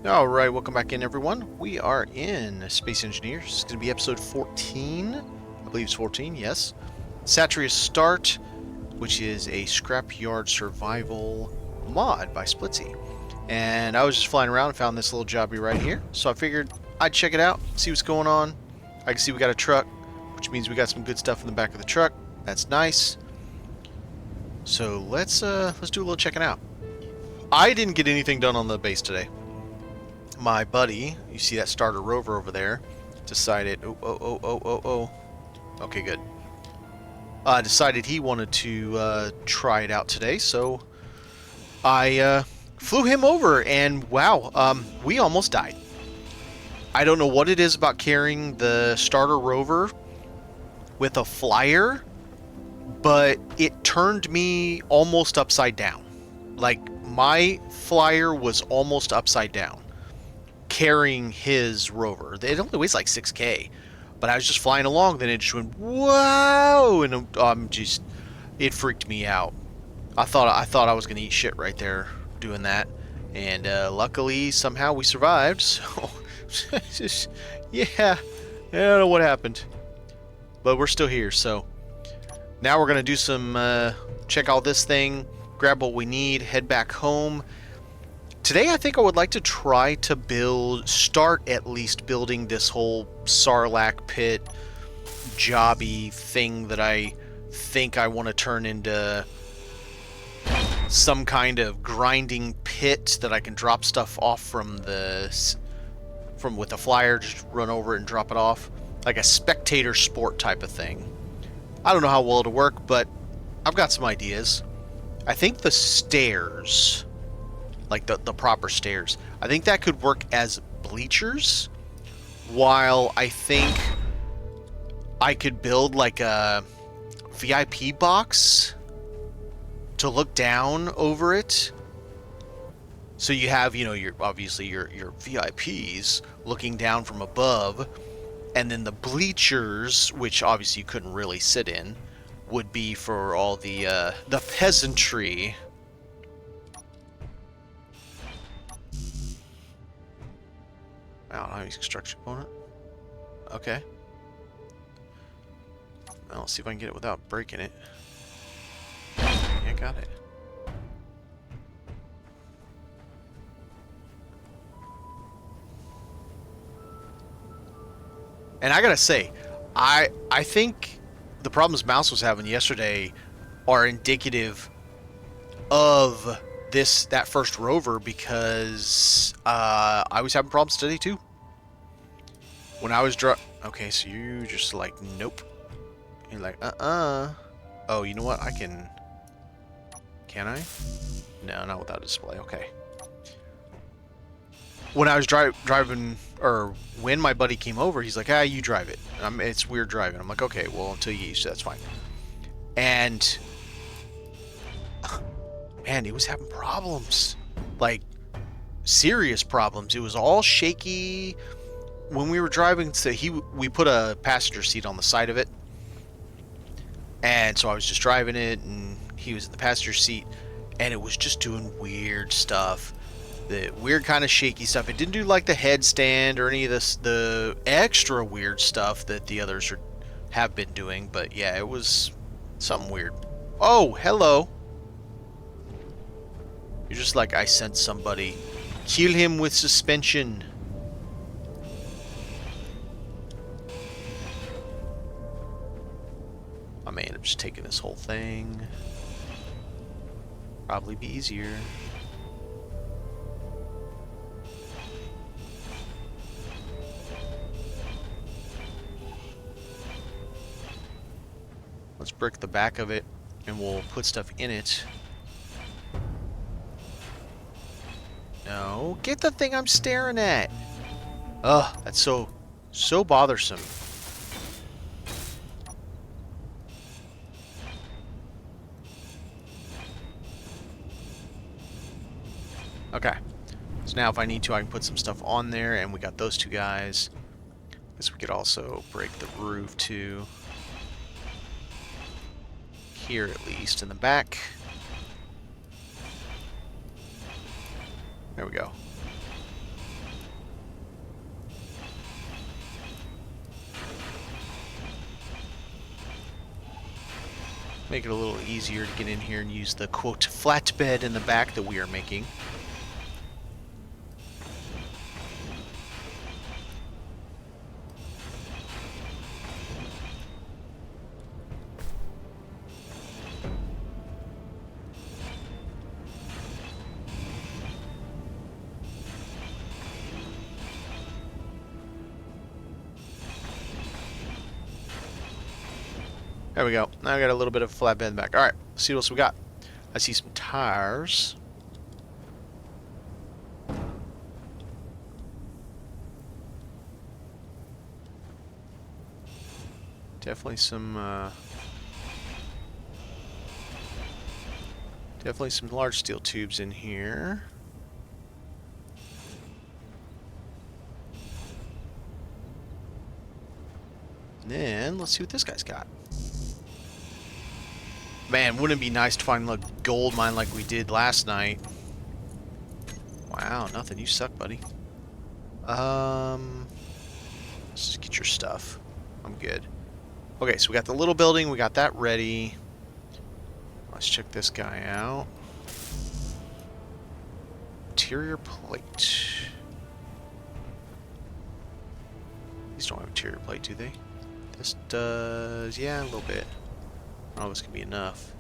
Alright, welcome back in everyone. We are in Space Engineers. It's going to be episode 14. I believe it's 14, yes. Satreus Start, which is a Scrapyard survival mod by Splitsy. And I was just flying around and found this little jobby right here. So I figured I'd check it out, see what's going on. I can see we got a truck, which means we got some good stuff in the back of the truck. That's nice. So let's do a little checking out. I didn't get anything done on the base today. My buddy, you see that starter rover over there, decided, okay, good. Decided he wanted to try it out today, so I flew him over, and wow, we almost died. I don't know what it is about carrying the starter rover with a flyer, but it turned me almost upside down. Like, my flyer was almost upside down carrying his rover. It only weighs like 6K, but I was just flying along, then it just went wow, and it freaked me out. I thought I was gonna eat shit right there doing that, and luckily somehow we survived. So yeah, I don't know what happened, but we're still here. So now we're gonna do some check out this thing, grab what we need, head back home. Today I think I would like to try to start at least building this whole Sarlacc pit jobby thing that I think I want to turn into some kind of grinding pit that I can drop stuff off from with a flyer, just run over it and drop it off. Like a spectator sport type of thing. I don't know how well it'll work, but I've got some ideas. I think the stairs, like the proper stairs, I think that could work as bleachers, while I think I could build like a VIP box to look down over it. So you have, you know, your VIPs looking down from above, and then the bleachers, which obviously you couldn't really sit in, would be for all the peasantry. I don't have any construction component. Okay. Well, let's see if I can get it without breaking it. Yeah, got it. And I gotta say, I think the problems Mouse was having yesterday are indicative of that first rover, because I was having problems today too. When I was okay, so you just like, nope. You're like, oh, you know what? Can I? No, not without display. Okay. When I was driving, or when my buddy came over, he's like, you drive it. It's weird driving. I'm like, okay, well, until you get used to it, that's fine. And man, it was having problems, like serious problems. It was all shaky when we were driving. So we put a passenger seat on the side of it, and so I was just driving it, and he was in the passenger seat, and it was just doing weird stuff, the weird kind of shaky stuff. It didn't do like the headstand or any of the extra weird stuff that the others have been doing, but yeah, it was something weird. Oh, hello. You're just like, I sent somebody. Kill him with suspension. I may end up just taking this whole thing. Probably be easier. Let's brick the back of it, and we'll put stuff in it. No, get the thing I'm staring at. Ugh, that's so bothersome. Okay, so now if I need to, I can put some stuff on there, and we got those two guys. Guess we could also break the roof too. Here, at least, in the back. There we go. Make it a little easier to get in here and use the quote flatbed in the back that we are making. There we go. Now I got a little bit of flatbed in the back. Alright, let's see what else we got. I see some tires. Definitely some large steel tubes in here. And then let's see what this guy's got. Man, wouldn't it be nice to find a gold mine like we did last night? Wow, nothing. You suck, buddy. Let's just get your stuff. I'm good. Okay, so we got the little building. We got that ready. Let's check this guy out. Interior plate. These don't have interior plate, do they? This does. Yeah, a little bit. Oh, this can be enough.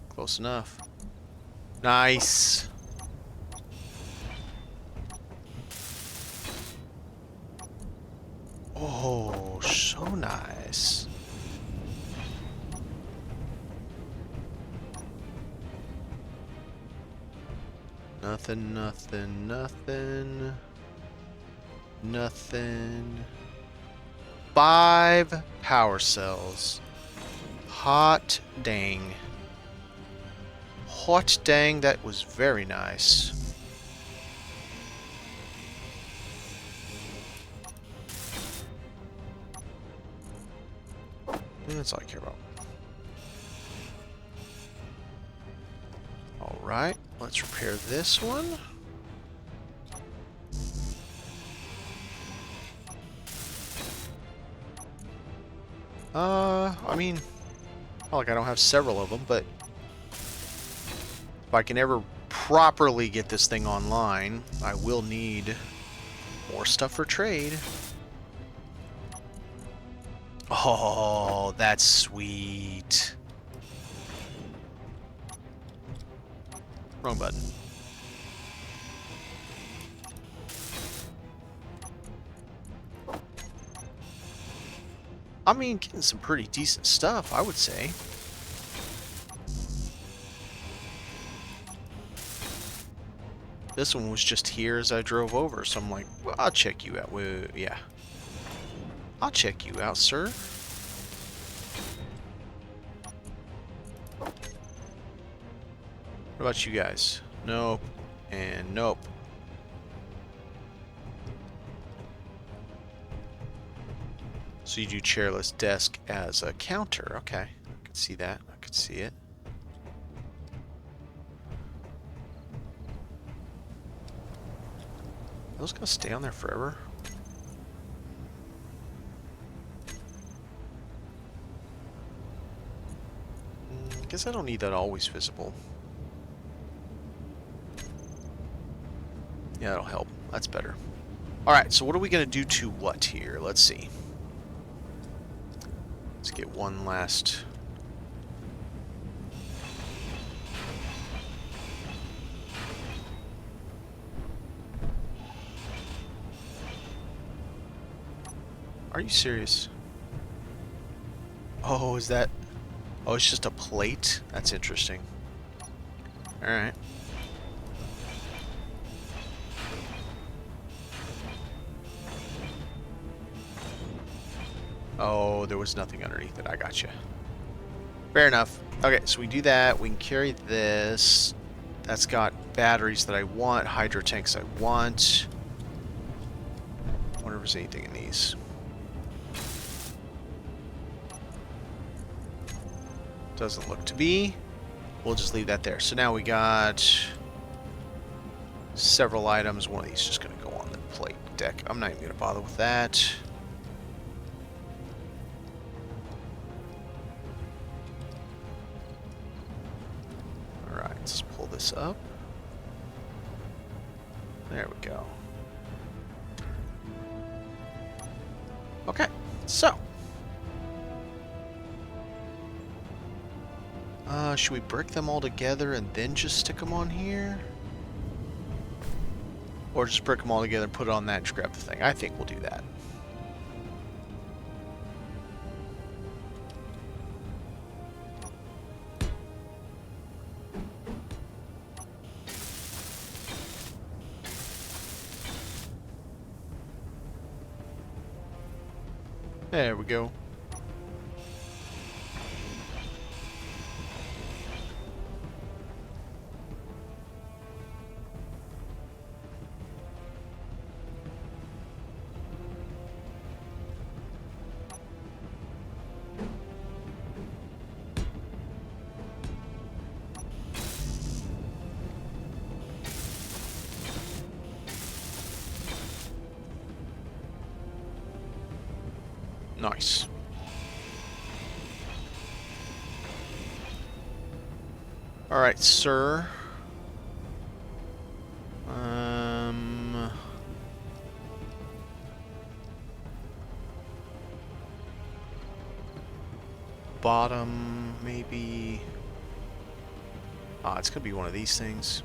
Close enough. Nice. Oh, so nice. Nothing, nothing, nothing. Nothing. 5 power cells. Hot dang. Hot dang, that was very nice. That's all I care about. Alright, let's repair this one. I mean, not like I don't have several of them, but if I can ever properly get this thing online, I will need more stuff for trade. Oh, that's sweet. Wrong button. I mean, getting some pretty decent stuff, I would say. This one was just here as I drove over, so I'm like, well, I'll check you out. Yeah. I'll check you out, sir. What about you guys? Nope. And nope. So you do chairless desk as a counter. Okay. I could see that. I could see it. Are those gonna stay on there forever? I guess I don't need that always visible. Yeah, that'll help. That's better. Alright, so what are we gonna do to what here? Let's see. Let's get one last... Are you serious? Oh, is that... Oh, it's just a plate? That's interesting. Alright. Oh, there was nothing underneath it. I gotcha. Fair enough. Okay, so we do that. We can carry this. That's got batteries that I want. Hydro tanks I want. I wonder if there's anything in these. Doesn't look to be. We'll just leave that there. So now we got several items. One of these is just going to go on the plate deck. I'm not even going to bother with that. this up. There we go. Okay, so. Should we break them all together and then just stick them on here? Or just break them all together and put it on that and scrap the thing? I think we'll do that. There we go. Nice. All right, sir. Bottom, maybe. Ah, it's gonna be one of these things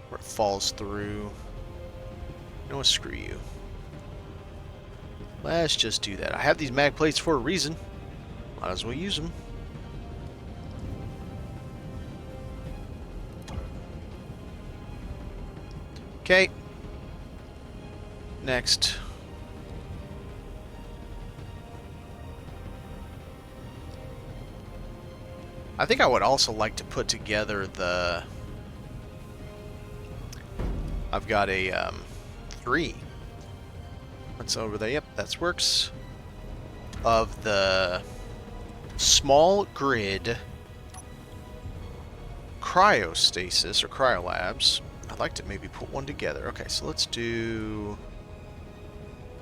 where it falls through. You know what? Screw you. Let's just do that. I have these mag plates for a reason. Might as well use them. Okay. Next. I think I would also like to put together the... I've got a 3. What's over there? Yep, that works. Of the small grid cryostasis or cryolabs. I'd like to maybe put one together. Okay, so let's do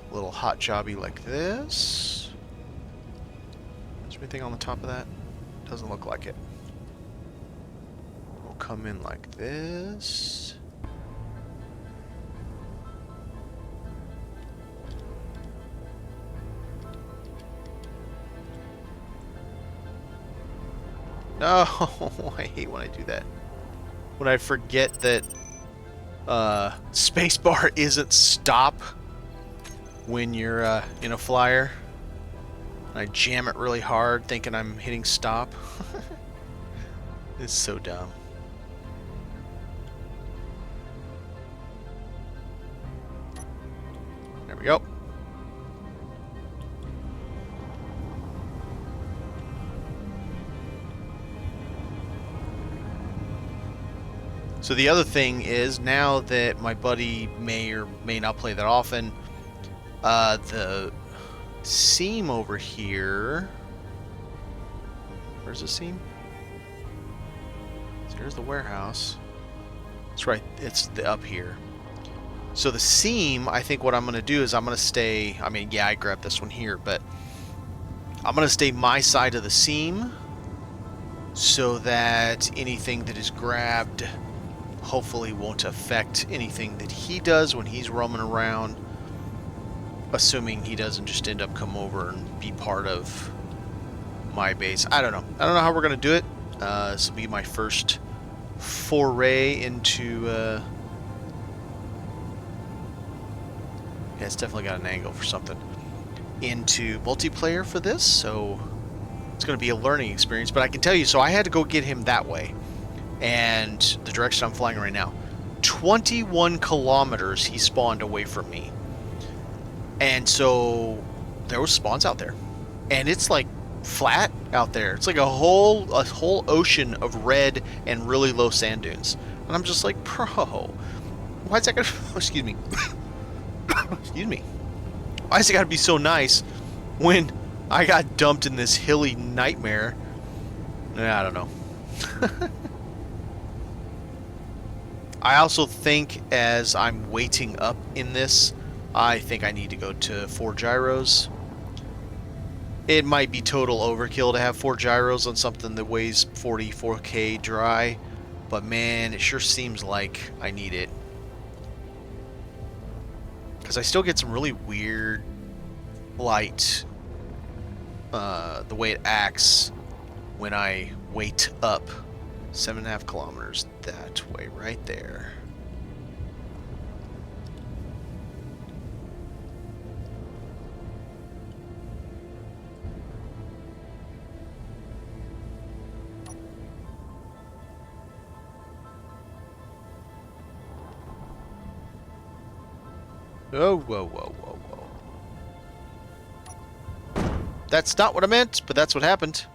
a little hot jobby like this. Is there anything on the top of that? Doesn't look like it. We'll come in like this. No, I hate when I do that. When I forget that spacebar isn't stop when you're in a flyer. I jam it really hard thinking I'm hitting stop. It's so dumb. There we go. So the other thing is, now that my buddy may or may not play that often, the seam over here... Where's the seam? So here's the warehouse. That's right, it's up here. So the seam, I think what I'm going to do is I'm going to stay... I mean, yeah, I grabbed this one here, but I'm going to stay my side of the seam so that anything that is grabbed hopefully won't affect anything that he does when he's roaming around, assuming he doesn't just end up come over and be part of my base. I don't know. I don't know how we're going to do it. This will be my first foray into... yeah, it's definitely got an angle for something. Into multiplayer for this, so it's going to be a learning experience. But I can tell you, so I had to go get him that way. And the direction I'm flying right now, 21 kilometers he spawned away from me. And so there was spawns out there. And it's like flat out there. It's like a whole ocean of red and really low sand dunes. And I'm just like, bro, why is that gonna... excuse me. Excuse me. Why is it gotta be so nice when I got dumped in this hilly nightmare? I don't know. I also think as I'm weighting up in this, I think I need to go to 4 gyros. It might be total overkill to have 4 gyros on something that weighs 44k dry, But man, it sure seems like I need it. Because I still get some really weird light, the way it acts when I wait up 7.5 kilometers that way, right there. Oh, whoa, whoa, whoa, whoa. That's not what I meant, but that's what happened.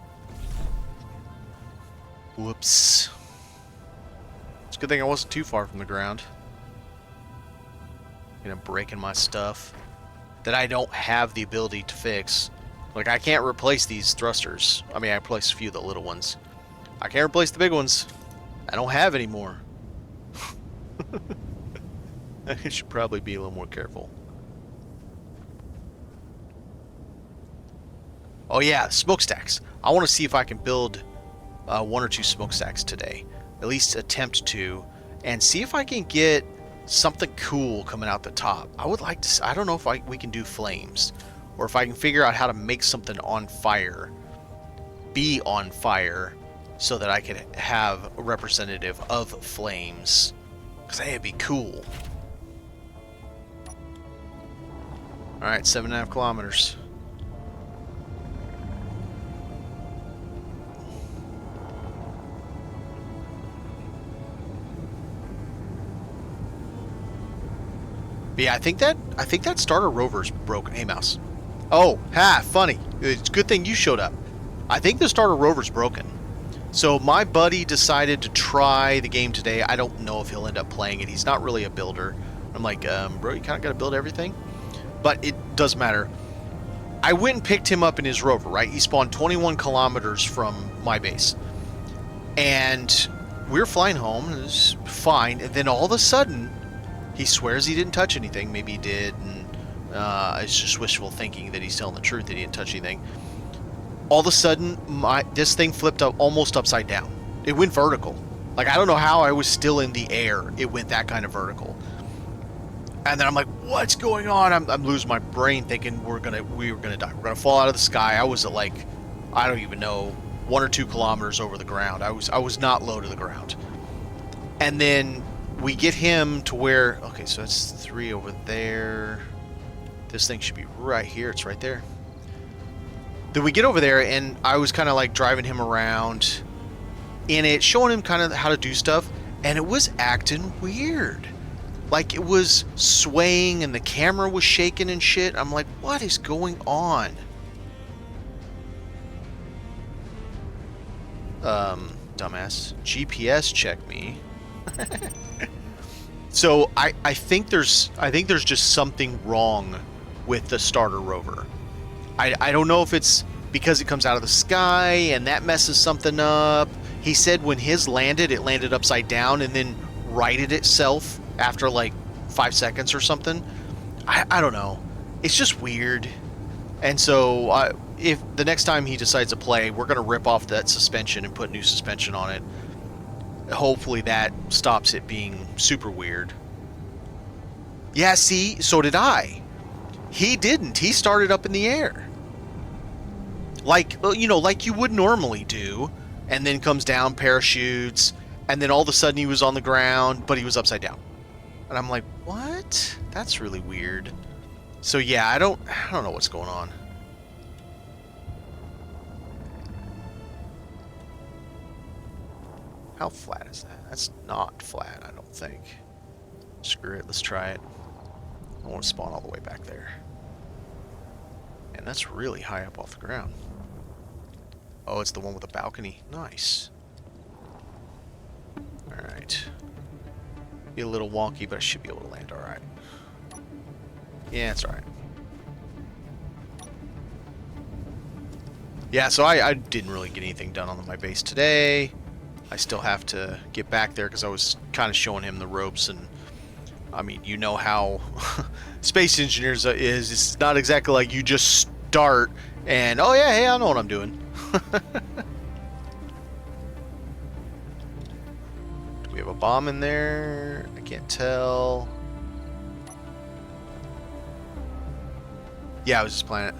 Whoops. It's a good thing I wasn't too far from the ground. You know, breaking my stuff that I don't have the ability to fix. Like, I can't replace these thrusters. I mean, I replaced a few of the little ones. I can't replace the big ones. I don't have any more. I should probably be a little more careful. Oh yeah, smokestacks. I want to see if I can build 1 or 2 smokestacks today. At least attempt to. And see if I can get something cool coming out the top. I would like to... I don't know if we can do flames. Or if I can figure out how to make something on fire. Be on fire. So that I could have a representative of flames. Because that'd be cool. Alright, 7.5 kilometers. But yeah, I think that starter rover's broken. Hey, mouse. Oh, funny. It's a good thing you showed up. I think the starter rover's broken. So my buddy decided to try the game today. I don't know if he'll end up playing it. He's not really a builder. I'm like, bro, you kind of got to build everything. But it doesn't matter. I went and picked him up in his rover, right? He spawned 21 kilometers from my base. And we were flying home. It was fine. And then all of a sudden, he swears he didn't touch anything. Maybe he did. And it's just wishful thinking that he's telling the truth that he didn't touch anything. All of a sudden, this thing flipped up almost upside down. It went vertical. Like, I don't know how I was still in the air. It went that kind of vertical. And then I'm like, what's going on? I'm losing my brain thinking we were gonna die. We're gonna fall out of the sky. I was at like, I don't even know, 1 or 2 kilometers over the ground. I was not low to the ground. And then we get him to where, okay, so that's 3 over there. This thing should be right here. It's right there. Then we get over there, and I was kind of like driving him around in it, showing him kind of how to do stuff, and it was acting weird. Like, it was swaying and the camera was shaking and shit. I'm like, what is going on? Dumbass. GPS check me. So I think there's just something wrong with the starter rover. I don't know if it's because it comes out of the sky and that messes something up. He said when his landed, it landed upside down and then righted itself after like 5 seconds or something. I don't know. It's just weird. And so if the next time he decides to play, we're going to rip off that suspension and put new suspension on it. Hopefully that stops it being super weird. Yeah, see, so did I. He didn't. He started up in the air. Like, you know, like you would normally do, and then comes down, parachutes, and then all of a sudden he was on the ground, but he was upside down. And I'm like, what? That's really weird. So yeah, I don't know what's going on. How flat is that? That's not flat, I don't think. Screw it, let's try it. I want to spawn all the way back there. And that's really high up off the ground. Oh, it's the one with the balcony. Nice. Alright. Be a little wonky, but I should be able to land alright. Yeah, it's alright. Yeah, so I didn't really get anything done on my base today. I still have to get back there because I was kind of showing him the ropes, and I mean, you know how Space Engineers is. It's not exactly like you just start and, oh yeah, hey, I know what I'm doing. we have a bomb in there? I can't tell. Yeah, I was just playing it.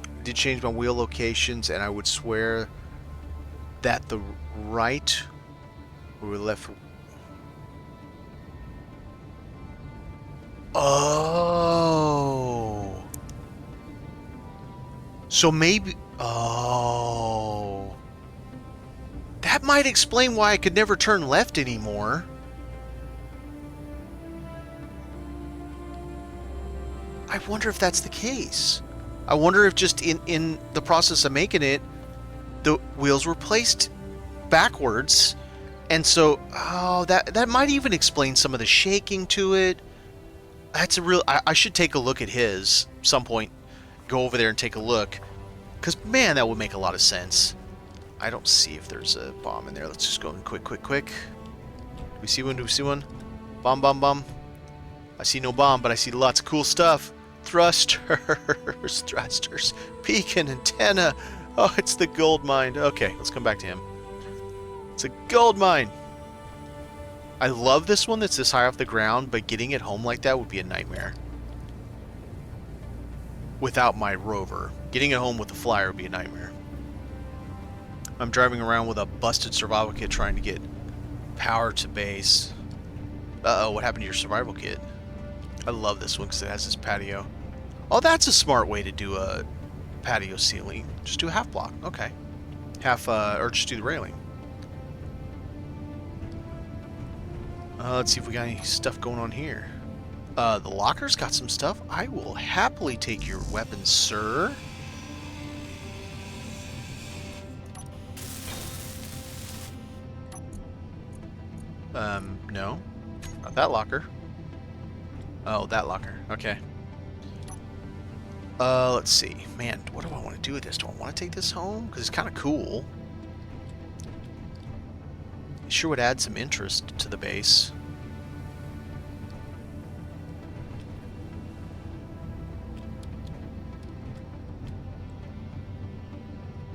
I did change my wheel locations, and I would swear that the right or left. Oh. So maybe. Oh. That might explain why I could never turn left anymore. I wonder if that's the case. I wonder if just in the process of making it, the wheels were placed backwards. And so, oh, that might even explain some of the shaking to it. That's a real... I should take a look at his some point. Go over there and take a look. Because, man, that would make a lot of sense. I don't see if there's a bomb in there. Let's just go in quick. Do we see one? Bomb. I see no bomb, but I see lots of cool stuff. Thrusters, beacon, antenna. Oh, it's the gold mine. Okay, let's come back to him. It's a gold mine. I love this one that's this high off the ground, but getting it home like that would be a nightmare. Without my rover. Getting it home with the flyer would be a nightmare. I'm driving around with a busted survival kit trying to get power to base. Uh-oh, what happened to your survival kit? I love this one because it has this patio. Oh, that's a smart way to do a patio ceiling. Just do a half block. Okay. Or just do the railing. Let's see if we got any stuff going on here. The locker's got some stuff. I will happily take your weapons, sir. No. Not that locker. Oh, that locker. Okay. Let's see. Man, what do I want to do with this? Do I want to take this home? Because it's kind of cool. It sure would add some interest to the base.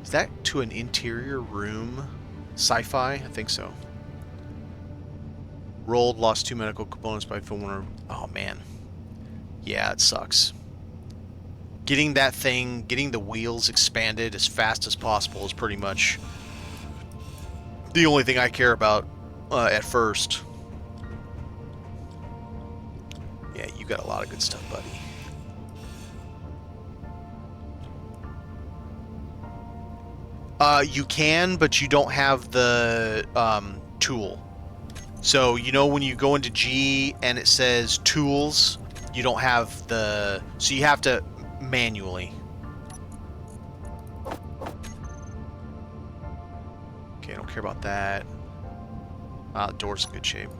Is that to an interior room? Sci-fi? I think so. Rolled, lost 2 medical components by film winner. Oh, man. Yeah, it sucks. Getting that thing, getting the wheels expanded as fast as possible is pretty much the only thing I care about at first. Yeah, you got a lot of good stuff, buddy. You can, but you don't have the tool. So, you know when you go into G and it says tools, you don't have the... So you have to manually. Okay, I don't care about that. The door's in good shape.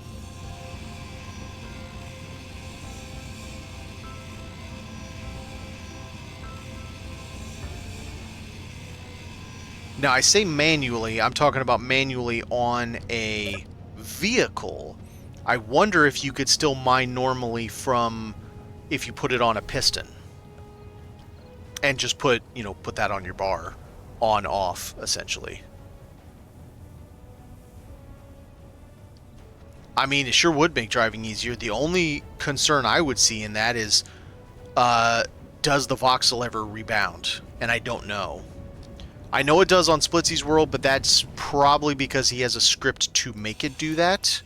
Now, I say manually, I'm talking about manually on a vehicle. I wonder if you could still mine normally from if you put it on a piston. And just put, put that on your bar. On, off, essentially. I mean, it sure would make driving easier. The only concern I would see in that is, does the voxel ever rebound? And I don't know. I know it does on Splitsy's World, but that's probably because he has a script to make it do that.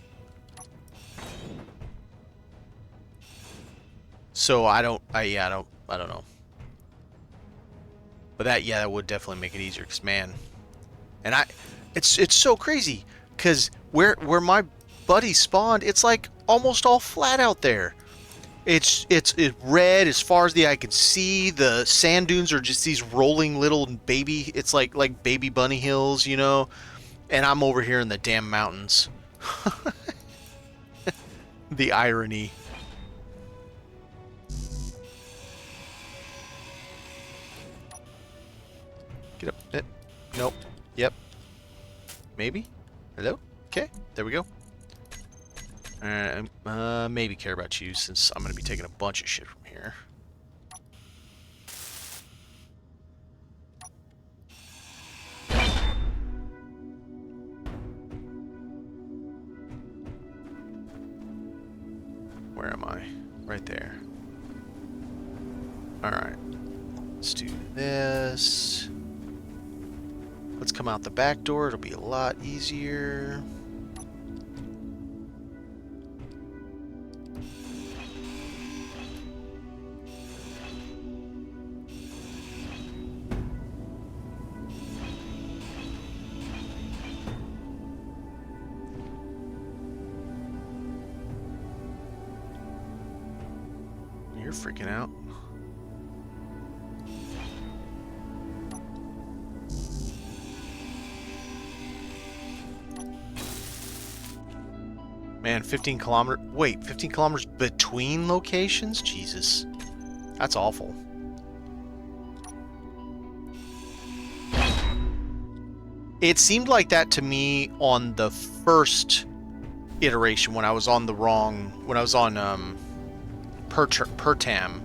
So I don't know. But that would definitely make it easier, cause man, and it's so crazy, cause where my buddy spawned, it's like almost all flat out there. It's red as far as the eye can see. The sand dunes are just these rolling little baby. It's like baby bunny hills, and I'm over here in the damn mountains. The irony. Get up. Nope. Yep. Maybe. Hello. Okay. There we go. Maybe care about you since I'm going to be taking a bunch of shit from here. Where am I? Right there. Alright. Let's do this. Let's come out the back door. It'll be a lot easier. You're freaking out. Man, 15 kilometers. Wait, 15 kilometers between locations? Jesus. That's awful. It seemed like that to me on the first iteration when I was on Pertam,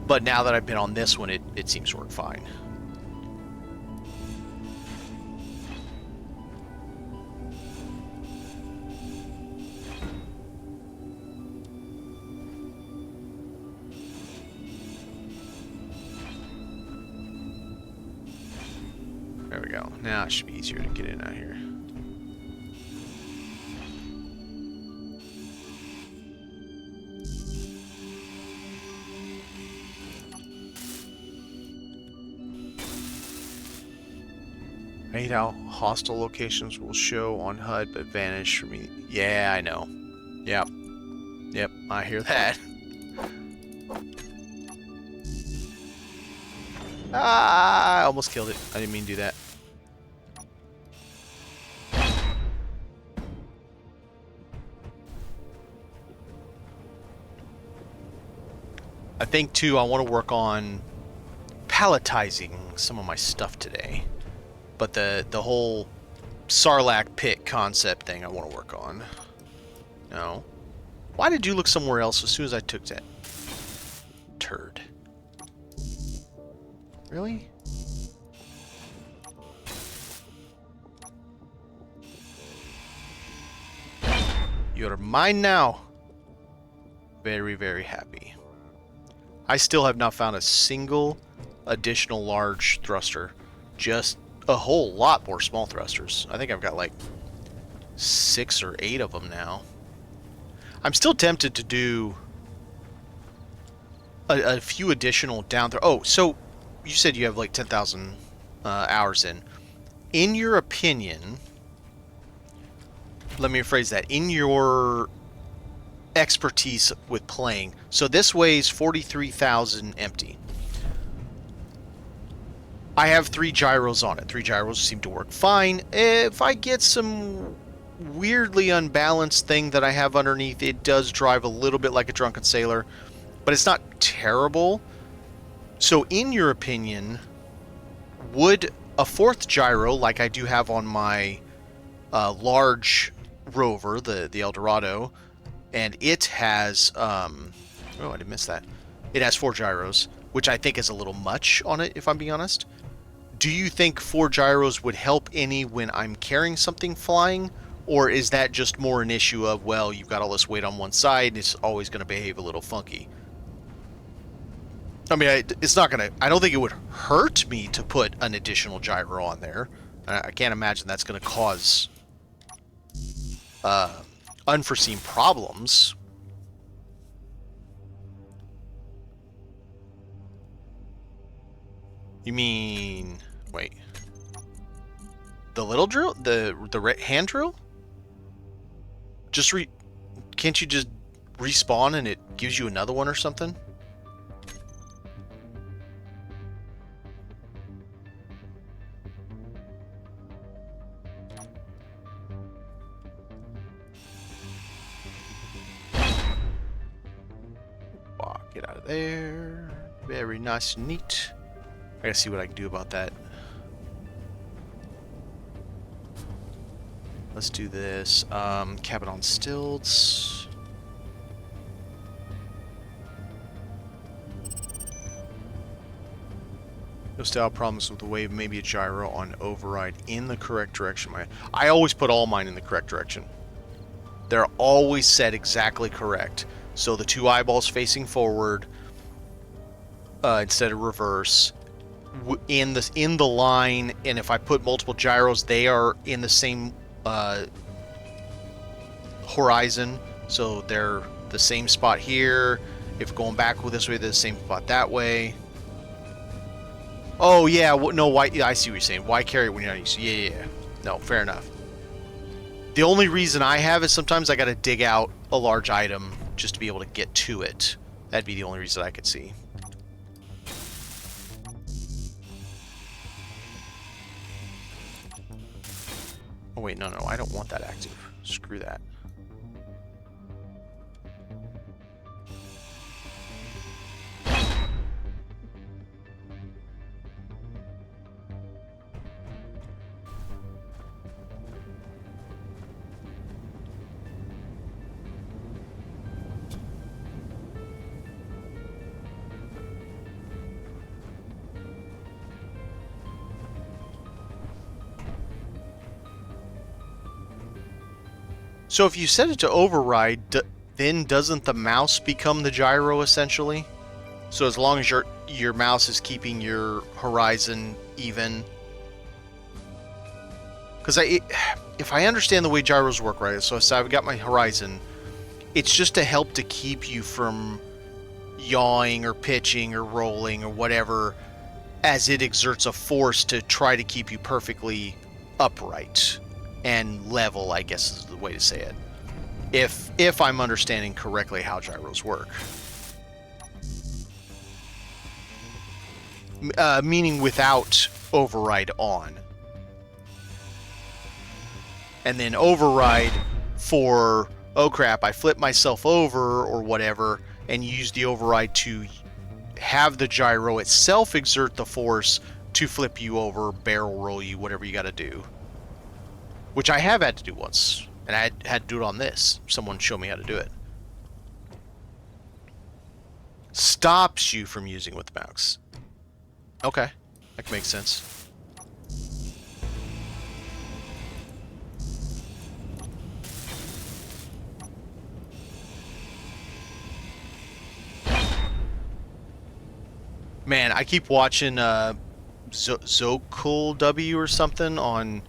but now that I've been on this one, it seems to work fine. There we go. Now it should be easier to get in out here. I hate how hostile locations will show on HUD but vanish from me. Yeah, I know. Yep. Yep, I hear that. Ah, I almost killed it. I didn't mean to do that. I think, too, I want to work on palletizing some of my stuff today. But the whole Sarlacc pit concept thing I want to work on. No. Why did you look somewhere else as soon as I took that turd? Really? You're mine now. Very, very happy. I still have not found a single additional large thruster. Just a whole lot more small thrusters. I think I've got like 6 or 8 of them now. I'm still tempted to do a few additional down there. Oh, so you said you have like 10,000 hours in. In your opinion, let me rephrase that. In your expertise with playing, so this weighs 43,000 empty. I have 3 gyros on it. 3 gyros seem to work fine. If I get some weirdly unbalanced thing that I have underneath, it does drive a little bit like a drunken sailor, but it's not terrible. So in your opinion, would a 4th gyro, like I do have on my large rover, the El Dorado, and it has, oh, I did miss that. It has 4 gyros, which I think is a little much on it, if I'm being honest. Do you think 4 gyros would help any when I'm carrying something flying? Or is that just more an issue of, well, you've got all this weight on one side, and it's always going to behave a little funky? I mean, it's not going to... I don't think it would hurt me to put an additional gyro on there. I can't imagine that's going to cause unforeseen problems. You mean... Wait. The little drill? The hand drill? Can't you just respawn and it gives you another one or something? Wow, get out of there. Very nice and neat. I gotta see what I can do about that. Let's do this. Cabin on stilts. No style problems with the wave, maybe a gyro on override in the correct direction. I always put all mine in the correct direction. They're always set exactly correct. So the two eyeballs facing forward instead of reverse in the line, and if I put multiple gyros, they are in the same horizon, so they're the same spot here. If going back this way, they're the same spot that way. Oh yeah, no, why? Yeah, I see what you're saying. Why carry it when you're not used to? Yeah. No, fair enough. The only reason I have is sometimes I got to dig out a large item just to be able to get to it. That'd be the only reason I could see. Oh wait, no, I don't want that active. Screw that. So if you set it to override, then doesn't the mouse become the gyro essentially? So as long as your mouse is keeping your horizon even. Because if I understand the way gyros work right, so I've got my horizon, it's just to help to keep you from yawing or pitching or rolling or whatever as it exerts a force to try to keep you perfectly upright and level, I guess is the way to say it. If I'm understanding correctly how gyros work. Meaning without override on. And then override for, oh crap, I flip myself over or whatever, and use the override to have the gyro itself exert the force to flip you over, barrel roll you, whatever you got to do. Which I have had to do once, and I had to do it on this. Someone showed me how to do it. Stops you from using with the mouse. Okay, that makes sense. Man, I keep watching Zokul W or something on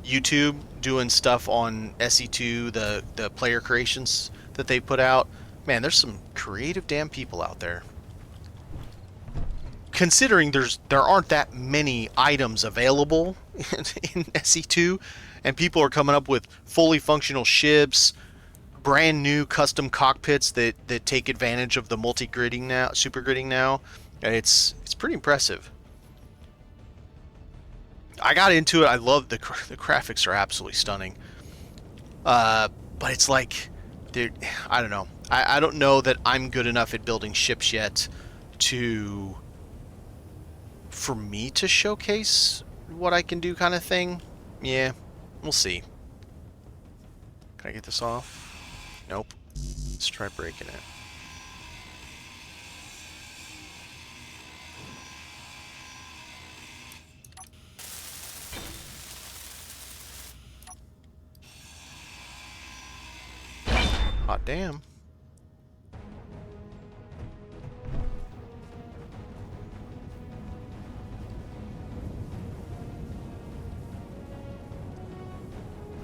YouTube doing stuff on SE2, the player creations that they put out. Man, there's some creative damn people out there. Considering there aren't that many items available in SE2, and people are coming up with fully functional ships, brand new custom cockpits that take advantage of the multi-gridding now, super gridding now. It's pretty impressive. I got into it. I love the graphics are absolutely stunning. But it's like, dude, I don't know. I don't know that I'm good enough at building ships yet for me to showcase what I can do, kind of thing. Yeah, we'll see. Can I get this off? Nope. Let's try breaking it. Hot damn.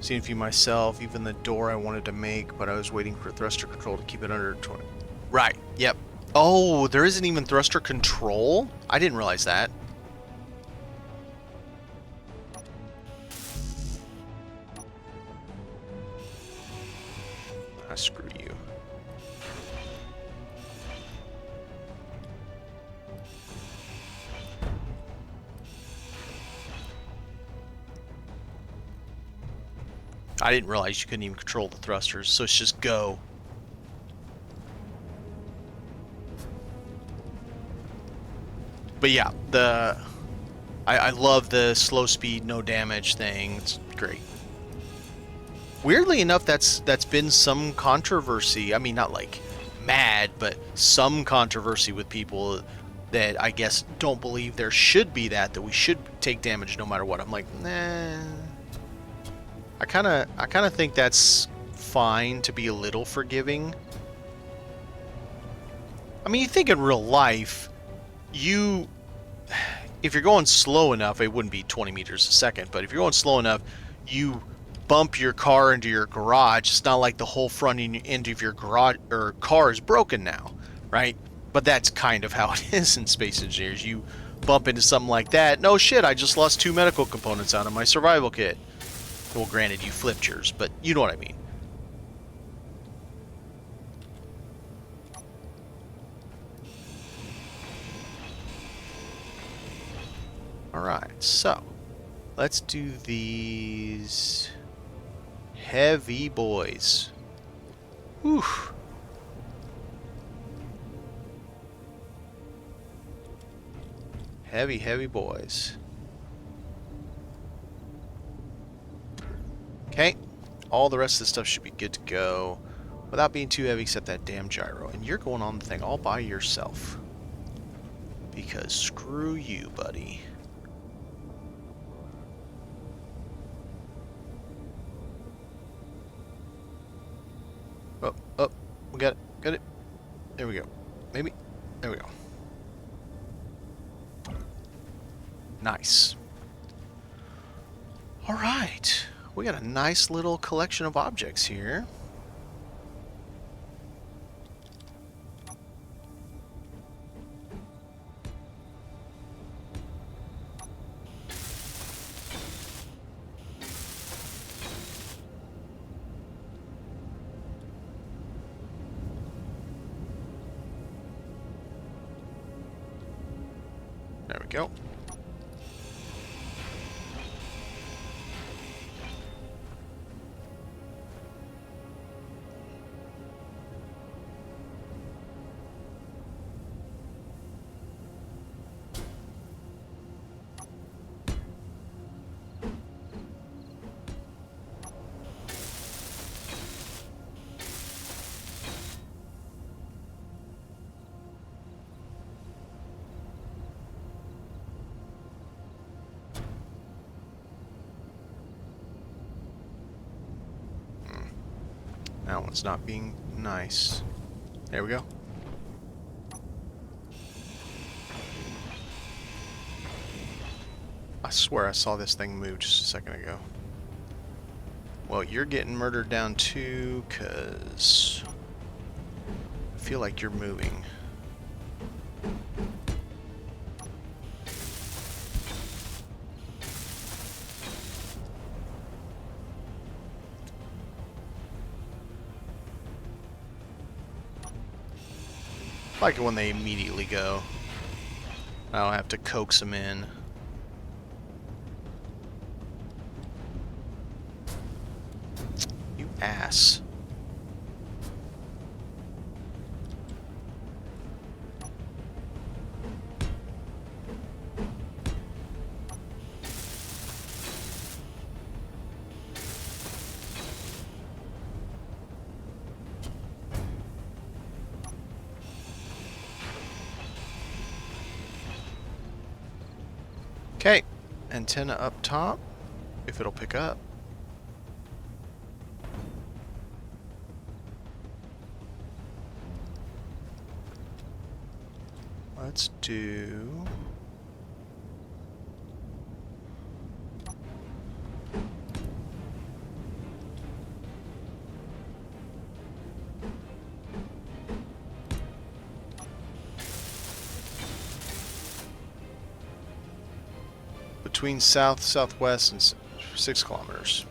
Seen a few myself, even the door I wanted to make, but I was waiting for thruster control to keep it under 20. Right, yep. Oh, there isn't even thruster control? I didn't realize that. Screw you. I didn't realize you couldn't even control the thrusters, so it's just go. But yeah, I love the slow speed, no damage thing. It's great. Weirdly enough, that's been some controversy. I mean, not like mad, but some controversy with people that I guess don't believe there should be that we should take damage no matter what. I'm like, nah. I kind of think that's fine to be a little forgiving. I mean, you think in real life, if you're going slow enough, it wouldn't be 20 meters a second, but if you're going slow enough, you bump your car into your garage. It's not like the whole front end of your garage or car is broken now, right? But that's kind of how it is in Space Engineers. You bump into something like that. No shit, I just lost 2 medical components out of my survival kit. Well, granted, you flipped yours, but you know what I mean. Alright, so let's do these heavy boys. Whew. Heavy, heavy boys. Okay, all the rest of the stuff should be good to go without being too heavy except that damn gyro. And you're going on the thing all by yourself. Because screw you, buddy. Oh, we got it. There we go. Maybe. There we go. Nice. All right. We got a nice little collection of objects here. There we go. That one's not being nice. There we go. I swear I saw this thing move just a second ago. Well, you're getting murdered down too, because I feel like you're moving. I like it when they immediately go. I don't have to coax them in. You ass. Okay, antenna up top, if it'll pick up. Let's do... between south, southwest, and 6 kilometers.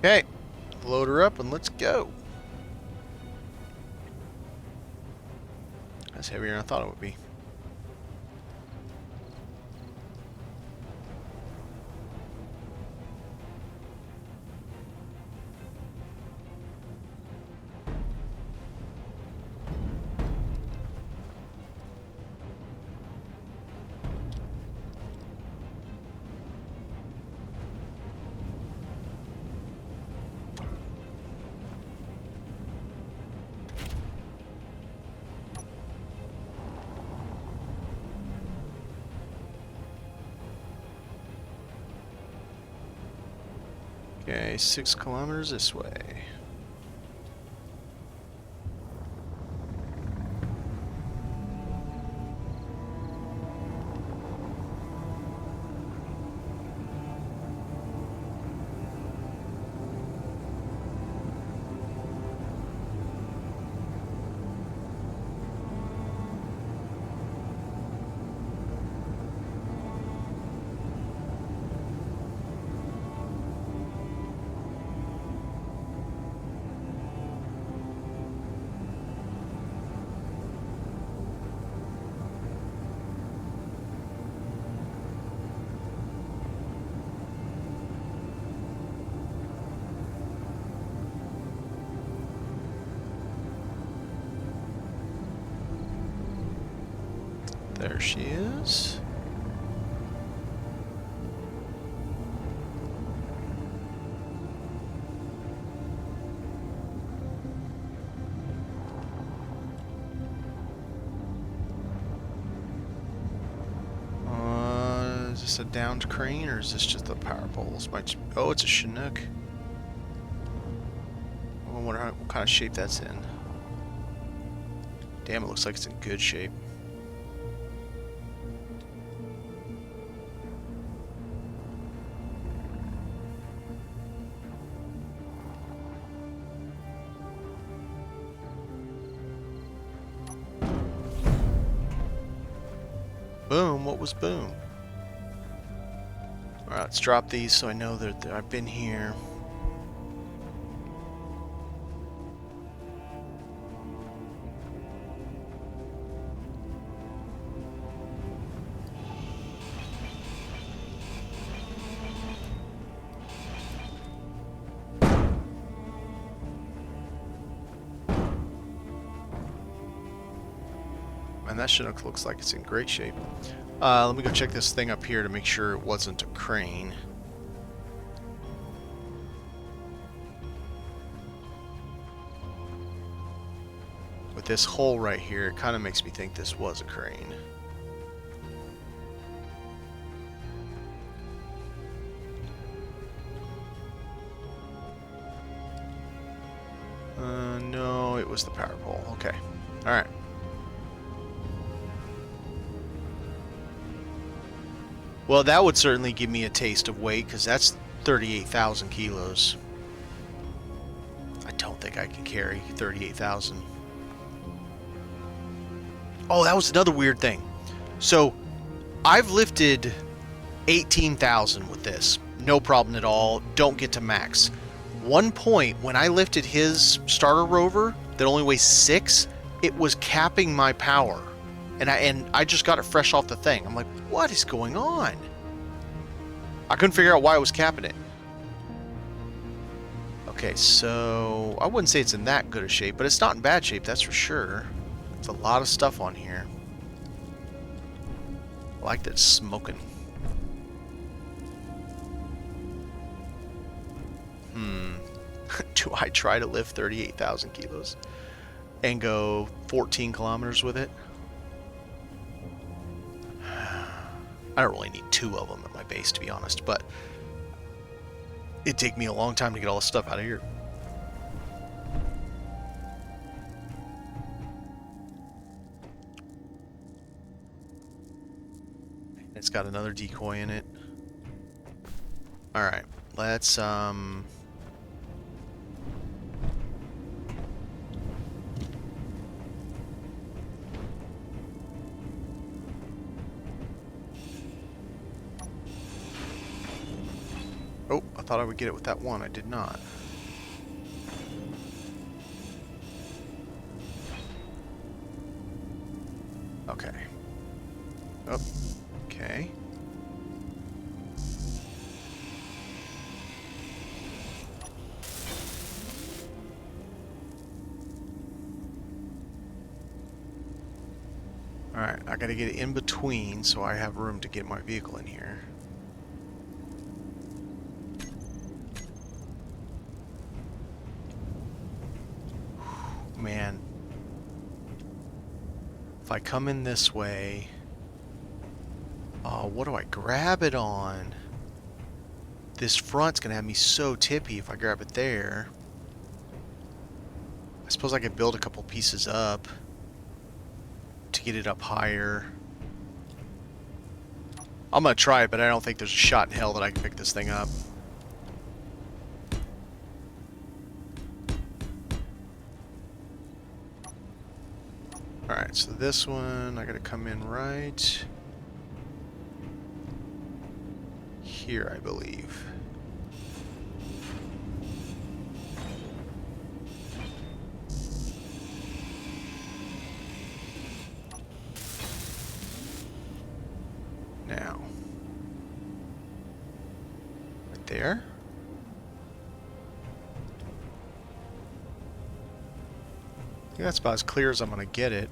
Okay, load her up and let's go. That's heavier than I thought it would be. Okay, 6 kilometers this way. There she is. Is this a downed crane or is this just the power poles? Oh, it's a Chinook. I wonder what kind of shape that's in. Damn, it looks like it's in good shape. Boom, what was boom? Alright, let's drop these so I know that I've been here. And that Chinook looks like it's in great shape. Let me go check this thing up here to make sure it wasn't a crane. With this hole right here, it kind of makes me think this was a crane. No, it was the power pole. Okay. Alright. Well, that would certainly give me a taste of weight, because that's 38,000 kilos. I don't think I can carry 38,000. Oh, that was another weird thing. So, I've lifted 18,000 with this. No problem at all. Don't get to max. One point, when I lifted his starter rover that only weighs 6, it was capping my power. And I just got it fresh off the thing. I'm like, what is going on? I couldn't figure out why it was capping it. Okay, so I wouldn't say it's in that good a shape, but it's not in bad shape, that's for sure. There's a lot of stuff on here. I like that it's smoking. Do I try to lift 38,000 kilos and go 14 kilometers with it? I don't really need 2 of them at my base, to be honest, but it'd take me a long time to get all this stuff out of here. It's got another decoy in it. Alright, let's oh, I thought I would get it with that one. I did not. Alright, I gotta get it in between so I have room to get my vehicle in here. Man. If I come in this way... what do I grab it on? This front's gonna have me so tippy if I grab it there. I suppose I could build a couple pieces up to get it up higher. I'm gonna try it, but I don't think there's a shot in hell that I can pick this thing up. Alright, so this one, I gotta come in right here, I believe. Now. Right there. I think that's about as clear as I'm gonna get it.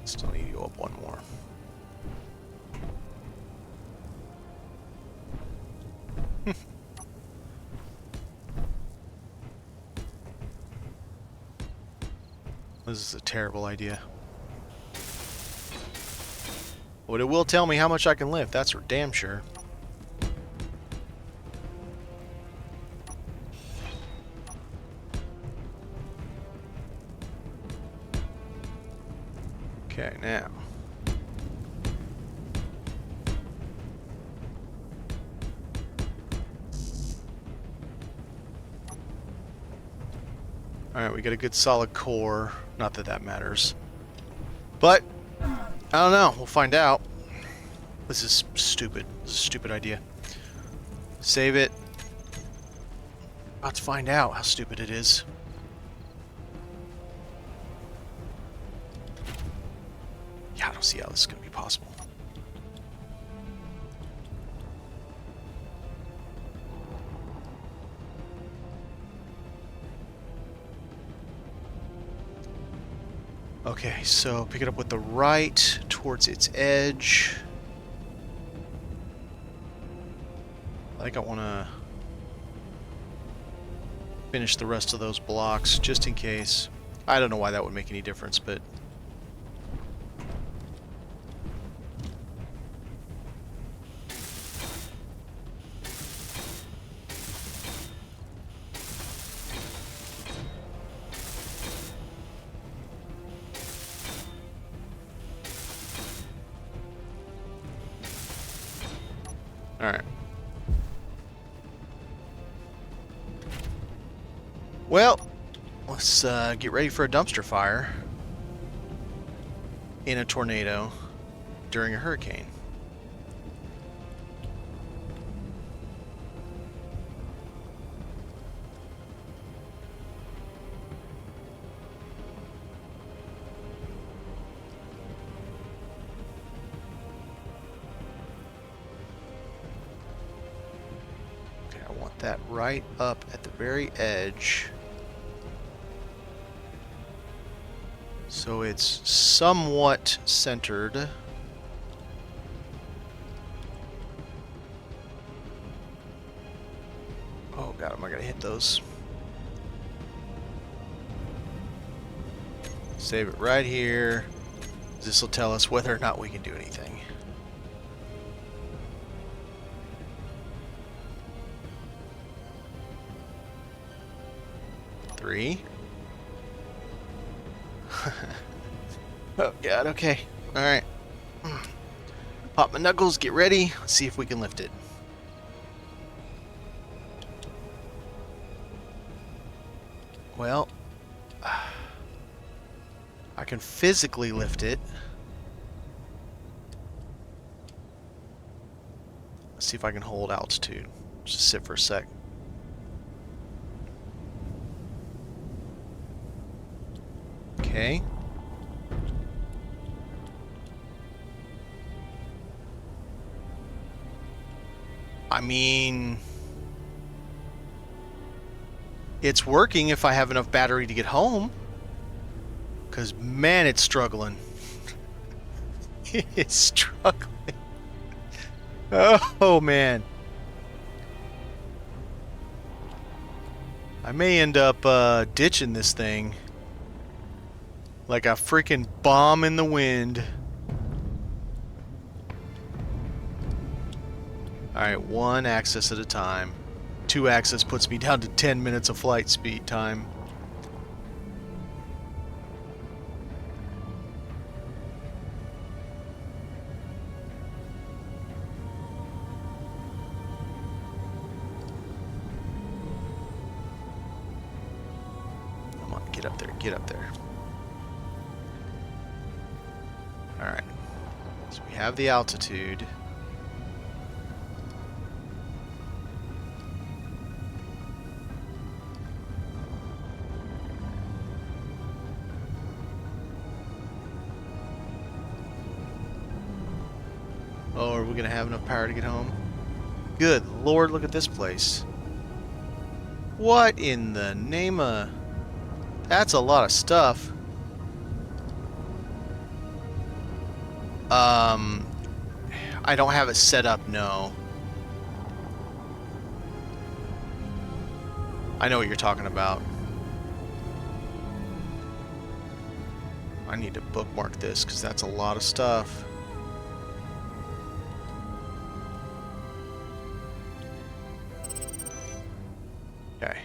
Still need to go up one more. This is a terrible idea. But it will tell me how much I can lift, that's for damn sure. Okay, now. Alright, we got a good solid core. Not that that matters. But, I don't know. We'll find out. This is stupid. This is a stupid idea. Save it. About to find out how stupid it is. Yeah, I don't see how this is going to be possible. Okay, so pick it up with the right towards its edge. I think I want to finish the rest of those blocks just in case. I don't know why that would make any difference, but alright. Well, let's get ready for a dumpster fire in a tornado during a hurricane. That right up at the very edge, so it's somewhat centered. Oh god, am I gonna hit those? Save it right here. This will tell us whether or not we can do anything. Three. Oh god, okay. Alright. Pop my knuckles, get ready, let's see if we can lift it. Well, can physically lift it. Let's see if I can hold altitude. Just sit for a sec. Okay. I mean, it's working if I have enough battery to get home. Because, man, it's struggling. It's struggling. Oh, man. I may end up ditching this thing like a freaking bomb in the wind. Alright, 1 axis at a time. 2 axis puts me down to 10 minutes of flight speed time. Come on, get up there, get up there. Alright, so we have the altitude. Oh, are we going to have enough power to get home? Good Lord, look at this place. What in the name of... That's a lot of stuff. I don't have it set up, no. I know what you're talking about. I need to bookmark this because that's a lot of stuff. Okay.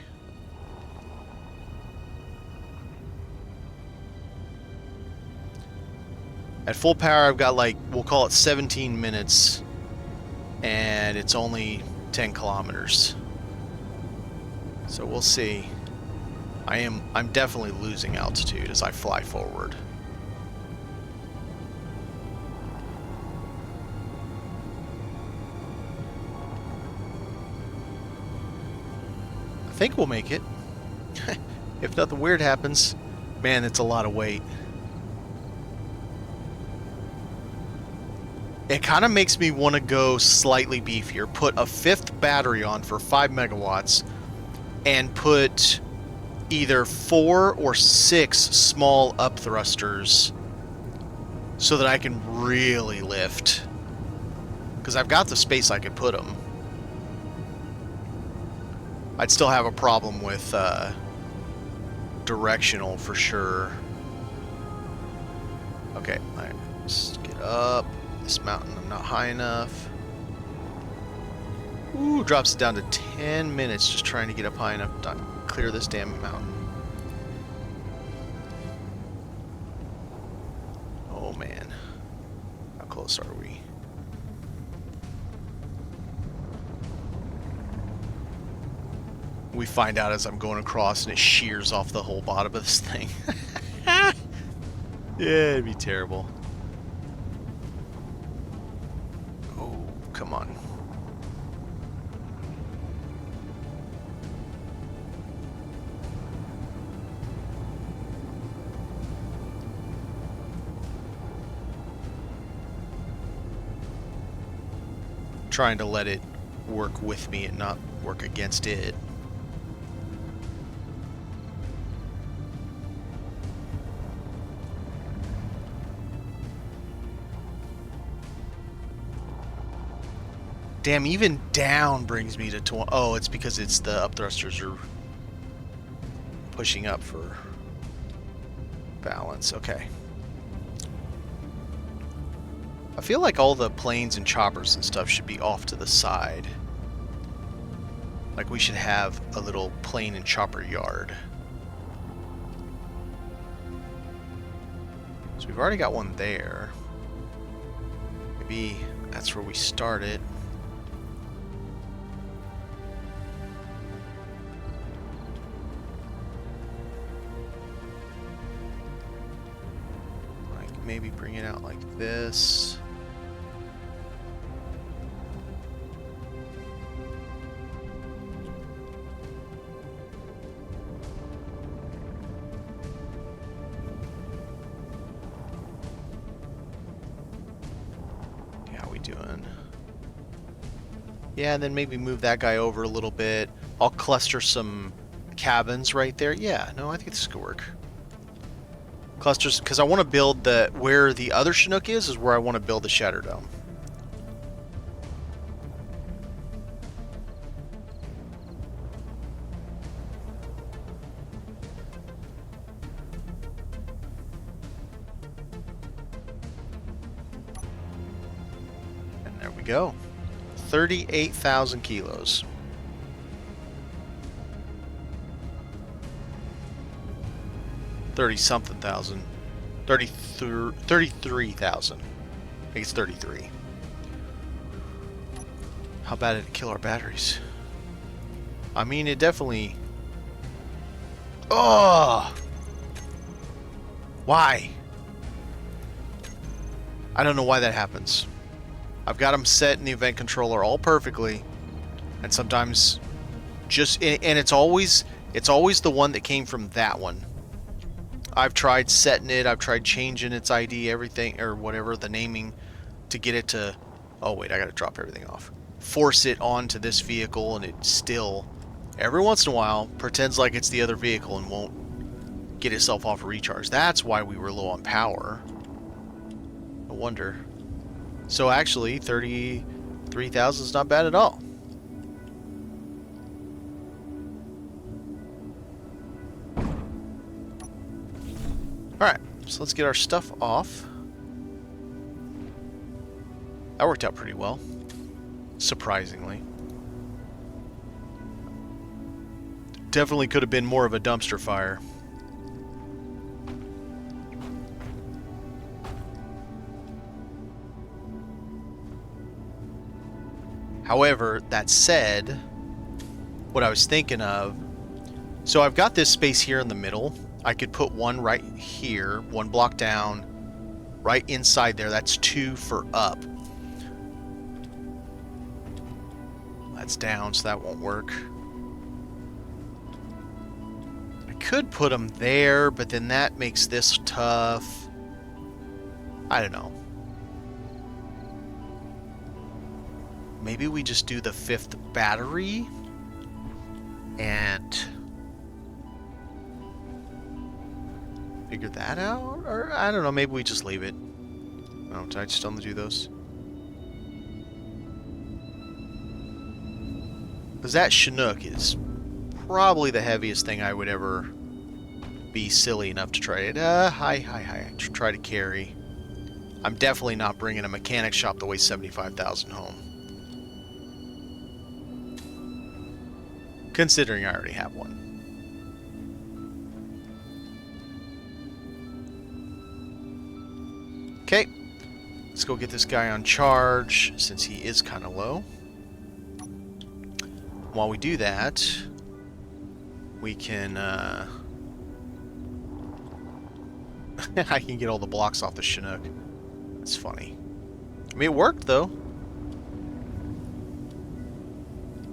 At full power, I've got like, we'll call it 17 minutes, and it's only 10 kilometers. So we'll see. I'm definitely losing altitude as I fly forward. I think we'll make it. If nothing weird happens. Man, it's a lot of weight. It kind of makes me want to go slightly beefier. Put a 5th battery on for 5 megawatts and put either 4 or 6 small up thrusters so that I can really lift. Because I've got the space I could put them. I'd still have a problem with directional for sure. Okay, let's get up. This mountain, I'm not high enough. Ooh, drops it down to 10 minutes just trying to get up high enough to clear this damn mountain. Oh man. How close are we? We find out as I'm going across and it shears off the whole bottom of this thing. Yeah, it'd be terrible. Come on. Trying to let it work with me and not work against it. Damn, even down brings me to 20. Oh, it's because it's the up thrusters are pushing up for balance. Okay. I feel like all the planes and choppers and stuff should be off to the side. Like we should have a little plane and chopper yard. So we've already got one there. Maybe that's where we started. maybe bring it out like this. How we doing? Yeah, and then maybe move that guy over a little bit. I'll cluster some cabins right there. Yeah, no, I think this could work. Clusters, because I want to build the, where the other Chinook is where I want to build the Shatter Dome. And there we go. 38,000 kilos. 30-something thousand. 33,000. I think it's 33. How bad did it kill our batteries? I mean, it definitely... Oh! Why? I don't know why that happens. I've got them set in the event controller all perfectly, and sometimes just... And it's always the one that came from that one. I've tried setting it, I've tried changing its ID, everything, or whatever, the naming, to get it to... Oh wait, I gotta drop everything off. Force it onto this vehicle, and it still, every once in a while, pretends like it's the other vehicle and won't get itself off a recharge. That's why we were low on power. No wonder. So actually, 33,000 is not bad at all. Alright, so let's get our stuff off. That worked out pretty well. Surprisingly. Definitely could have been more of a dumpster fire. However, that said, what I was thinking of, so I've got this space here in the middle. I could put one right here, one block down, right inside there. That's 2 for up. That's down, so that won't work. I could put them there, but then that makes this tough. I don't know. Maybe we just do the 5th battery and figure that out? Or I don't know, maybe we just leave it. Oh, did I just only do those? Because that Chinook is probably the heaviest thing I would ever be silly enough to try it. Try to carry. I'm definitely not bringing a mechanic shop that weighs 75,000 home. Considering I already have one. Okay, let's go get this guy on charge since he is kind of low. While we do that, we can I can get all the blocks off the Chinook. That's funny. I mean, it worked though.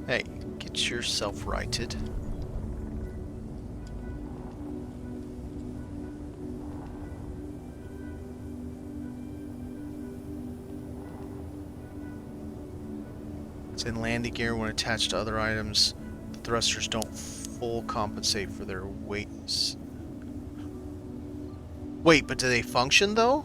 Hey, get yourself righted. It's in landing gear when attached to other items. The thrusters don't full compensate for their weights. Wait, but do they function though?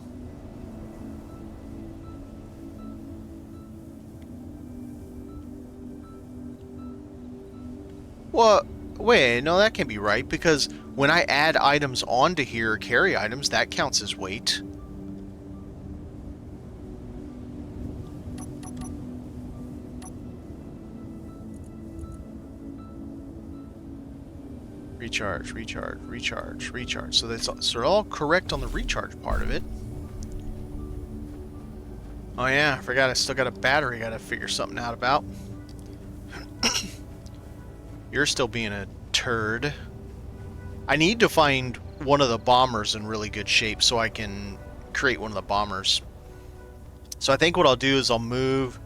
Well, wait, no, that can't be right, because when I add items onto here, carry items, that counts as weight. Recharge, recharge, recharge, recharge. So that's so they're all correct on the recharge part of it. Oh yeah, I forgot I still got a battery I gotta figure something out about. You're still being a turd. I need to find one of the bombers in really good shape so I can create one of the bombers. So I think what I'll do is I'll move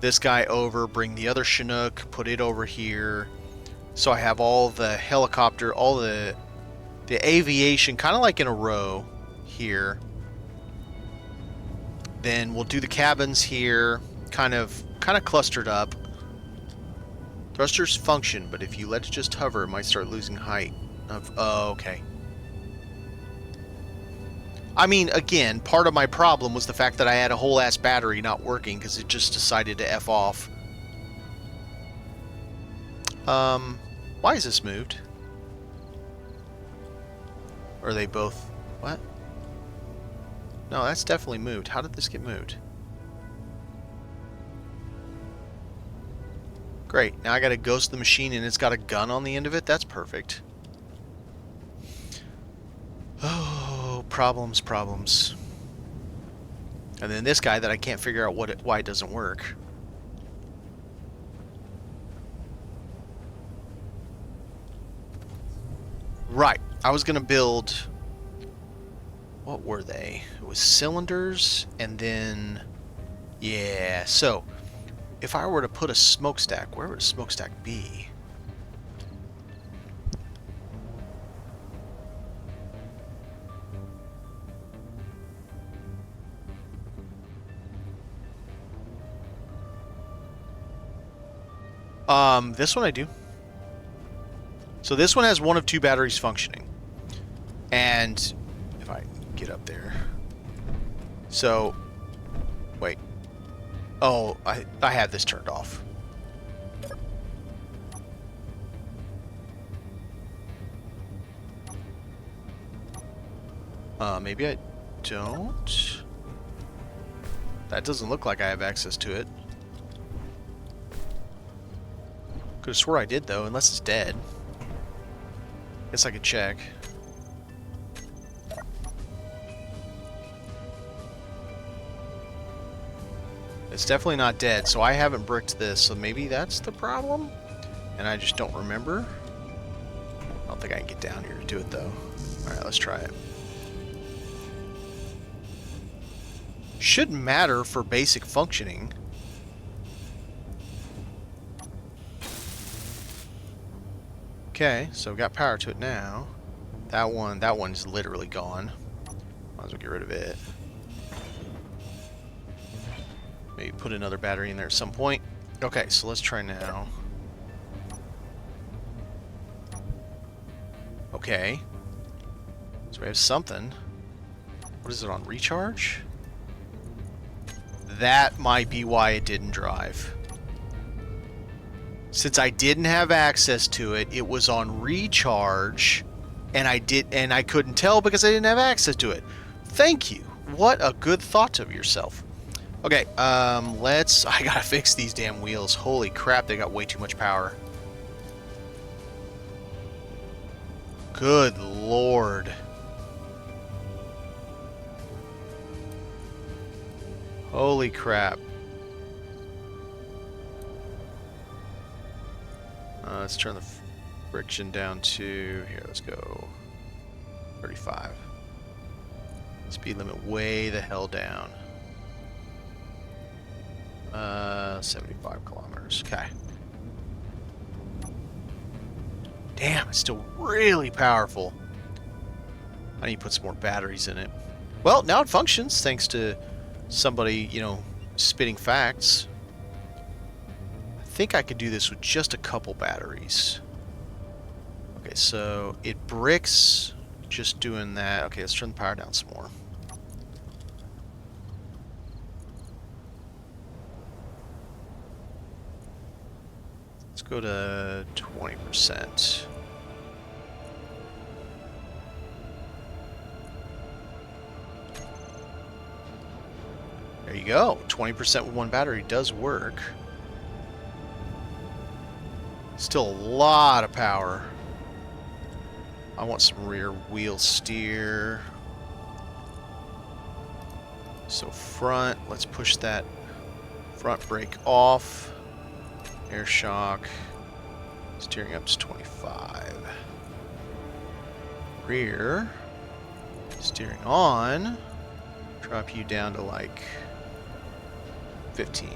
this guy over, bring the other Chinook, put it over here. So I have all the helicopter, all the aviation kind of like in a row here. Then we'll do the cabins here, kind of clustered up. Thrusters function, but if you let it just hover, it might start losing height. Oh, okay. I mean, again, part of my problem was the fact that I had a whole ass battery not working because it just decided to F off. Why is this moved? Or are they both... What? No, that's definitely moved. How did this get moved? Great. Now I gotta ghost the machine and it's got a gun on the end of it? That's perfect. Oh, problems, problems. And then this guy that I can't figure out why it doesn't work. Right. I was gonna build... What were they? It was cylinders and then... Yeah, so... If I were to put a smokestack, where would a smokestack be? This one I do. So this one has one of two batteries functioning. And if I get up there. So, wait. Oh, I have this turned off. Maybe I don't. That doesn't look like I have access to it. Could have swore I did though, unless it's dead. Guess I could check. It's definitely not dead, so I haven't bricked this, so maybe that's the problem? And I just don't remember? I don't think I can get down here to do it though. Alright, let's try it. Shouldn't matter for basic functioning. Okay, so we've got power to it now. That one's literally gone. Might as well get rid of it. Maybe put another battery in there at some point. Okay, so let's try now. Okay. So we have something. What is it on recharge? That might be why it didn't drive. Since I didn't have access to it, it was on recharge, and I couldn't tell because I didn't have access to it. Thank you. What a good thought of yourself. Okay, I gotta fix these damn wheels. Holy crap, they got way too much power. Good lord. Holy crap. Let's turn the friction down to, here, let's go 35. Speed limit way the hell down. 75 kilometers. Okay. Damn, it's still really powerful. I need to put some more batteries in it. Well, now it functions thanks to somebody, you know, spitting facts. I think I could do this with just a couple batteries. Okay, so it bricks just doing that. Okay, let's turn the power down some more. Let's go to 20%. There you go. 20% with one battery does work. Still a lot of power. I want some rear wheel steer. So front, let's push that front brake off. Air shock. Steering up to 25. Rear. Steering on. Drop you down to like 15.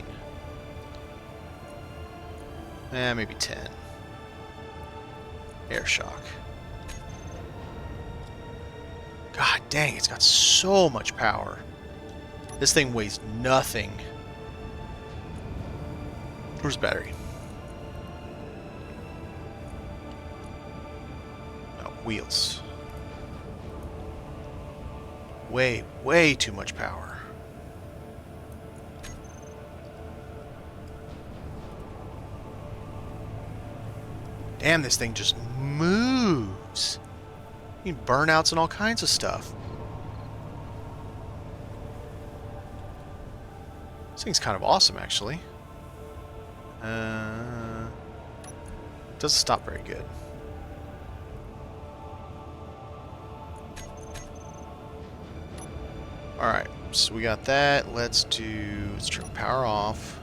Maybe 10. Air shock. God dang, it's got so much power. This thing weighs nothing. Where's the battery? Oh, wheels. Way too much power. Damn, this thing just moves. You need burnouts and all kinds of stuff. This thing's kind of awesome, actually. Doesn't stop very good. Alright, so we got that. Let's turn power off.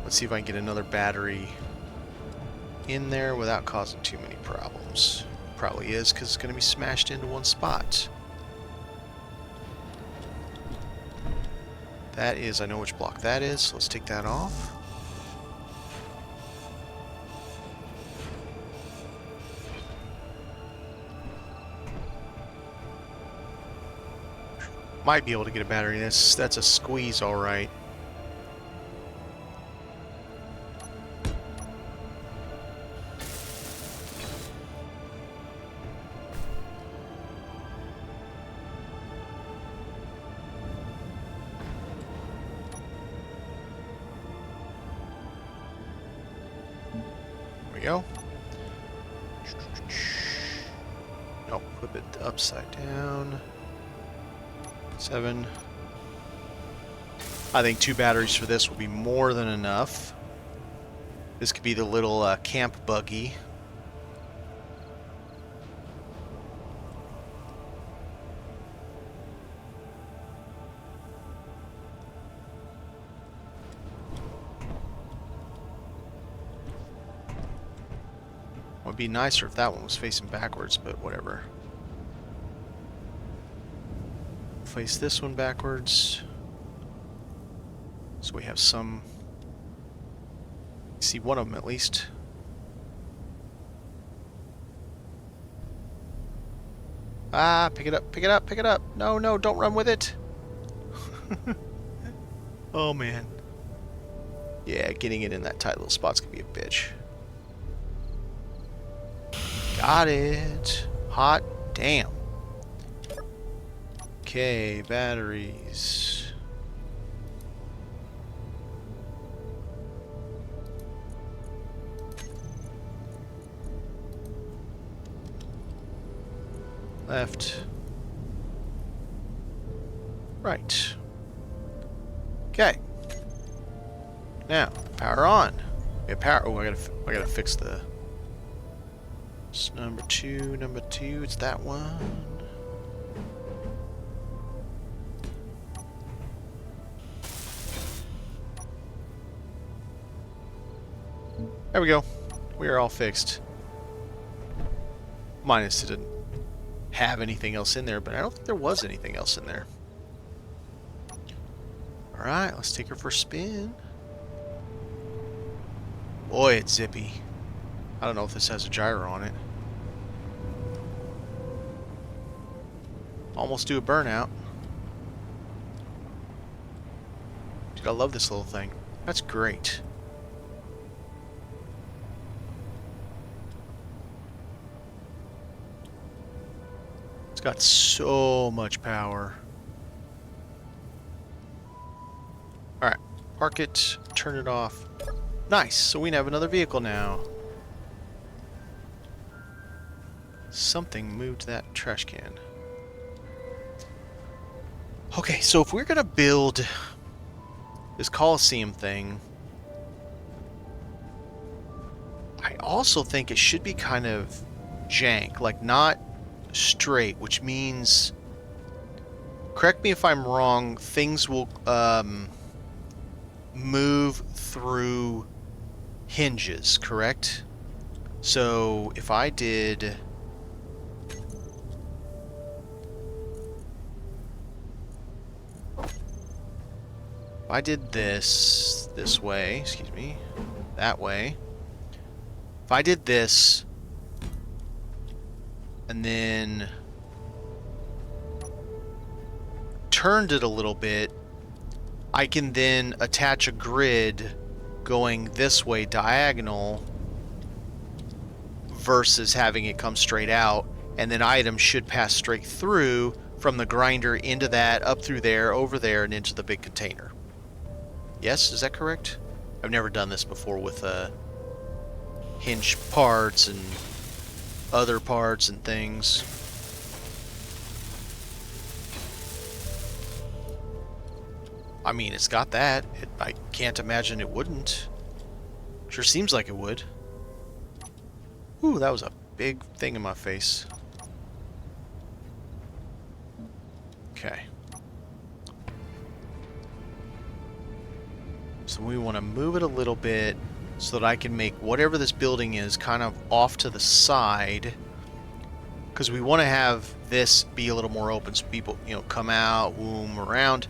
Let's see if I can get another battery in there without causing too many problems. Probably is, because it's going to be smashed into one spot. That is, I know which block that is, so let's take that off. Might be able to get a battery in this. That's a squeeze, alright. There we go. No, flip it upside down. 7. I think 2 batteries for this will be more than enough. This could be the little camp buggy. Would be nicer if that one was facing backwards, but whatever. Place this one backwards, so we have some. See one of them at least. Ah, pick it up, pick it up, pick it up. No, no, don't run with it. Oh man. Yeah, getting it in that tight little spot's gonna be a bitch. Got it. Hot damn. Okay, batteries. Left. Right. Okay. Now, power on. We have power. Oh, I gotta fix the. It's number two. It's that one. There we go. We are all fixed. Minus it didn't have anything else in there, but I don't think there was anything else in there. Alright, let's take her for a spin. Boy, it's zippy. I don't know if this has a gyro on it. Almost do a burnout. Dude, I love this little thing. That's great. It's got so much power. Alright, park it, turn it off. Nice, so we have another vehicle now. Something moved that trash can. Okay, so if we're gonna build this Coliseum thing, I also think it should be kind of jank, like not straight, which means, correct me if I'm wrong, things will move through hinges, correct? So if I did If I did this way, excuse me, that way. If I did this, and then turned it a little bit, I can then attach a grid going this way diagonal versus having it come straight out, and then items should pass straight through from the grinder into that, up through there, over there, and into the big container. Yes, is that correct? I've never done this before with hinge parts and other parts and things. I mean, it's got that. I can't imagine it wouldn't. Sure seems like it would. Ooh, that was a big thing in my face. Okay. So we want to move it a little bit so that I can make whatever this building is kind of off to the side, because we want to have this be a little more open so people, you know, come out, boom, around,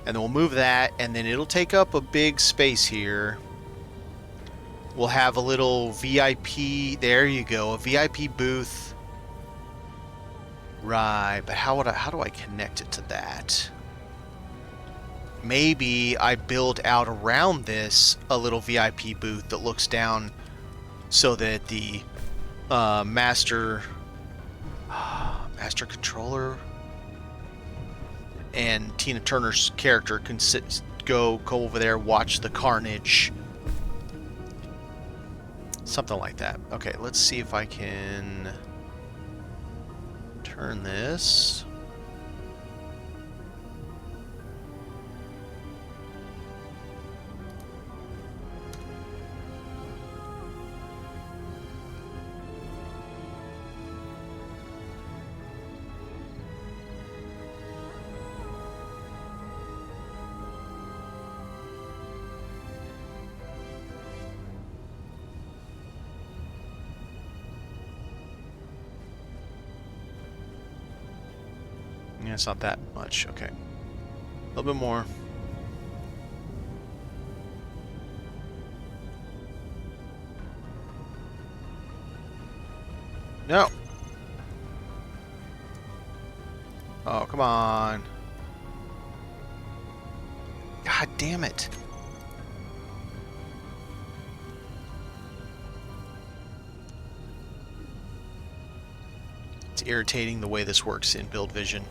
and then we'll move that, and then it'll take up a big space here. We'll have a little VIP, there you go, a VIP booth. Right, but how do I connect it to that? Maybe I build out around this a little VIP booth that looks down so that the master controller and Tina Turner's character can go over there, watch the carnage. Something like that. Okay, let's see if I can turn this. Yeah, it's not that much. Okay. A little bit more. No. Oh, come on. God damn it. It's irritating the way this works in Build Vision.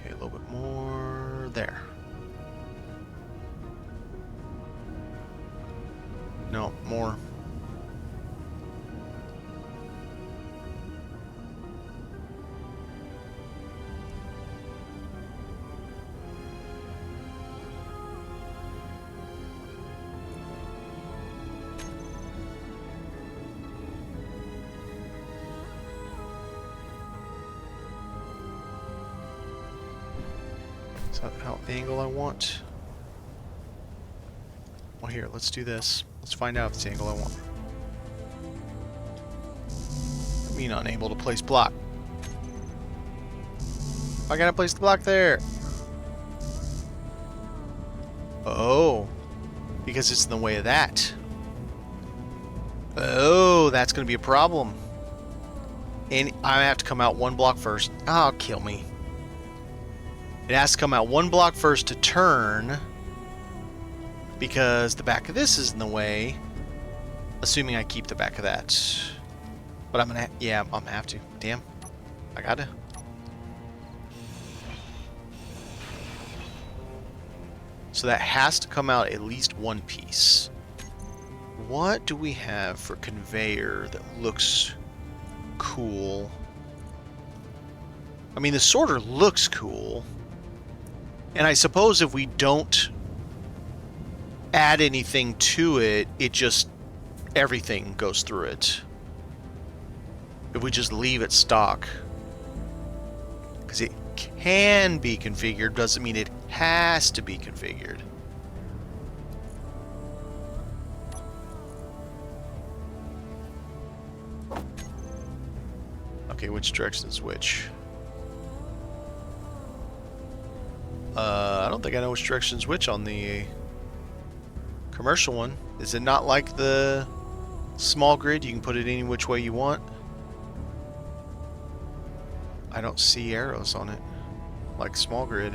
Okay, a little bit more there. No, more. Is that the angle I want? Well, here, let's do this. Let's find out if it's the angle I want. Me not able to place block. Why can't I place the block there? Oh, because it's in the way of that. Oh, that's going to be a problem. And I have to come out one block first. Oh, kill me. It has to come out one block first to turn, because the back of this is in the way, assuming I keep the back of that. But I'm gonna, yeah, I'm gonna have to. Damn, I gotta. So that has to come out at least one piece. What do we have for conveyor that looks cool? I mean, the sorter looks cool. And I suppose if we don't add anything to it, it just, everything goes through it. If we just leave it stock. Because it can be configured, doesn't mean it has to be configured. Okay, which direction is which? I don't think I know which direction is which on the commercial one. Is it not like the small grid? You can put it any which way you want? I don't see arrows on it, like small grid.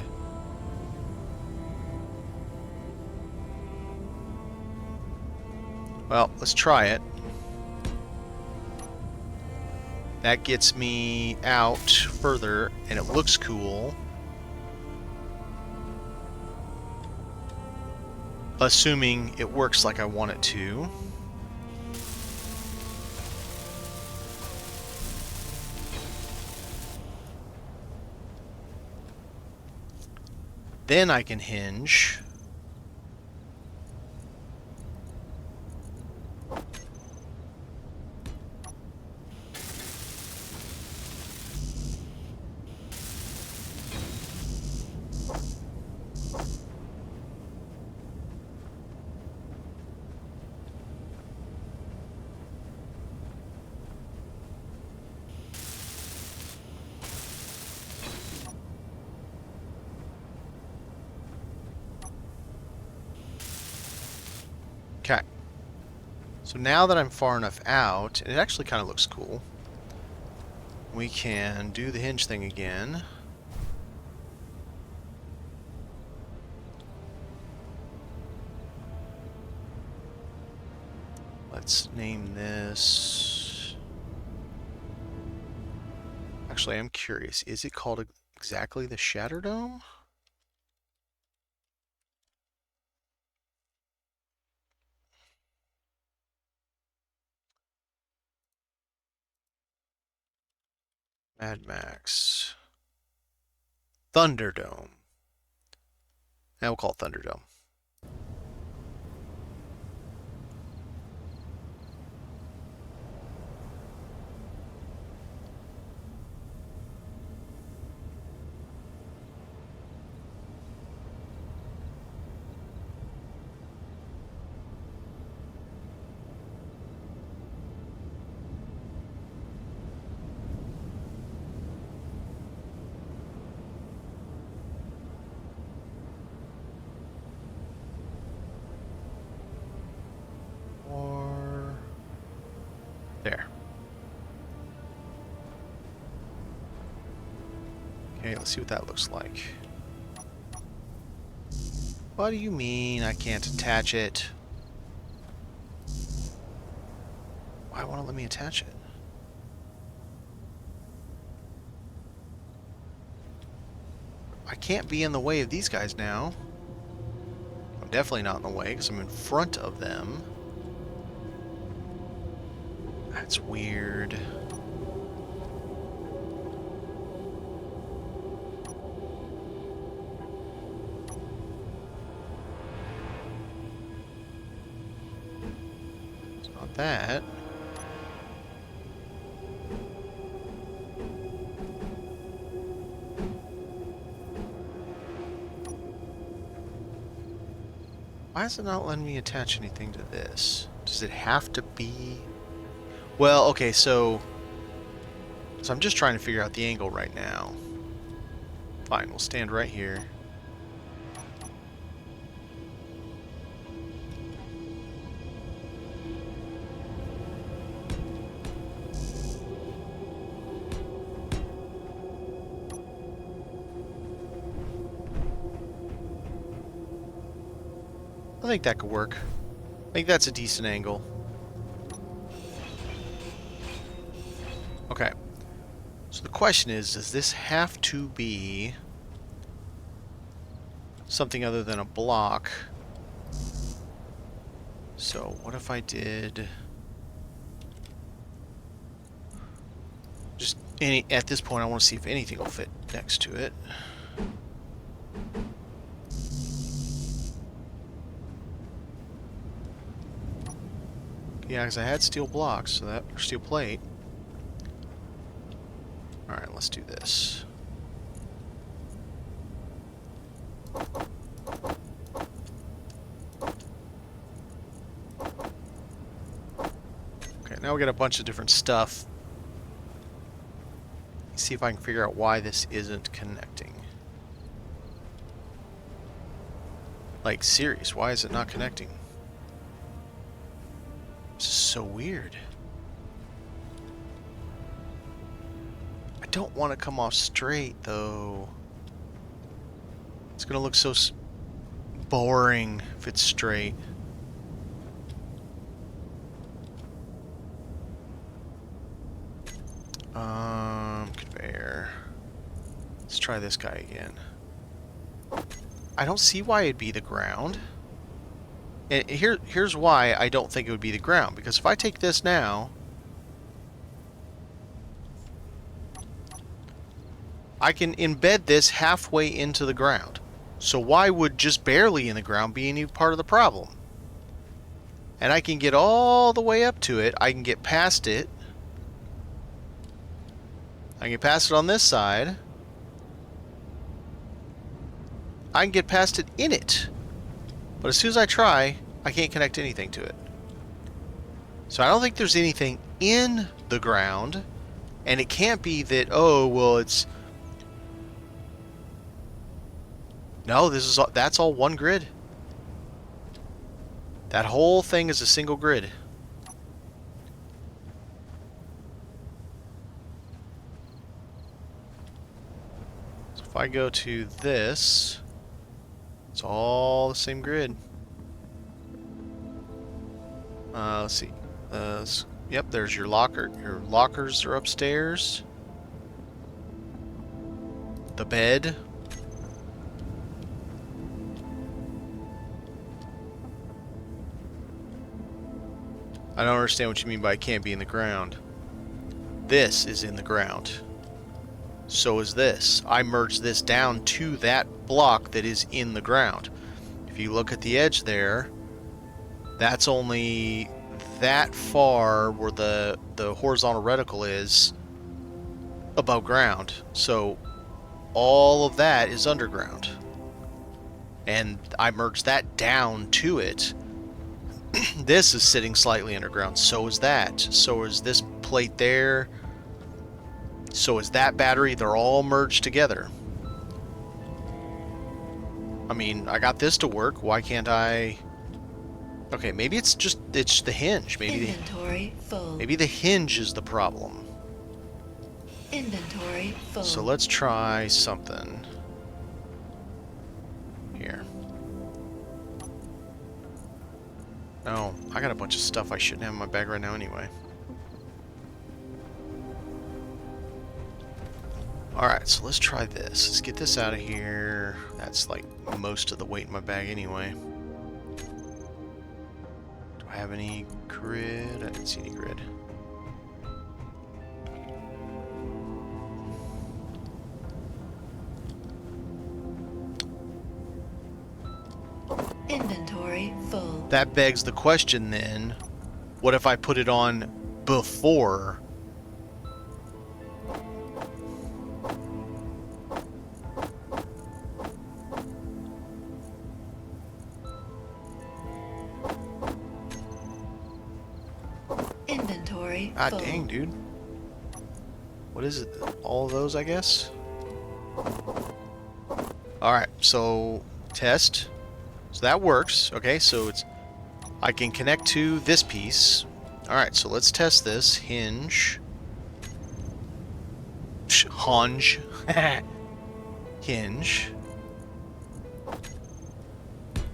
Well, let's try it. That gets me out further, and it looks cool. Assuming it works like I want it to. Then I can hinge. Okay. So now that I'm far enough out, and it actually kind of looks cool, we can do the hinge thing again. Let's name this... Actually, I'm curious. Is it called exactly the Shatterdome? Mad Max. Thunderdome. Now we'll call it Thunderdome. There. Okay, let's see what that looks like. What do you mean I can't attach it? Why won't it let me attach it? I can't be in the way of these guys now. I'm definitely not in the way because I'm in front of them. That's weird. It's not that. Why is it not letting me attach anything to this? Does it have to be... Well, okay, so I'm just trying to figure out the angle right now. Fine, we'll stand right here. I think that could work. I think that's a decent angle. Okay. So the question is, does this have to be something other than a block? So what if I did just any, at this point I want to see if anything will fit next to it. Yeah, because I had steel blocks, so that, or steel plate. Alright, let's do this. Okay, now we got a bunch of different stuff. See if I can figure out why this isn't connecting. Like, serious, why is it not connecting? This is so weird. I don't want to come off straight, though. It's going to look so boring if it's straight. Conveyor. Let's try this guy again. I don't see why it'd be the ground. And here's why I don't think it would be the ground. Because if I take this now, I can embed this halfway into the ground. So why would just barely in the ground be any part of the problem? And I can get all the way up to it. I can get past it. I can get past it on this side. I can get past it in it. But as soon as I try, I can't connect anything to it. So I don't think there's anything in the ground. And it can't be that, oh, well, it's... No, this is all, that's all one grid. That whole thing is a single grid. So if I go to this, it's all the same grid. Let's see. Yep, there's your locker. Your lockers are upstairs. The bed. I don't understand what you mean by it can't be in the ground. This is in the ground. So is this. I merged this down to that block that is in the ground. If you look at the edge there, that's only that far where the horizontal reticle is above ground. So all of that is underground. And I merged that down to it. This is sitting slightly underground. So is that. So is this plate there. So is that battery. They're all merged together. I mean, I got this to work. Why can't I... Okay, maybe it's the hinge. Maybe Inventory full. Maybe the hinge is the problem. Inventory full. So let's try something. Here. No, I got a bunch of stuff I shouldn't have in my bag right now anyway. Alright, so let's try this. Let's get this out of here. That's like most of the weight in my bag anyway. Do I have any grid? I didn't see any grid. Inventory full. That begs the question then, what if I put it on before? Inventory Ah, full. dang, dude. What is it? All of those, I guess? Alright, so test. So that works. Okay, so it's... I can connect to this piece. Alright, so let's test this. Hinge. Hunge. Hinge.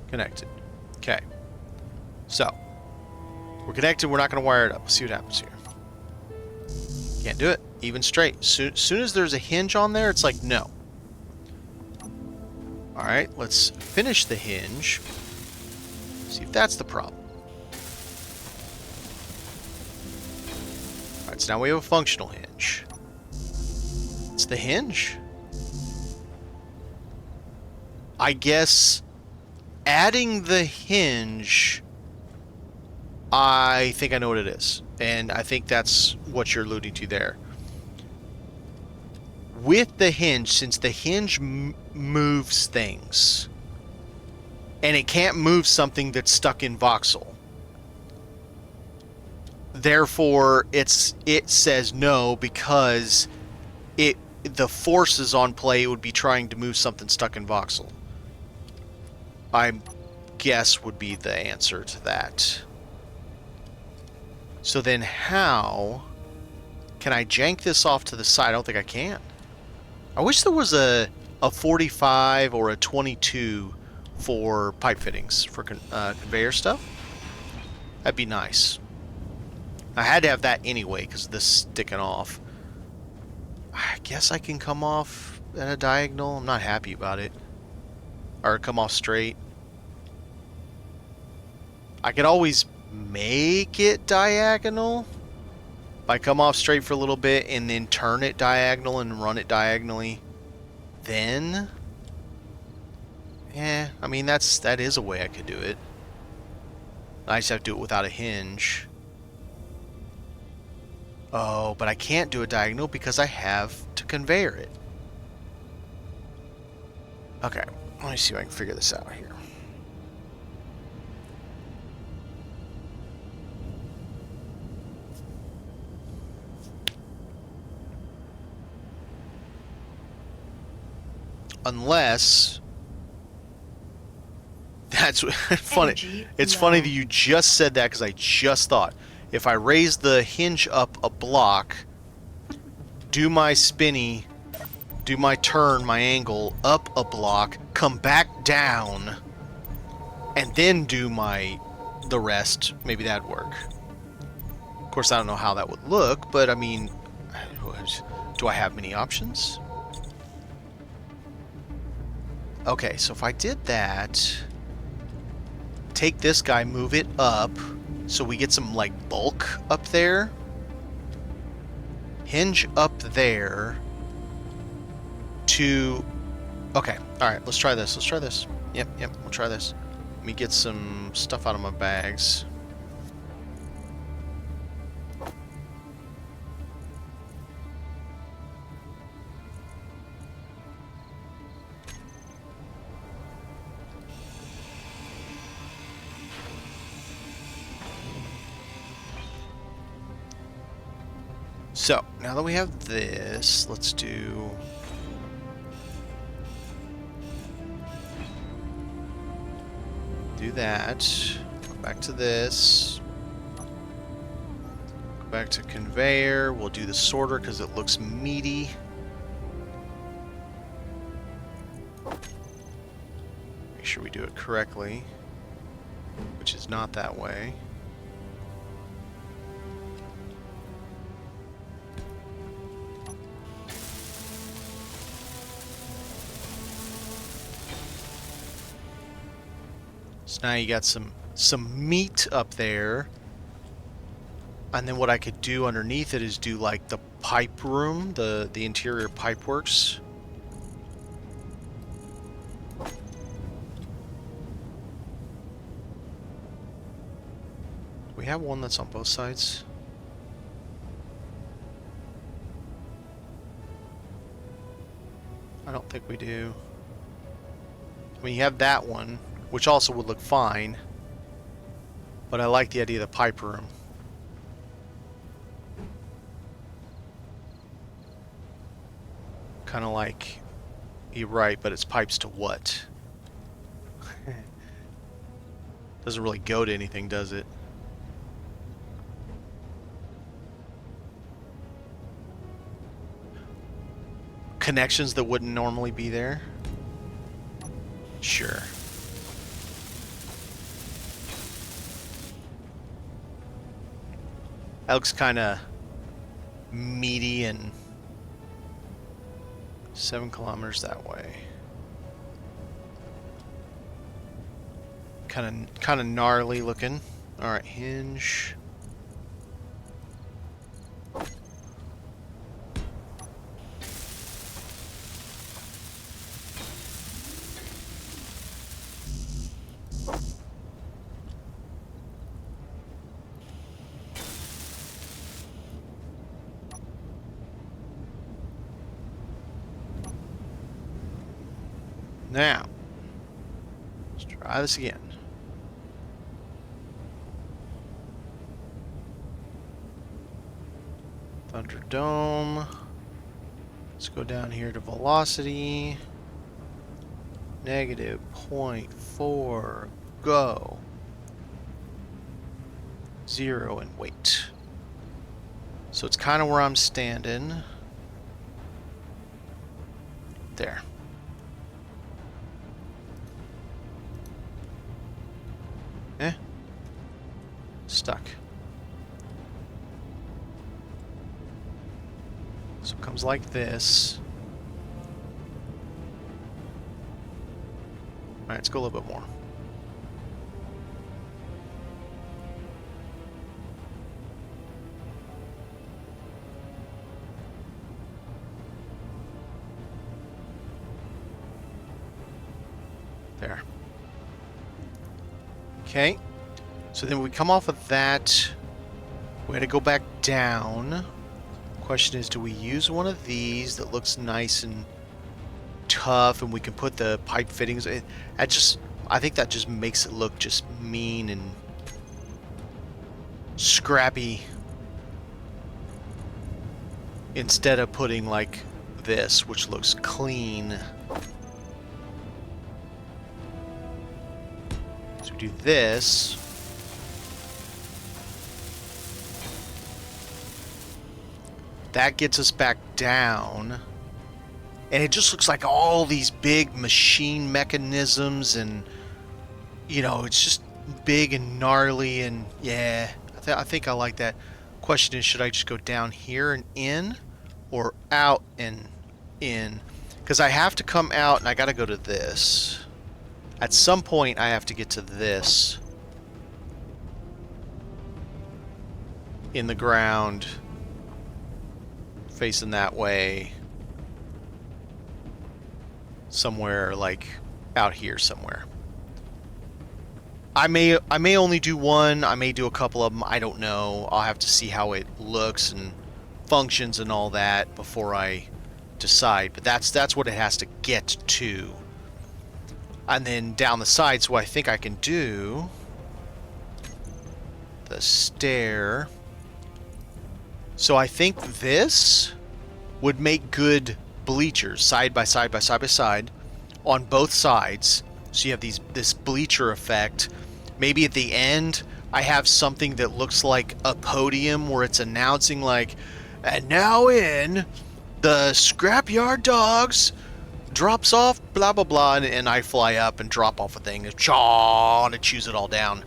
Connected. Okay. So. We're connected. We're not going to wire it up. Let's see what happens here. Can't do it. Even straight. Soon as there's a hinge on there, it's like, no. Alright, let's finish the hinge. See if that's the problem. Alright, so now we have a functional hinge. It's the hinge. I guess adding the hinge, I think I know what it is. And I think that's what you're alluding to there. With the hinge, since the hinge moves things, and it can't move something that's stuck in voxel, therefore it says no, because the forces on play would be trying to move something stuck in voxel. I guess would be the answer to that. So then how can I jank this off to the side? I don't think I can. I wish there was a 45 or a 22 for pipe fittings for conveyor stuff. That'd be nice. I had to have that anyway because of this sticking off. I guess I can come off at a diagonal. I'm not happy about it. Or come off straight. I could always make it diagonal. If I come off straight for a little bit and then turn it diagonal and run it diagonally, then... yeah, I mean, that is a way I could do it. I just have to do it without a hinge. Oh, but I can't do a diagonal because I have to conveyor it. Okay, let me see if I can figure this out here. Unless... that's funny. It's funny that you just said that because I just thought if I raise the hinge up a block, do my spinny, do my turn, my angle up a block, come back down, and then do the rest, maybe that'd work. Of course, I don't know how that would look, but I mean, do I have many options? Okay, so if I did that, take this guy, move it up, so we get some, like, bulk up there. Hinge up there to... okay, alright, let's try this, Yep, we'll try this. Let me get some stuff out of my bags. So, now that we have this, let's do... do that. Go back to this. Go back to conveyor. We'll do the sorter because it looks meaty. Make sure we do it correctly, which is not that way. So now you got some meat up there. And then what I could do underneath it is do like the pipe room, the interior pipe works. Do we have one that's on both sides? I don't think we do. I mean, you have that one, which also would look fine, but I like the idea of the pipe room. Kind of like, you're right, but it's pipes to what? Doesn't really go to anything, does it? Connections that wouldn't normally be there? Sure. That looks kind of meaty and 7 kilometers that way. Kind of gnarly looking. All right, hinge. Now, let's try this again. Thunderdome. Let's go down here to velocity. Negative 0.4. Go. 0 and wait. So it's kind of where I'm standing. There. Stuck. So it comes like this. Alright, let's go a little bit more. There. Okay. So then we come off of that. We had to go back down. Question is, do we use one of these that looks nice and tough and we can put the pipe fittings in? I think that just makes it look just mean and scrappy instead of putting like this, which looks clean. So we do this. That gets us back down. And it just looks like all these big machine mechanisms and, you know, it's just big and gnarly and, yeah, I think I like that. Question is, should I just go down here and in or out and in? Because I have to come out and I got to go to this. At some point, I have to get to this in the ground. Facing that way, somewhere like out here somewhere. I may only do one, I may do a couple of them, I don't know. I'll have to see how it looks and functions and all that before I decide, but that's what it has to get to. And then down the side, so I think I can do the stair. So I think this would make good bleachers side by side by side by side on both sides. So you have this bleacher effect. Maybe at the end I have something that looks like a podium where it's announcing like, and now in the Scrapyard dogs drops off blah blah blah, and I fly up and drop off a thing and chaw and it chews it all down.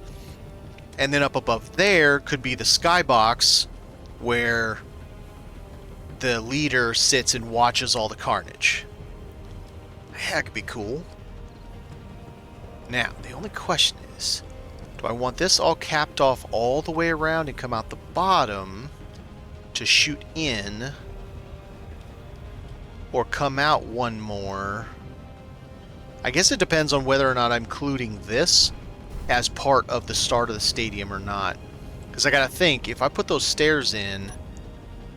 And then up above there could be the skybox where the leader sits and watches all the carnage. That could be cool. Now, the only question is, do I want this all capped off all the way around and come out the bottom to shoot in, or come out one more? I guess it depends on whether or not I'm including this as part of the start of the stadium or not. Because I gotta think, if I put those stairs in,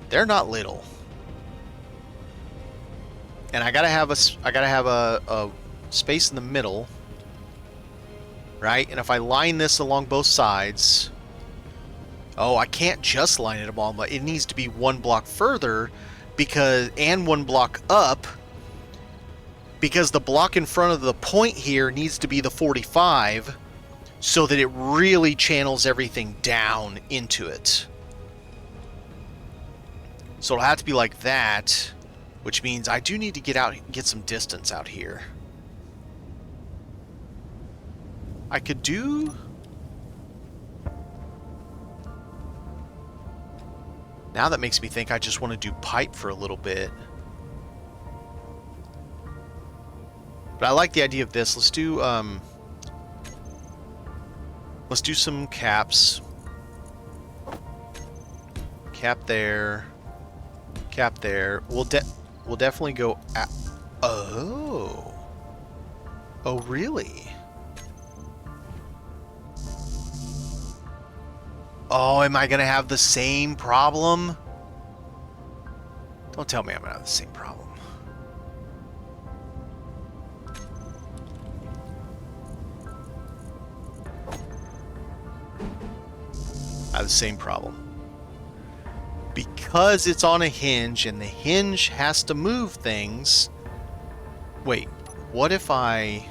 they're not little, and I gotta have a space in the middle, right? And if I line this along both sides, oh, I can't just line it along, but it needs to be one block further, and one block up, because the block in front of the point here needs to be the 45. So that it really channels everything down into it. So it'll have to be like that, which means I do need to get some distance out here. I could do... Now that makes me think I just want to do pipe for a little bit. But I like the idea of this. Let's do some caps. Cap there. Cap there. We'll definitely go at... Oh. Oh, really? Oh, am I going to have the same problem? Don't tell me I'm going to have the same problem. I have the same problem. because it's on a hinge and the hinge has to move things. Wait, what if I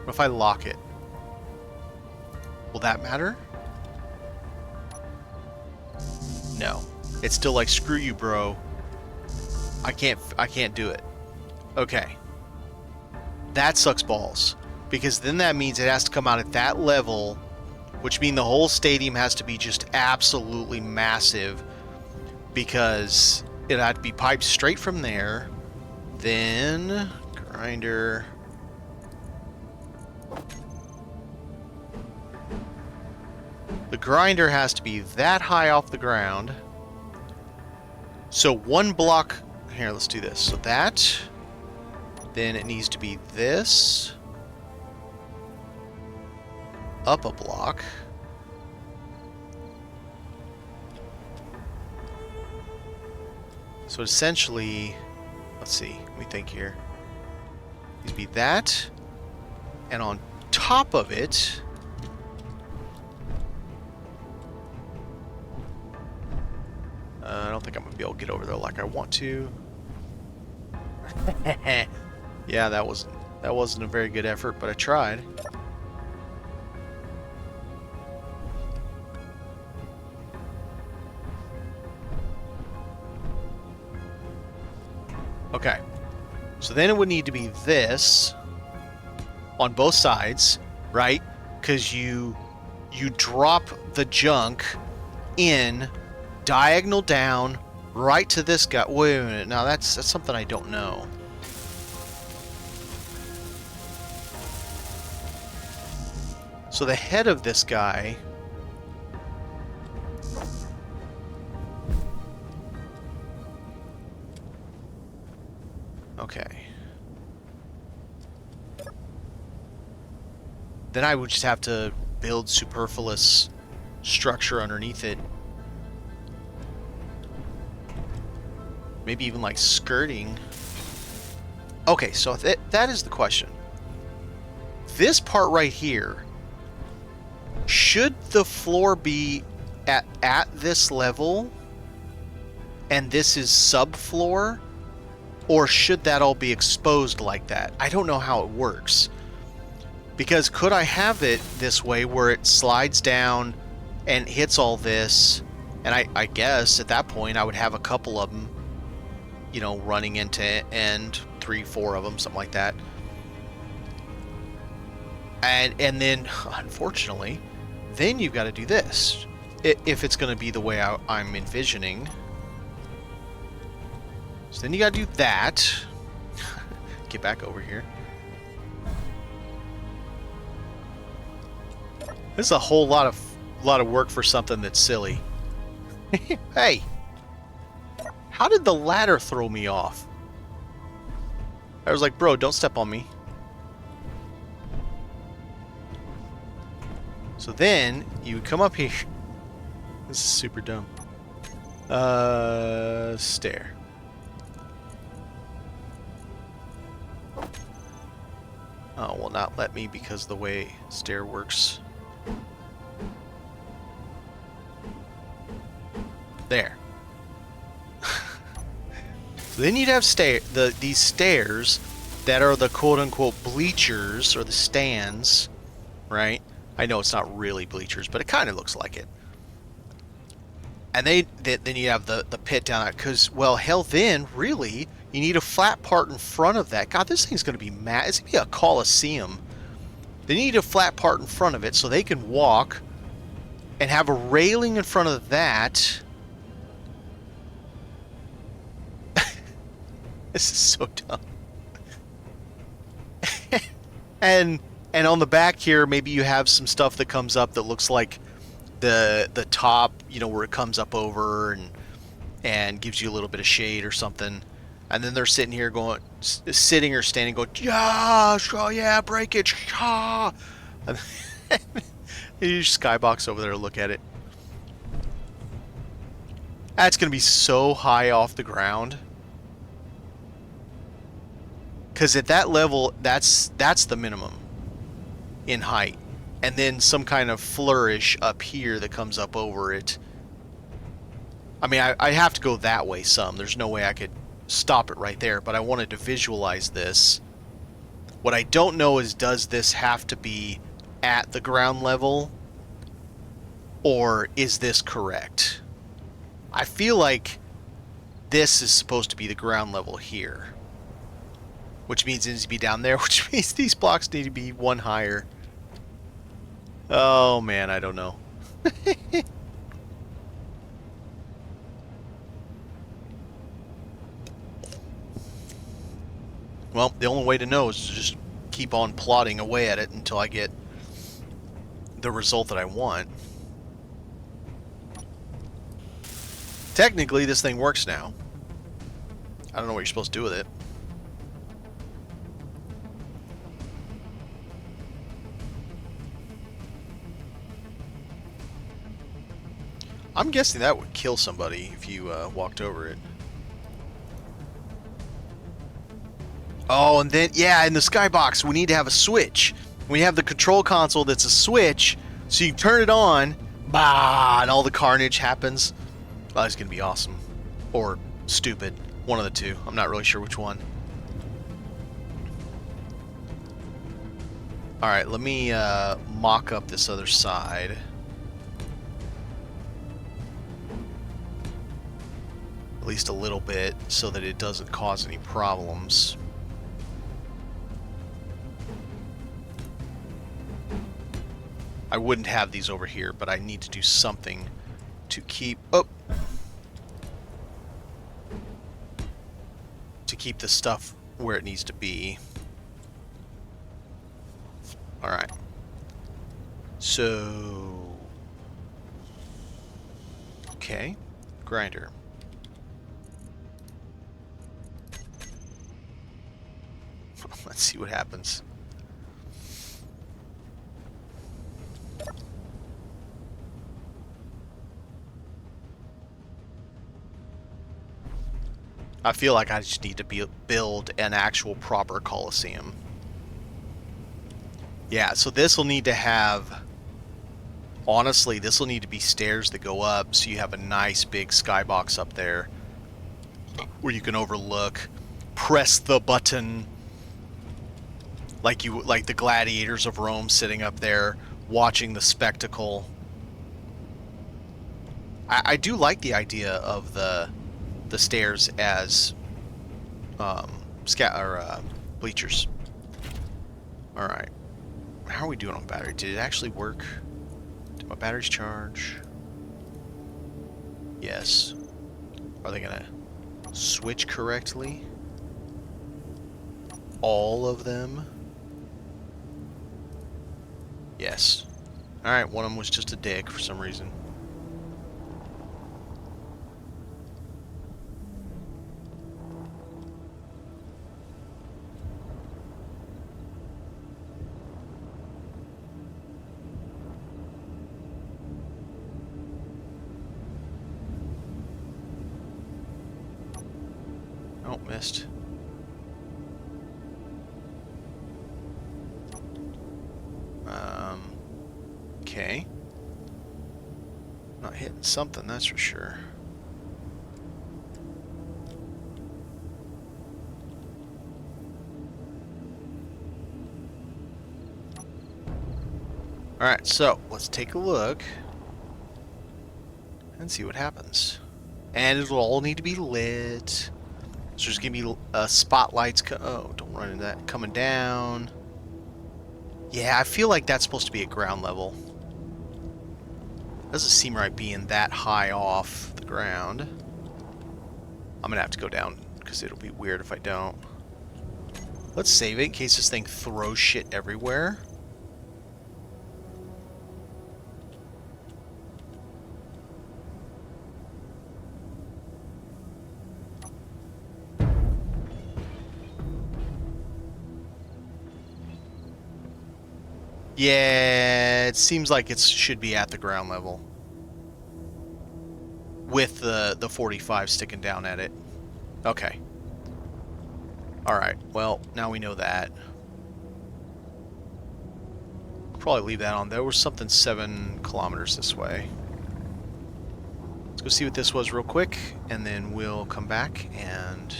lock it? Will that matter? No. It's still like, screw you, bro. I can't do it. Okay. That sucks balls. Because then that means it has to come out at that level, which means the whole stadium has to be just absolutely massive, because it had to be piped straight from there. Then grinder. The grinder has to be that high off the ground. So one block. Here, let's do this. So that. Then it needs to be this. Up a block. So essentially, let's see, let me think here. It needs to be that. And on top of it, I don't think I'm gonna be able to get over there like I want to. Yeah, that wasn't a very good effort, but I tried. Okay. So then it would need to be this on both sides, right? Because you drop the junk in diagonal down right to this guy. Wait a minute. Now that's something I don't know. So the head of this guy. Okay. Then I would just have to build superfluous structure underneath it. Maybe even like skirting. Okay, so that is the question. This part right here, should the floor be at this level and this is subfloor? Or should that all be exposed like that? I don't know how it works. Because could I have it this way where it slides down and hits all this? And I guess at that point I would have a couple of them, you know, running into end, 3, 4 of them, something like that. And then, unfortunately, then you've got to do this. If it's going to be the way I'm envisioning. So then you gotta do that. Get back over here. This is a whole lot of work for something that's silly. Hey! How did the ladder throw me off? I was like, bro, don't step on me. So then, you come up here. This is super dumb. Stair. Oh, will not let me because the way stair works. There. So then you'd have these stairs that are the quote-unquote bleachers or the stands, right? I know it's not really bleachers, but it kind of looks like it. And then you have the pit down there, because, well, hell, then really you need a flat part in front of that. God, this thing's going to be mad. It's going to be a coliseum. They need a flat part in front of it so they can walk and have a railing in front of that. This is so dumb. and on the back here, maybe you have some stuff that comes up that looks like the top, you know, where it comes up over and gives you a little bit of shade or something. And then they're sitting here going, sitting or standing, going, yeah, oh yeah, breakage, yeah. And you just skybox over there to look at it. That's gonna be so high off the ground. Because at that level, that's the minimum in height. and then some kind of flourish up here that comes up over it. I mean, I have to go that way some. There's no way I could stop it right there, but I wanted to visualize this. What I don't know is, does this have to be at the ground level, or is this correct? I feel like this is supposed to be the ground level here, which means it needs to be down there, which means these blocks need to be one higher. Oh man, I don't know. Well, the only way to know is to just keep on plodding away at it until I get the result that I want. Technically, this thing works now. I don't know what you're supposed to do with it. I'm guessing that would kill somebody if you walked over it. Oh, and then, yeah, in the skybox, we need to have a switch. We have the control console that's a switch, so you turn it on, bah, and all the carnage happens. Oh, it's going to be awesome. Or stupid. One of the two. I'm not really sure which one. Alright, let me mock up this other side. At least a little bit, so that it doesn't cause any problems. I wouldn't have these over here, but I need to do something to keep... Oh! To keep the stuff where it needs to be. Alright. So... Okay. Grinder. Let's see what happens. I feel like I just need to build an actual proper Coliseum. Yeah, so this will need to have... Honestly, this will need to be stairs that go up, so you have a nice big skybox up there where you can overlook, press the button, like the gladiators of Rome sitting up there watching the spectacle. I do like the idea of the stairs as bleachers. All right, how are we doing on battery? Did it actually work? Did my batteries charge? Yes. Are they gonna switch correctly? All of them? Yes. All right, one of them was just a dick for some reason. Oh, missed. Okay. Not hitting something, that's for sure. Alright, so let's take a look and see what happens. And it'll all need to be lit. So there's gonna be spotlights. Oh, don't run into that. Coming down. Yeah, I feel like that's supposed to be at ground level. Doesn't seem right being that high off the ground. I'm gonna have to go down because it'll be weird if I don't. Let's save it in case this thing throws shit everywhere. Yeah, it seems like it should be at the ground level. With the 45 sticking down at it. Okay. Alright, well, now we know that. Probably leave that on. There was something 7 kilometers this way. Let's go see what this was real quick, and then we'll come back and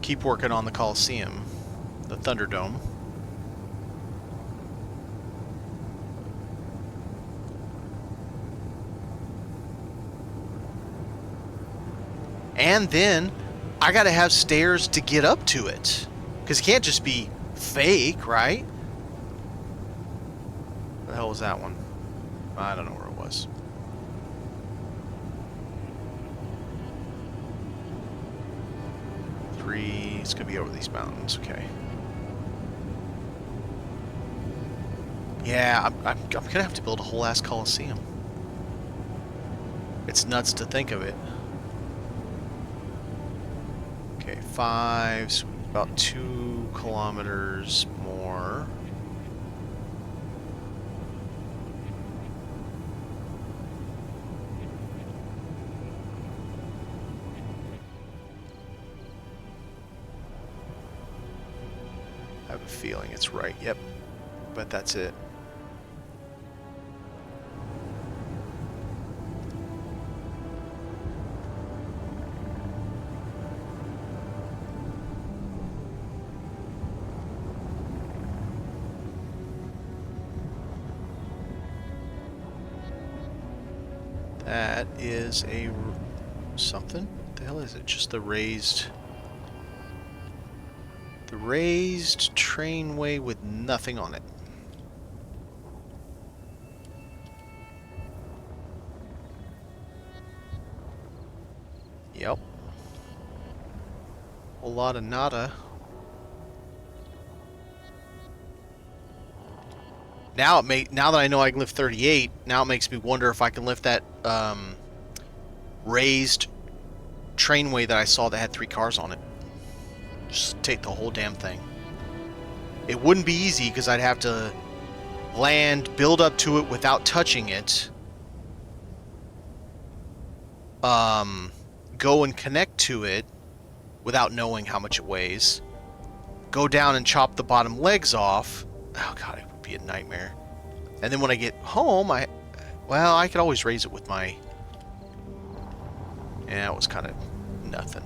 keep working on the Coliseum, the Thunderdome. And then I gotta have stairs to get up to it, because it can't just be fake, right? What the hell was that one? I don't know where it was. It's gonna be over these mountains. Okay. Yeah, I'm gonna have to build a whole ass Coliseum. It's nuts to think of it. Okay, 5, so about 2 kilometers more. I have a feeling it's right. Yep, but that's it. That is a something. What the hell is it? Just the raised trainway with nothing on it. Yep. A lot of nada. Now now that I know I can lift 38, now it makes me wonder if I can lift that raised trainway that I saw that had 3 cars on it. Just take the whole damn thing. It wouldn't be easy because I'd have to land, build up to it without touching it, go and connect to it without knowing how much it weighs, go down and chop the bottom legs off. Oh god, it would be a nightmare. And then when I get home, I could always raise it with my... Yeah, it was kind of nothing.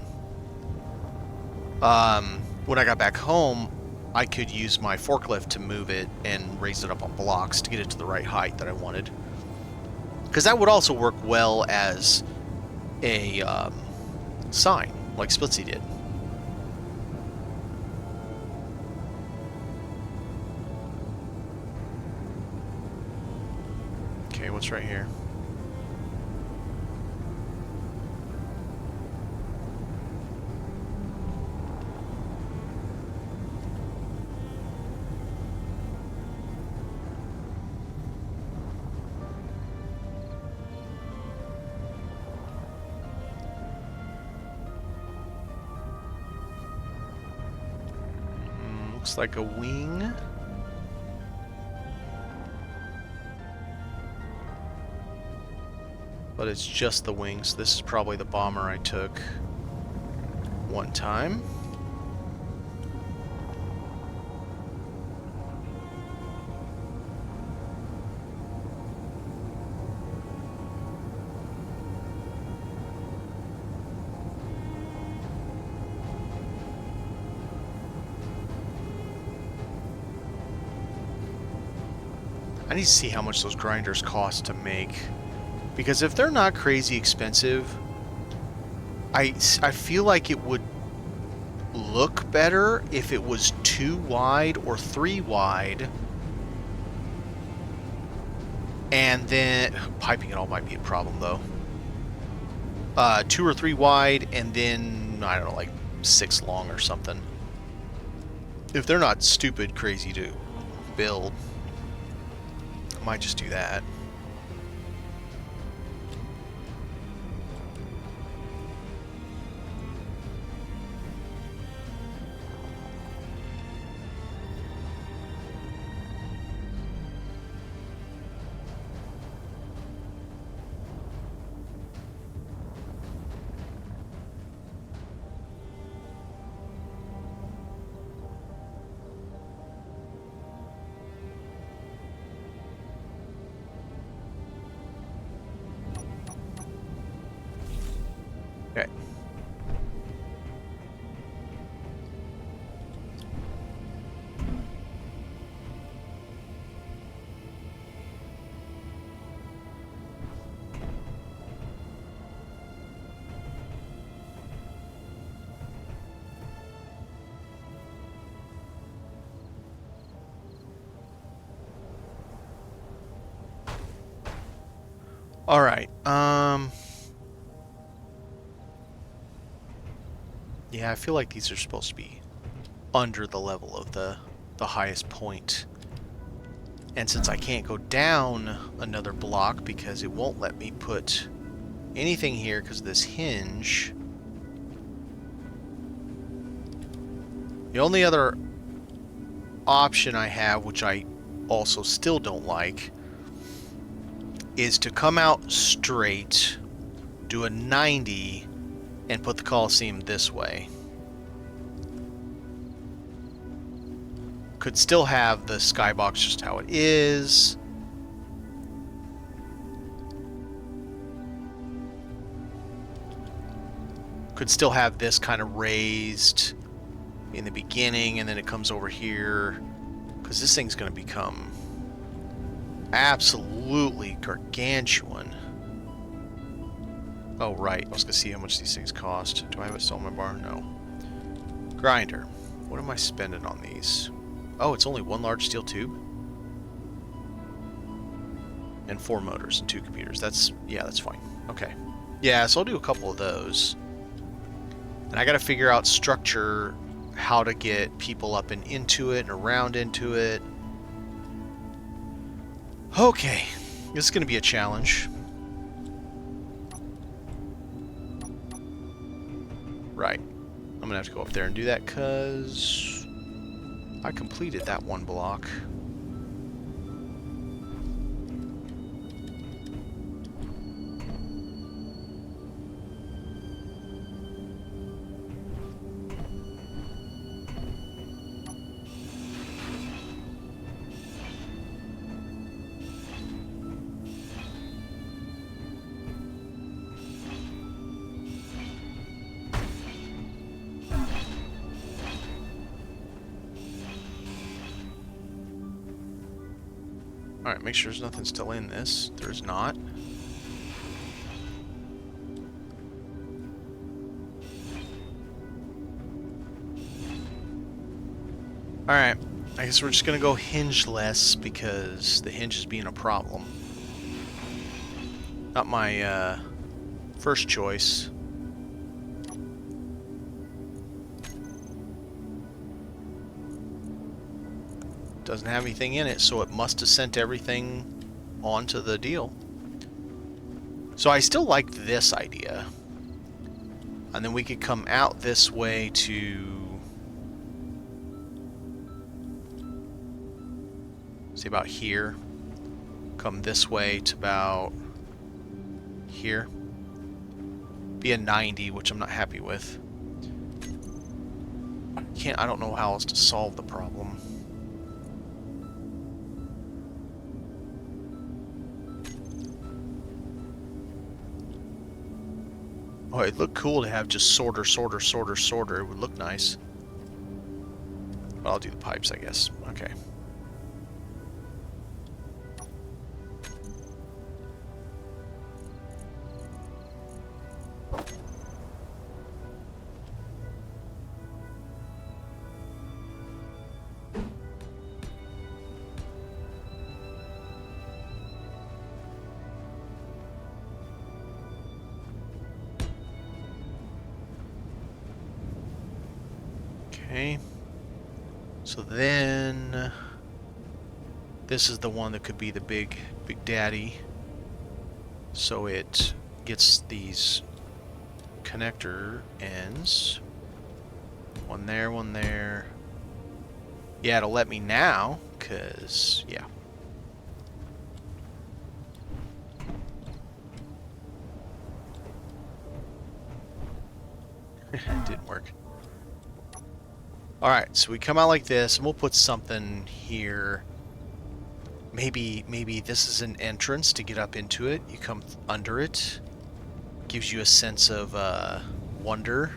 When I got back home, I could use my forklift to move it and raise it up on blocks to get it to the right height that I wanted. Because that would also work well as a sign, like Splitsy did. Okay, what's right here? Looks like a wing. But it's just the wings. This is probably the bomber I took one time. I need to see how much those grinders cost to make, because if they're not crazy expensive, I feel like it would look better if it was 2 wide or 3 wide, and then piping it all might be a problem though. 2 or 3 wide, and then I don't know, like 6 long or something. If they're not stupid crazy to build, I might just do that. Okay. All right. Yeah, I feel like these are supposed to be under the level of the highest point. And since I can't go down another block because it won't let me put anything here because of this hinge, the only other option I have, which I also still don't like, is to come out straight, do a 90, and put the Coliseum this way. Could still have the skybox just how it is. Could still have this kind of raised in the beginning, and then it comes over here, because this thing's going to become absolutely gargantuan. Oh, right. I was going to see how much these things cost. Do I have it still in my bar? No. Grinder. What am I spending on these? Oh, it's only one large steel tube. And 4 motors and 2 computers. That's, yeah, that's fine. Okay. Yeah, so I'll do a couple of those. And I got to figure out structure, how to get people up and into it and around into it. Okay. This is going to be a challenge. Right. I'm going to have to go up there and do that because I completed that one block. Alright, make sure there's nothing still in this. There's not. Alright, I guess we're just gonna go hingeless because the hinge is being a problem. Not my first choice. Doesn't have anything in it, so it must have sent everything onto the deal. So I still like this idea. And then we could come out this way to... say about here. Come this way to about here. Be a 90, which I'm not happy with. I don't know how else to solve the problem. Oh, it'd look cool to have just sorter. It would look nice. Well, I'll do the pipes, I guess. Okay. Okay, so then this is the one that could be the big daddy. So it gets these connector ends. One there. Yeah, it'll let me now, because, yeah. It didn't work. Alright, so we come out like this, and we'll put something here. Maybe this is an entrance to get up into it. You come under it. gives you a sense of wonder.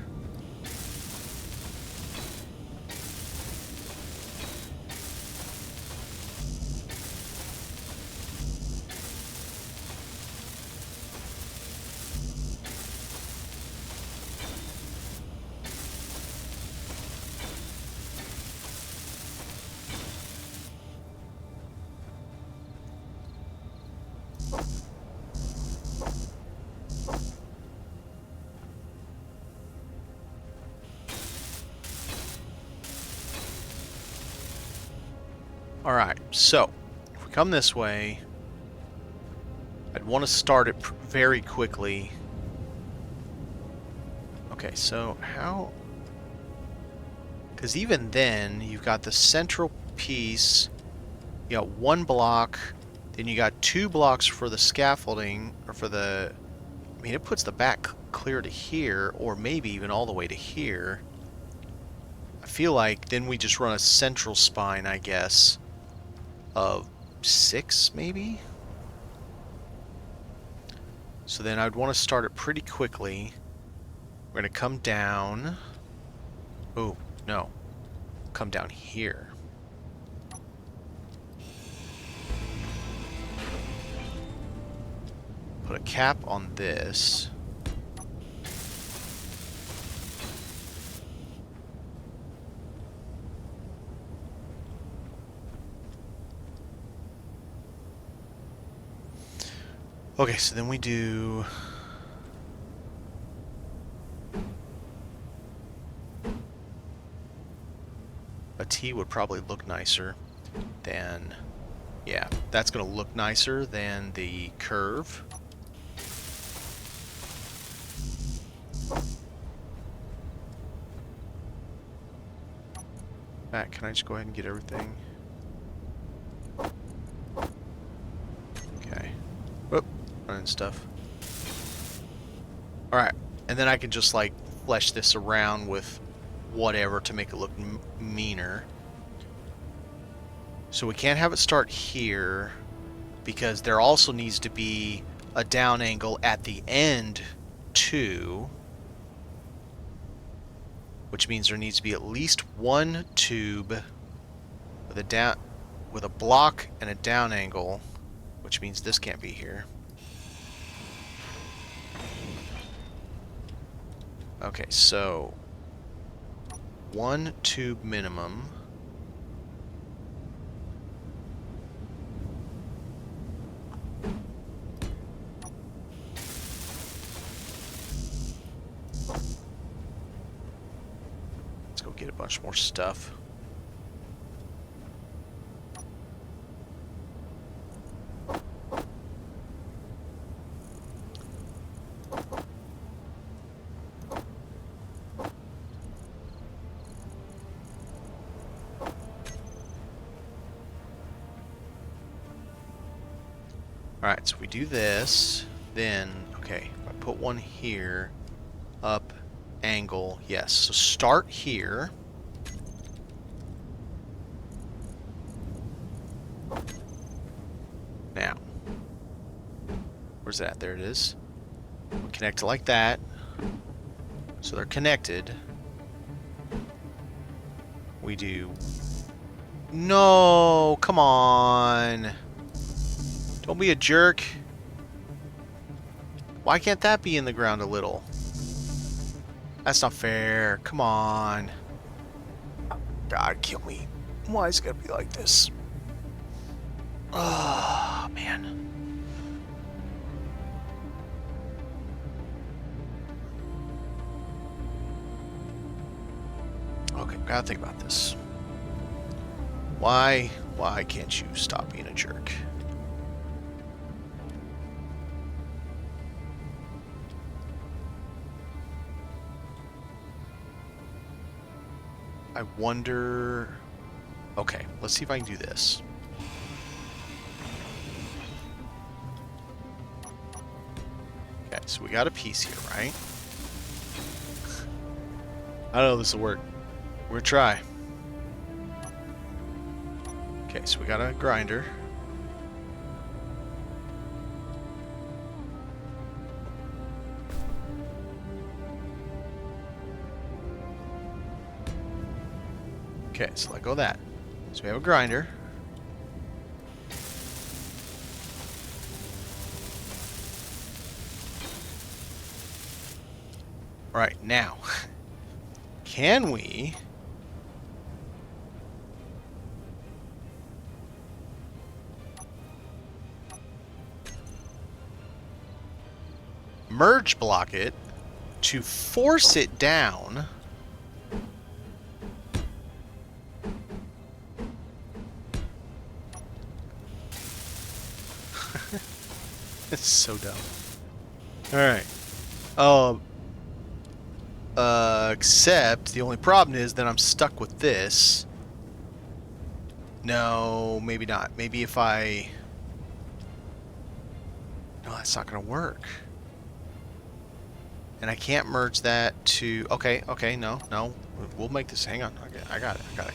Alright, so if we come this way, I'd want to start it very quickly. Okay, so how... Because even then, you've got the central piece, you got one block, then you got 2 blocks for the scaffolding, or for the... I mean, it puts the back clear to here, or maybe even all the way to here. I feel like then we just run a central spine, I guess, of 6, maybe? So then I'd want to start it pretty quickly. We're going to come down. Oh, no. Come down here. Put a cap on this. Okay, so then we do... A T would probably look nicer than... Yeah, that's going to look nicer than the curve. Matt, can I just go ahead and get everything? Okay. Whoop, running stuff. Alright, and then I can just like flesh this around with whatever to make it look meaner. So we can't have it start here because there also needs to be a down angle at the end too, which means there needs to be at least one tube with a block and a down angle, which means this can't be here. Okay, so 1 tube minimum. Let's go get a bunch more stuff. Alright, so we do this, then, okay, if I put one here, up, angle, yes, so start here. Now, where's that? There it is. We connect it like that, so they're connected. We do... No, come on. Don't be a jerk. Why can't that be in the ground a little? That's not fair. Come on. God, kill me. Why is it gonna be like this? Oh, man. Okay, gotta think about this. Why can't you stop being a jerk? I wonder... Okay, let's see if I can do this. Okay, so we got a piece here, right? I don't know if this will work. We're gonna try. Okay, so we got a grinder. Okay, so let go of that. So we have a grinder. All right, now, can we... merge block it to force it down? It's so dumb. Alright. Except the only problem is that I'm stuck with this. No, maybe not. Maybe if I... No, that's not going to work. And I can't merge that to... Okay, no. We'll make this... Hang on. Okay, I got it. Got it.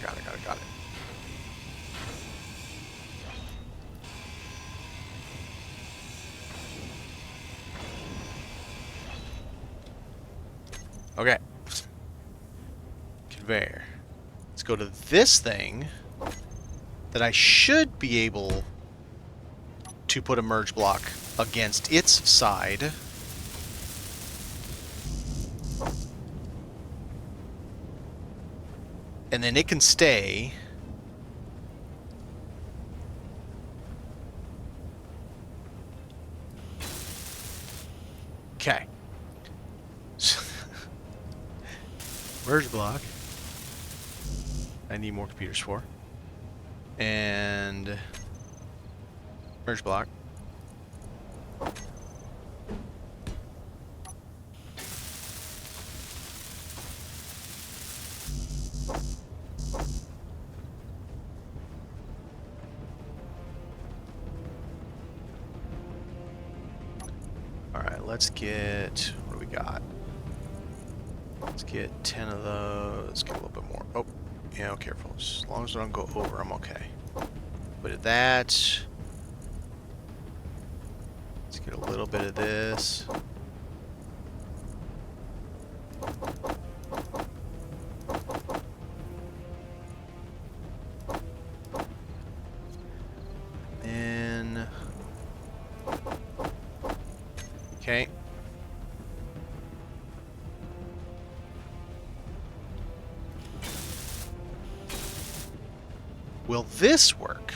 Okay. Conveyor. Let's go to this thing that I should be able to put a merge block against its side. And then it can stay. Okay. Merge block. I need more computers for. And merge block. Alright, let's get... What do we got? Let's get 10 of those. Let's get a little bit more. Oh, yeah, careful. As long as I don't go over, I'm okay. Bit of that. Let's get a little bit of this. And... Okay. Will this work?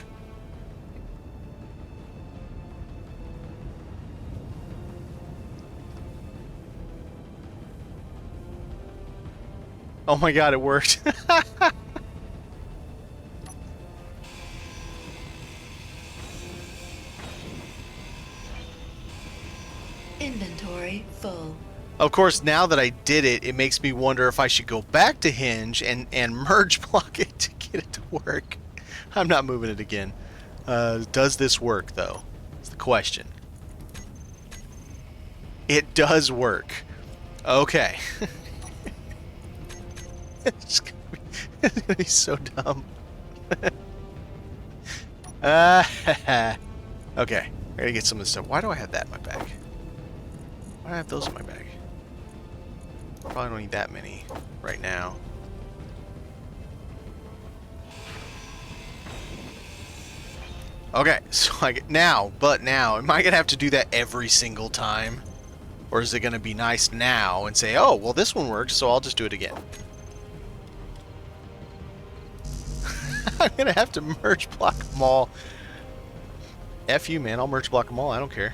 Oh my god, it worked. Inventory full. Of course, now that I did it, it makes me wonder if I should go back to Hinge and merge block it to get it to work. I'm not moving it again. Does this work, though? That's the question. It does work. Okay. It's gonna be so dumb. Okay. I gotta get some of this stuff. Why do I have that in my bag? Why do I have those in my bag? Probably don't need that many right now. Okay, so I get now, am I gonna have to do that every single time? Or is it gonna be nice now and say, oh, well, this one works, so I'll just do it again? I'm gonna have to merge block them all. F you, man, I'll merge block them all, I don't care.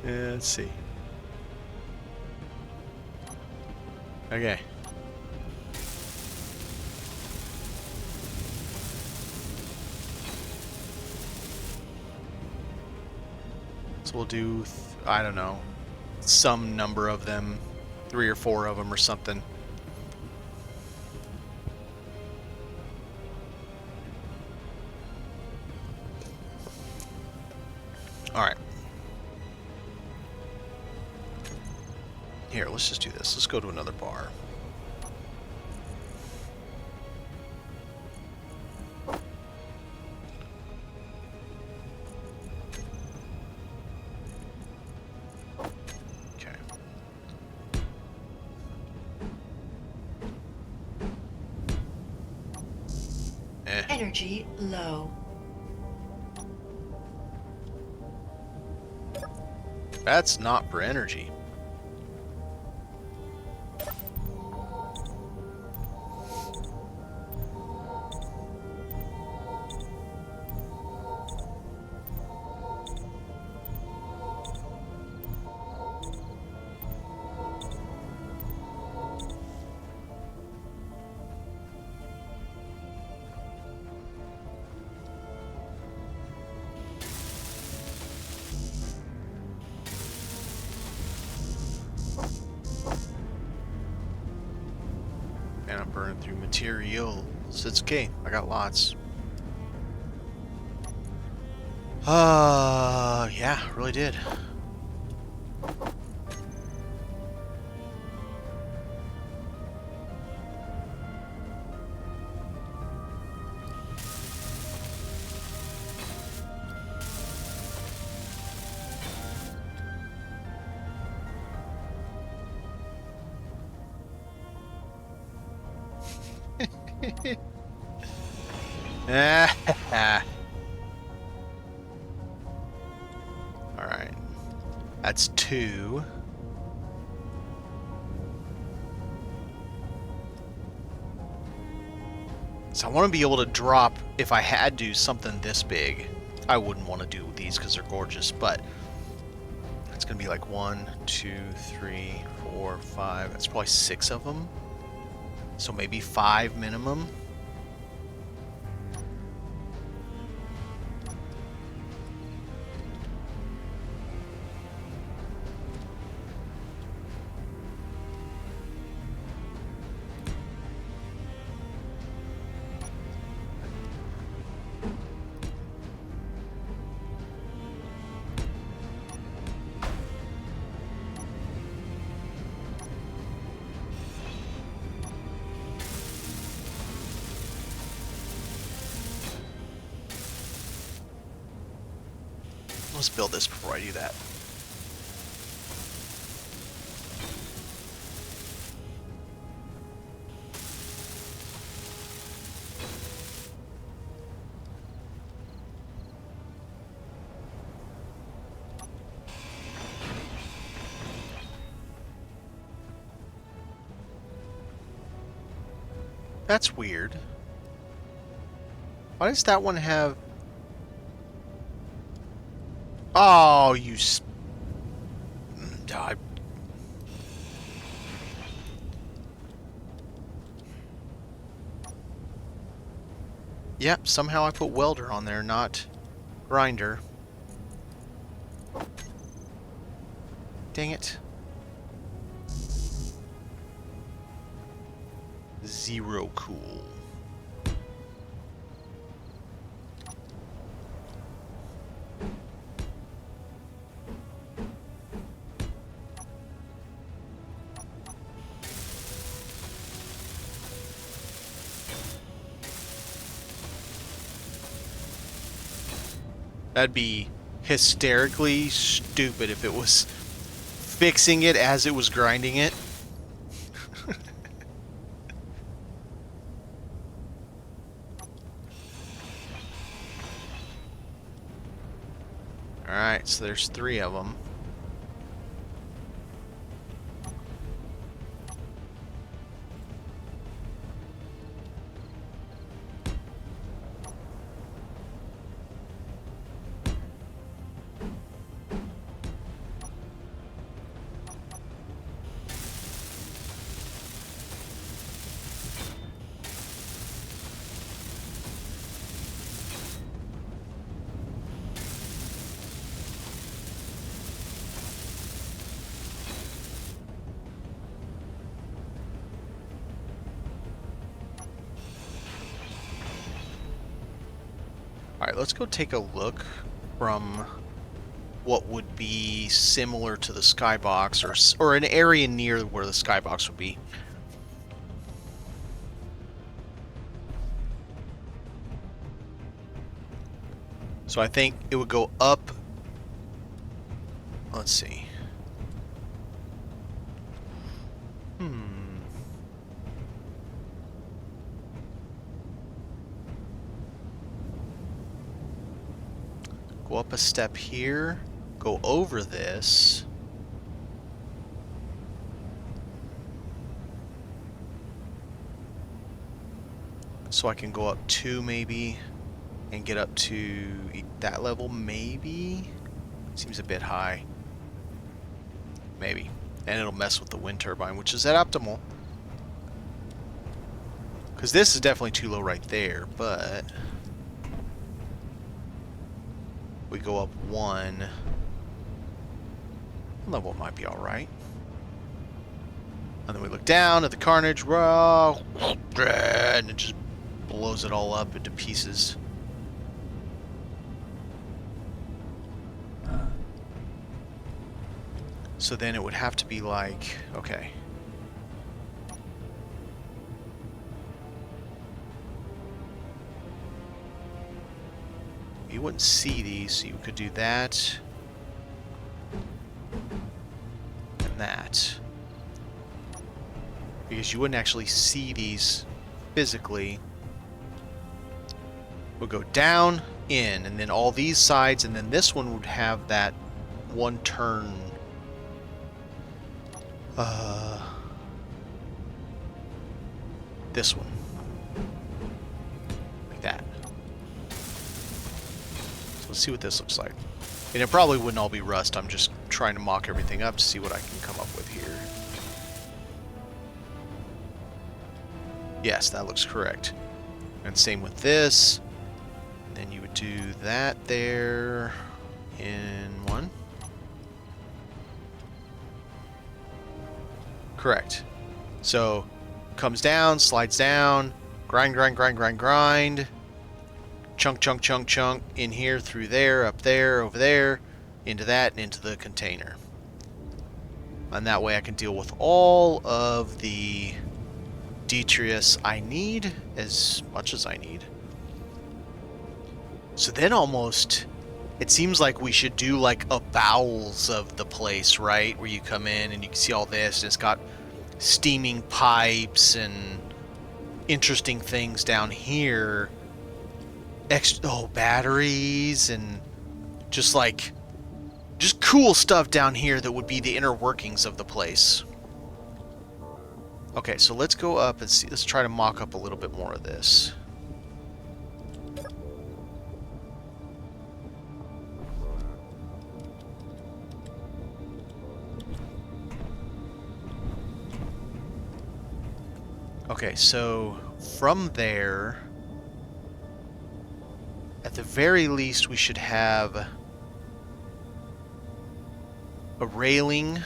Yeah, let's see. Okay. So we'll do, I don't know, some number of them, 3 or 4 of them or something. All right. Here, let's just do this. Let's go to another bar. Energy low. That's not for energy. And I'm burning through materials. It's okay. I got lots. Yeah, really did. Alright. That's 2. So I want to be able to drop, if I had to, something this big. I wouldn't want to do these because they're gorgeous, but it's going to be like 1, 2, 3, 4, 5. That's probably 6 of them. So maybe 5 minimum. Let's build this before I do that. That's weird. Why does that one have... Oh, you... I... Yep, somehow I put welder on there, not grinder. Dang it. 0 cool. That'd be hysterically stupid if it was fixing it as it was grinding it. Alright, so there's 3 of them. Alright, let's go take a look from what would be similar to the skybox, or an area near where the skybox would be. So I think it would go up. Let's see. Go up a step here. Go over this. So I can go up 2 maybe. And get up to that level maybe. Seems a bit high. Maybe. And it'll mess with the wind turbine, which is at optimal. Because this is definitely too low right there, but we go up 1. Level might be alright. And then we look down at the carnage, and it just blows it all up into pieces. So then it would have to be like, okay. You wouldn't see these, so you could do that. And that. Because you wouldn't actually see these physically. We'll go down, in, and then all these sides, and then this one would have that one turn. This one. Like that. So let's see what this looks like. And it probably wouldn't all be rust. I'm just trying to mock everything up to see what I can come up with here. Yes, that looks correct. And same with this. And then you would do that there in 1. Correct. So, comes down, slides down, grind, grind, grind, grind, grind, chunk, chunk, chunk, chunk, in here, through there, up there, over there, into that, and into the container. And that way I can deal with all of the Satreus I need, as much as I need. So then almost, it seems like we should do like a bowels of the place, right? Where you come in and you can see all this, and it's got steaming pipes and interesting things down here. Batteries and just cool stuff down here that would be the inner workings of the place. Okay, so let's go up and see. Let's try to mock up a little bit more of this. Okay, so from there, at the very least, we should have a railing.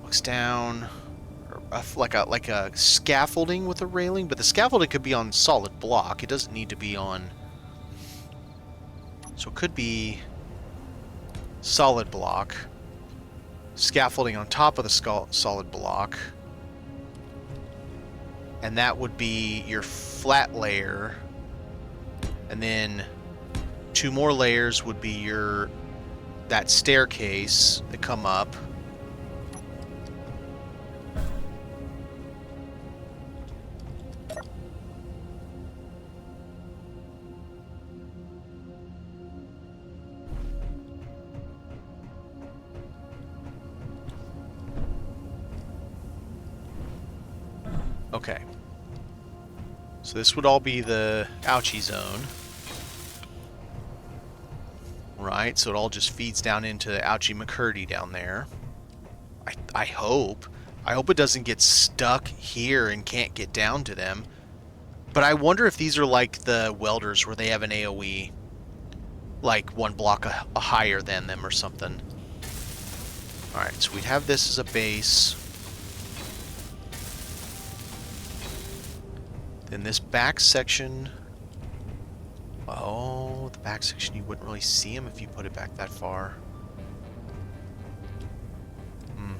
Looks down, or like a scaffolding with a railing, but the scaffolding could be on solid block. It doesn't need to be on. So it could be solid block, scaffolding on top of the solid block. And that would be your flat layer. And then 2 more layers would be that staircase that come up. Okay. So this would all be the ouchie zone. Right, so it all just feeds down into Ouchie McCurdy down there. I hope. I hope it doesn't get stuck here and can't get down to them. But I wonder if these are like the welders where they have an AoE like 1 block higher than them or something. Alright, so we'd have this as a base. Then this back section. Oh, the back section, you wouldn't really see them if you put it back that far.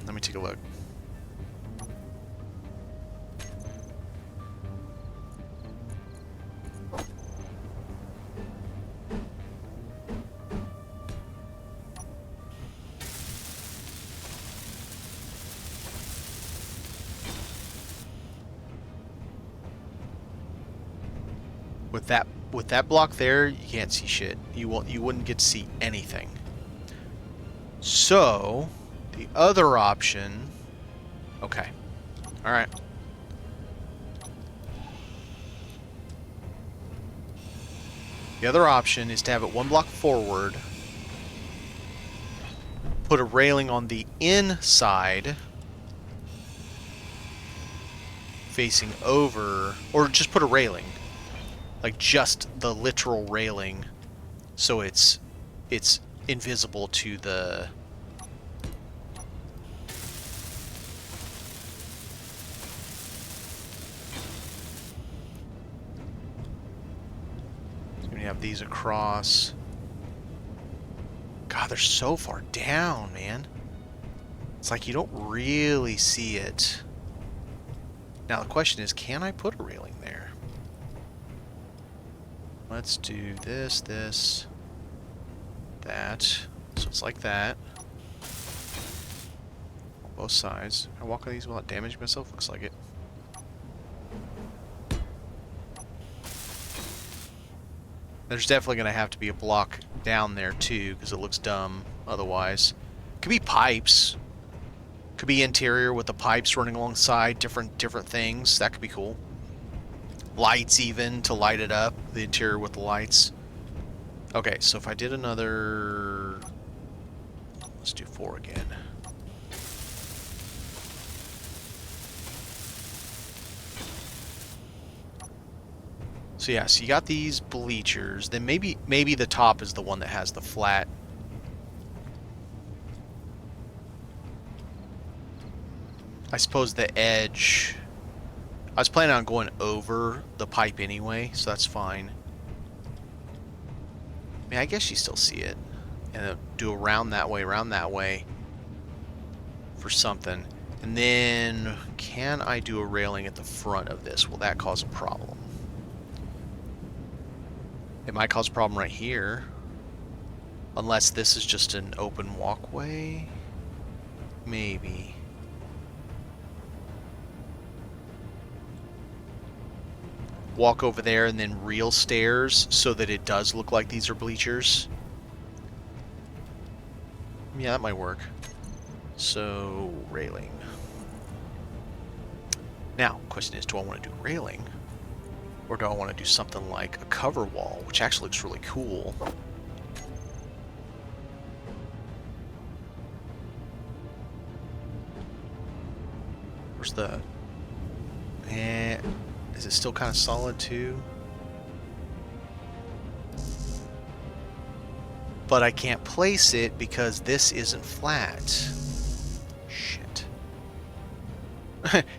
Let me take a look. With that with that block there, you can't see shit. You wouldn't get to see anything. So, the other option... Okay. Alright. The other option is to have it one block forward, put a railing on the inside, facing over, or just put a railing. Like just the literal railing, so it's invisible to the... So we have these across. God, they're so far down, man. It's like you don't really see it. Now the question is, can I put a railing there? Let's do this, that. So it's like that. On both sides. Can I walk on these without damaging myself? Looks like it. There's definitely going to have to be a block down there too, because it looks dumb otherwise. Could be pipes. Could be interior with the pipes running alongside different things. That could be cool. Lights even to light it up. The interior with the lights. Okay, so if I did another... Let's do 4 again. So yeah, so you got these bleachers. Then maybe the top is the one that has the flat. I suppose the edge... I was planning on going over the pipe anyway, so that's fine. I mean, I guess you still see it. And then do around that way for something. And then, can I do a railing at the front of this? Will that cause a problem? It might cause a problem right here. Unless this is just an open walkway. Maybe. Walk over there and then real stairs so that it does look like these are bleachers. Yeah, that might work. So, railing. Now, question is, do I want to do railing? Or do I want to do something like a cover wall, which actually looks really cool. Where's the... Is it still kind of solid too? But I can't place it because this isn't flat. Shit.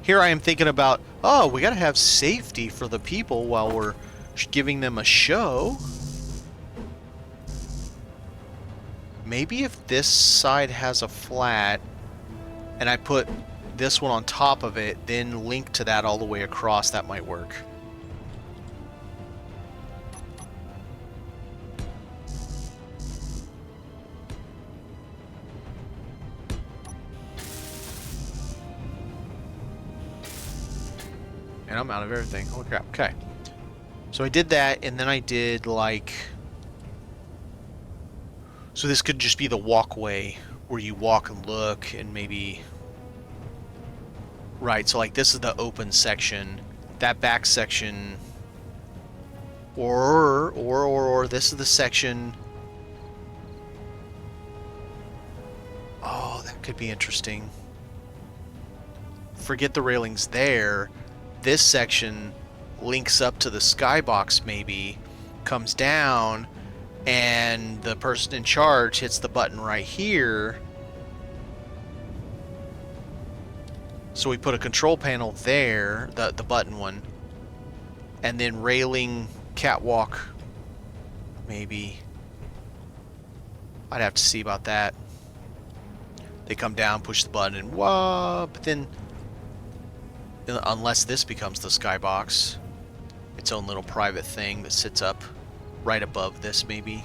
Here I am thinking about, oh, we gotta have safety for the people while we're giving them a show. Maybe if this side has a flat and I put this one on top of it, then link to that all the way across, that might work. And I'm out of everything. Holy crap. Okay. So I did that, and then I did like... So this could just be the walkway where you walk and look and maybe... Right, so like this is the open section, that back section, or this is the section. Oh, that could be interesting. Forget the railings there. This section links up to the skybox maybe, comes down, and the person in charge hits the button right here. So we put a control panel there, the button one, and then railing, catwalk, maybe. I'd have to see about that. They come down, push the button, and whoa, but then, unless this becomes the skybox, its own little private thing that sits up right above this maybe.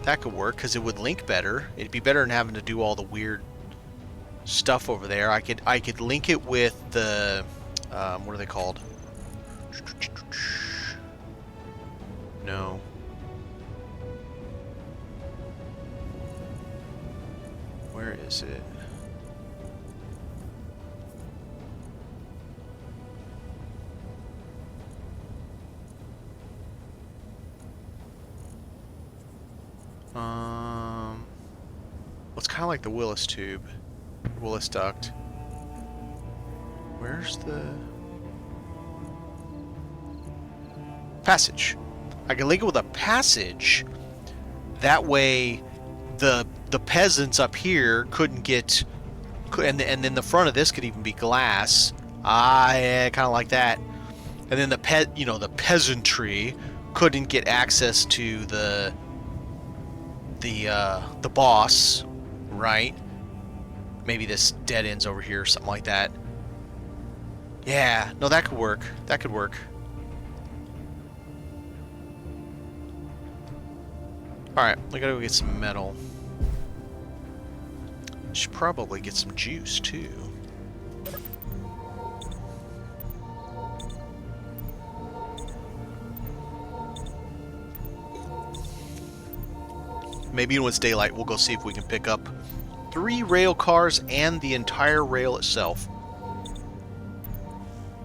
That could work, because it would link better. It'd be better than having to do all the weird stuff over there. I could link it with the what are they called? No. Where is it? Well, it's kind of like the Willis tube. Willis duct. Where's the passage? I can link it with a passage. That way, the peasants up here couldn't get, and then the front of this could even be glass. Ah, yeah, kind of like that. And then the peasantry couldn't get access to the boss, right? Maybe this dead ends over here or something like that. Yeah, no, that could work. That could work. Alright, I gotta go get some metal. Should probably get some juice, too. Maybe when it's daylight, we'll go see if we can pick up 3 rail cars and the entire rail itself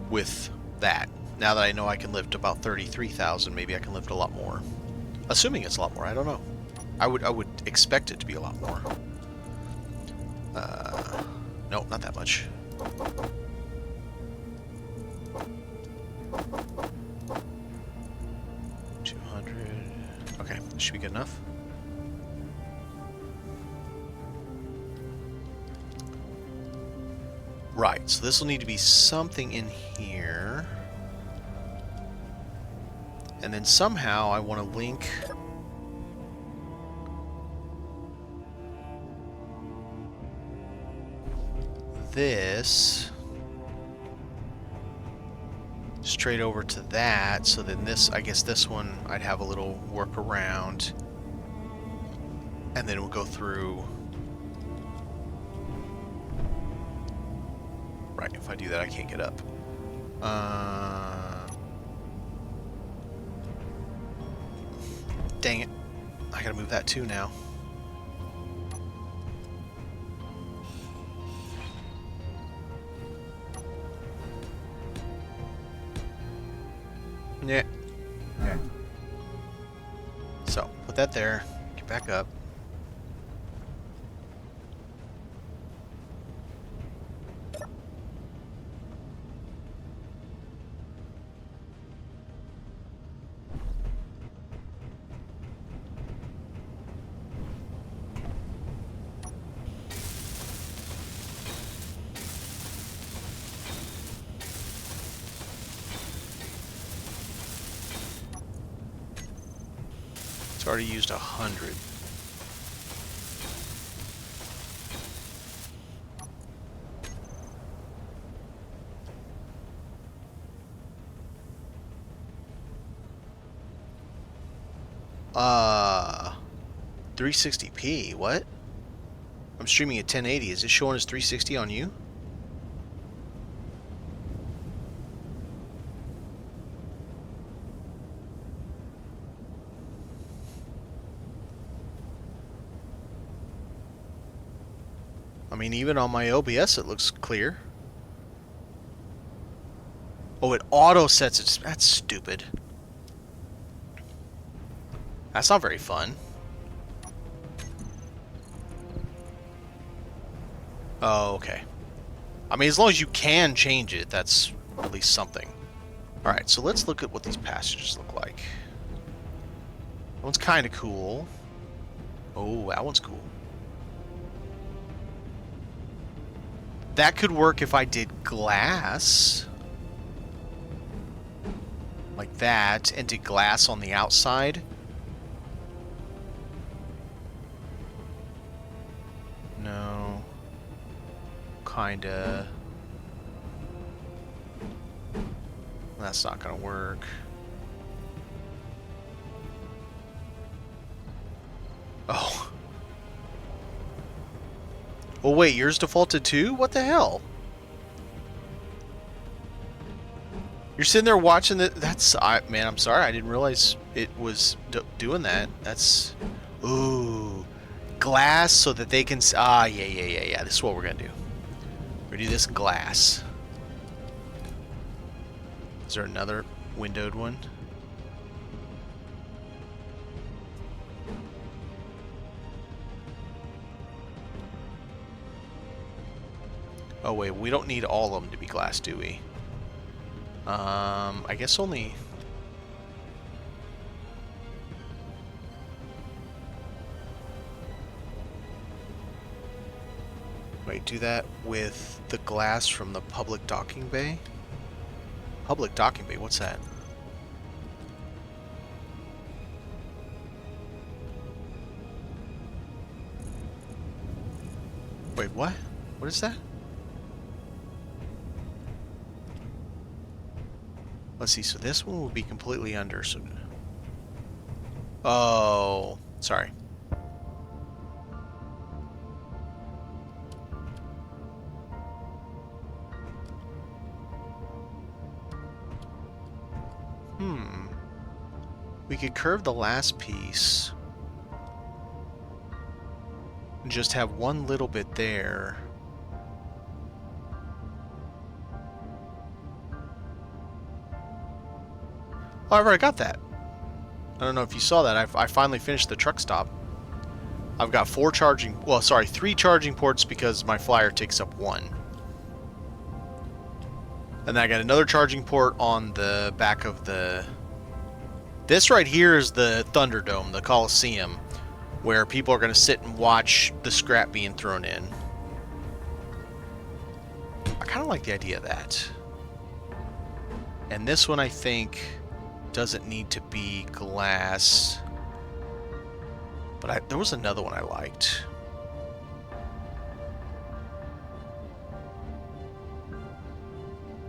with that. Now that I know I can lift about 33,000, maybe I can lift a lot more. Assuming it's a lot more, I don't know. I would expect it to be a lot more. No, not that much. Okay, this should be good enough. Right, so this will need to be something in here. And then somehow I want to link this straight over to that, so then this, I guess this one I'd have a little workaround, and then it will go through. Right, if I do that I can't get up. Dang it. I gotta move that too now. Yeah. So, put that there. Get back up. Already used 100. Uh, 360p. What? I'm streaming at 1080. Is it showing as 360 on you? I mean, even on my OBS, it looks clear. Oh, it auto sets it. That's stupid. That's not very fun. Oh, okay. I mean, as long as you can change it, that's at least something. Alright, so let's look at what these passages look like. That one's kind of cool. Oh, that one's cool. That could work if I did glass. Like that, and did glass on the outside. No. Kinda. That's not gonna work. Oh. Well, wait, yours defaulted too? What the hell? You're sitting there watching it. Man, I'm sorry. I didn't realize it was doing that. That's... Ooh. Glass so that they can... yeah. This is what we're going to do. We're going to do this in glass. Is there another windowed one? Oh, wait. We don't need all of them to be glass, do we? I guess only... Wait, do that with the glass from the public docking bay? Public docking bay, what's that? Wait, what? What is that? Let's see, so this one will be completely under, so... Oh, sorry. We could curve the last piece. And just have one little bit there. Oh, I've already got that. I don't know if you saw that. I finally finished the truck stop. I've got 3 charging ports because my flyer takes up 1. And then I got another charging port on the back of the... This right here is the Thunderdome, the Coliseum, where people are going to sit and watch the scrap being thrown in. I kind of like the idea of that. And this one, I think, doesn't need to be glass. But there was another one I liked.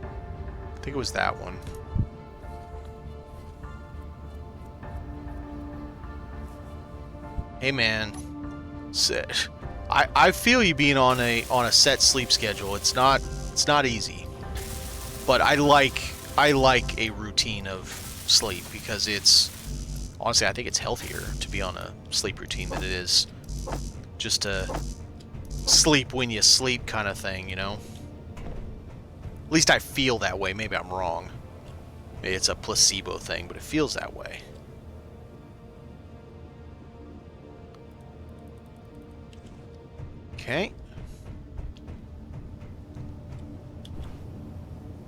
I think it was that one. Hey man, I feel you being on a set sleep schedule. It's not easy, but I like a routine of sleep because it's honestly I think it's healthier to be on a sleep routine than it is just a sleep when you sleep kind of thing, you know. At least I feel that way. Maybe I'm wrong. Maybe it's a placebo thing, but it feels that way. Okay.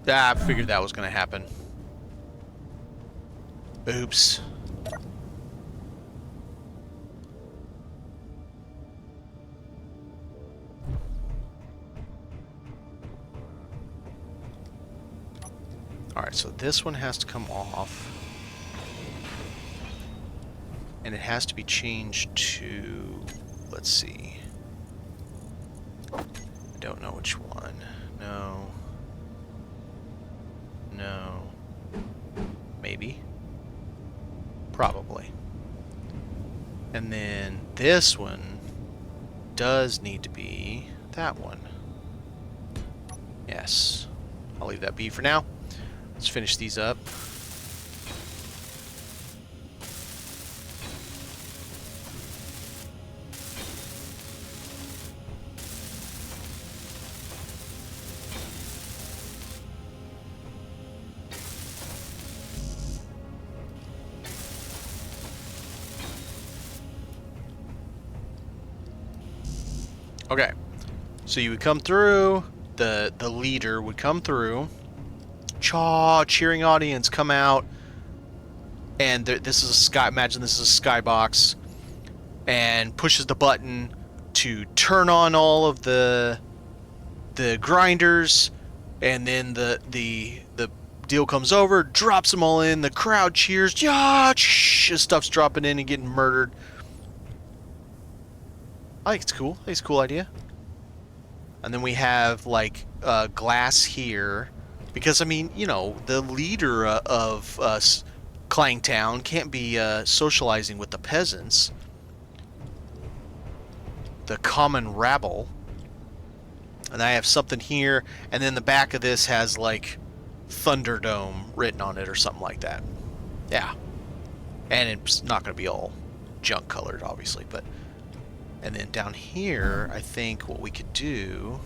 I figured that was going to happen. Oops. Alright, so this one has to come off. And it has to be changed to... Let's see. I don't know which one. No. No. Maybe. Probably. And then this one does need to be that one. Yes. I'll leave that be for now. Let's finish these up. Okay, so you would come through, the leader would come through, cheering audience come out, and this is a sky, imagine this is a skybox, and pushes the button to turn on all of the grinders, and then the deal comes over, drops them all in, the crowd cheers, yeah, stuff's dropping in and getting murdered. I think it's cool. I think it's a cool idea. And then we have, like, glass here. Because, I mean, you know, the leader of Clangtown can't be socializing with the peasants. The common rabble. And I have something here. And then the back of this has, like, Thunderdome written on it or something like that. Yeah. And it's not going to be all junk colored, obviously, but... And then down here, I think what we could do...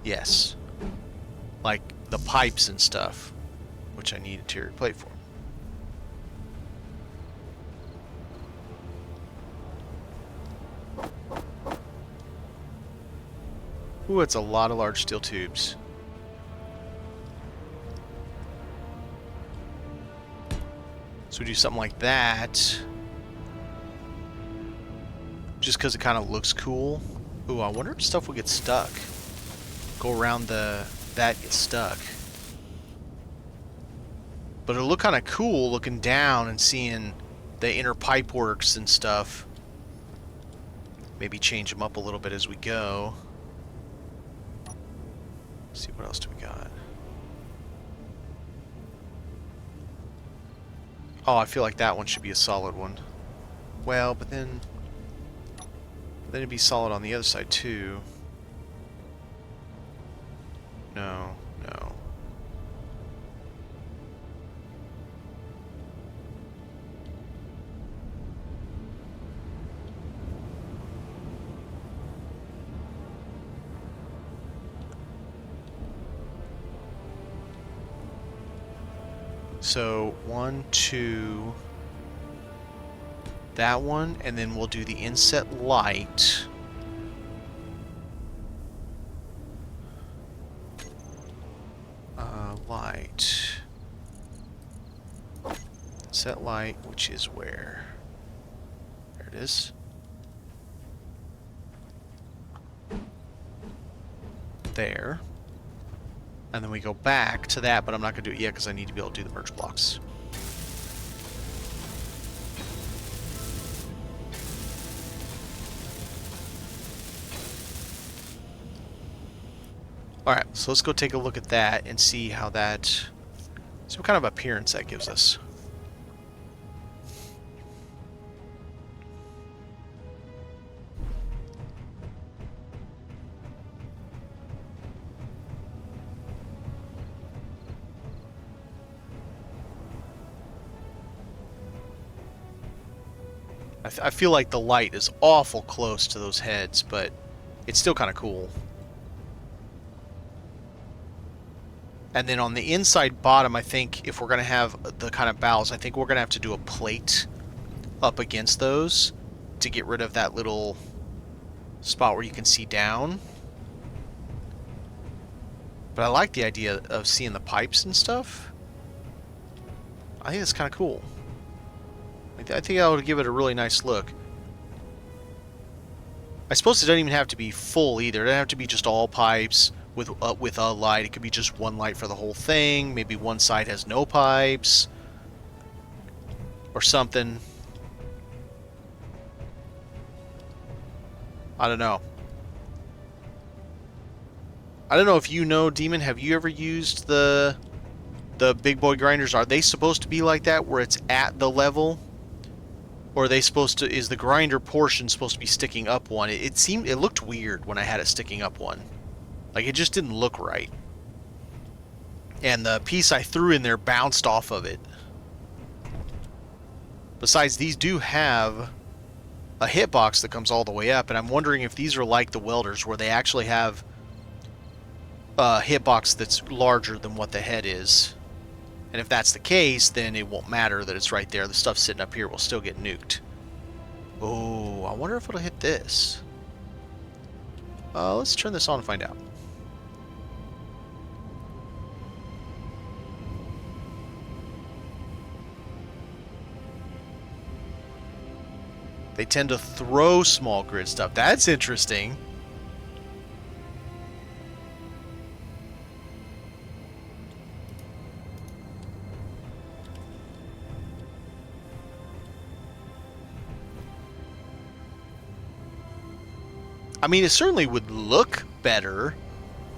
Yes. Like the pipes and stuff, which I need interior plate for. Ooh, it's a lot of large steel tubes. So we do something like that. Just because it kind of looks cool. Ooh, I wonder if stuff will get stuck. Go around that gets stuck. But it'll look kind of cool looking down and seeing the inner pipe works and stuff. Maybe change them up a little bit as we go. Let's see, what else do we got? Oh, I feel like that one should be a solid one. Well, but then it'd be solid on the other side too. No, no. So 1, 2, that one, and then we'll do the inset light. Light. Set light, which is where? There it is. There. And then we go back to that, but I'm not going to do it yet because I need to be able to do the merge blocks. Alright, so let's go take a look at that and see how that... see what kind of appearance that gives us. I feel like the light is awful close to those heads, but it's still kind of cool. And then on the inside bottom, I think if we're going to have the kind of bows, I think we're going to have to do a plate up against those to get rid of that little spot where you can see down. But I like the idea of seeing the pipes and stuff. I think it's kind of cool. I think that would give it a really nice look. I suppose it doesn't even have to be full either. It doesn't have to be just all pipes with a light. It could be just one light for the whole thing. Maybe one side has no pipes or something. I don't know. I don't know if you know, Demon, have you ever used the big boy grinders? Are they supposed to be like that where it's at the level? Or are they supposed to, is the grinder portion supposed to be sticking up one? It looked weird when I had it sticking up one. Like, it just didn't look right. And the piece I threw in there bounced off of it. Besides, these do have a hitbox that comes all the way up, and I'm wondering if these are like the welders, where they actually have a hitbox that's larger than what the head is. And if that's the case, then it won't matter that it's right there. The stuff sitting up here will still get nuked. Oh, I wonder if it'll hit this. Let's turn this on and find out. They tend to throw small grid stuff. That's interesting. I mean, it certainly would look better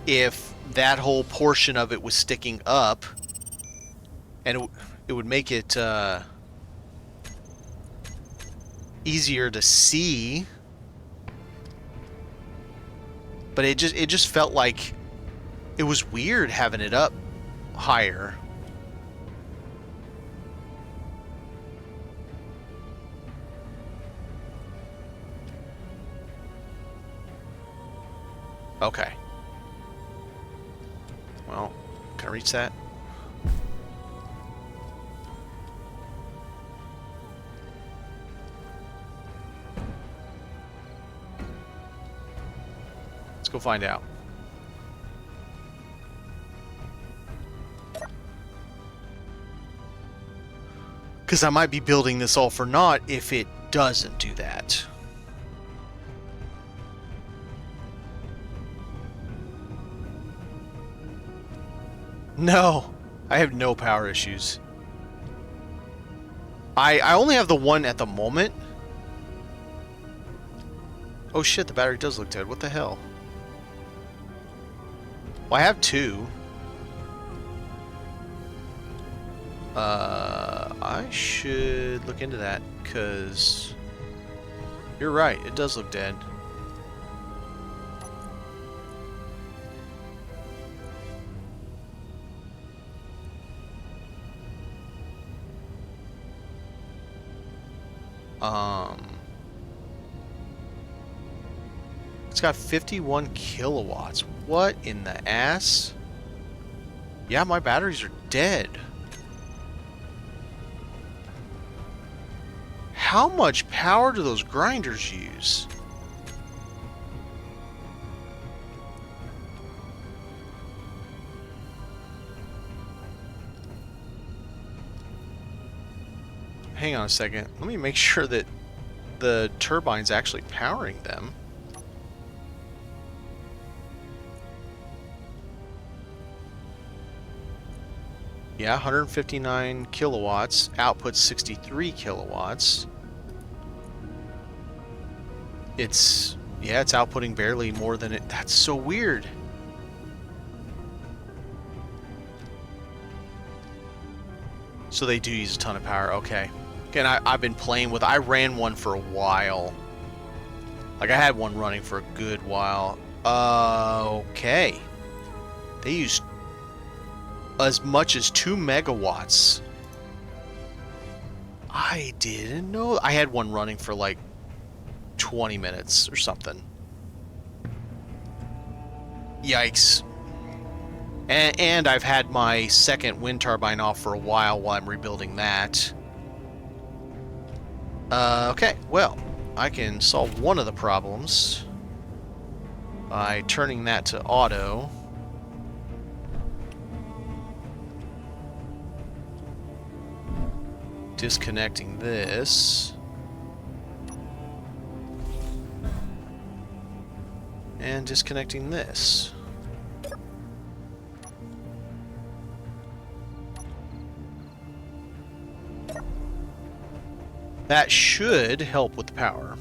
if that whole portion of it was sticking up, and it would make it easier to see but it just felt like it was weird having it up higher. Okay. Well, can I reach that? Let's go find out. Because I might be building this all for naught if it doesn't do that. No, I have no power issues. I only have the one at the moment. Oh shit, the battery does look dead. What the hell? Well, I have two. I should look into that, because you're right, it does look dead. It's got 51 kilowatts. What in the ass? Yeah, my batteries are dead. How much power do those grinders use? Hang on a second. Let me make sure that the turbine's actually powering them. Yeah, 159 kilowatts. Output 63 kilowatts. It's outputting barely more than it. That's so weird. So they do use a ton of power. Okay. Again, I've been playing with. I ran one for a while. Like I had one running for a good while. Okay. They use as much as 2 megawatts. I didn't know. I had one running for like 20 minutes or something. Yikes. And I've had my second wind turbine off for a while I'm rebuilding that. Okay, well, I can solve one of the problems by turning that to auto. Disconnecting this. And disconnecting this. That should help with the power.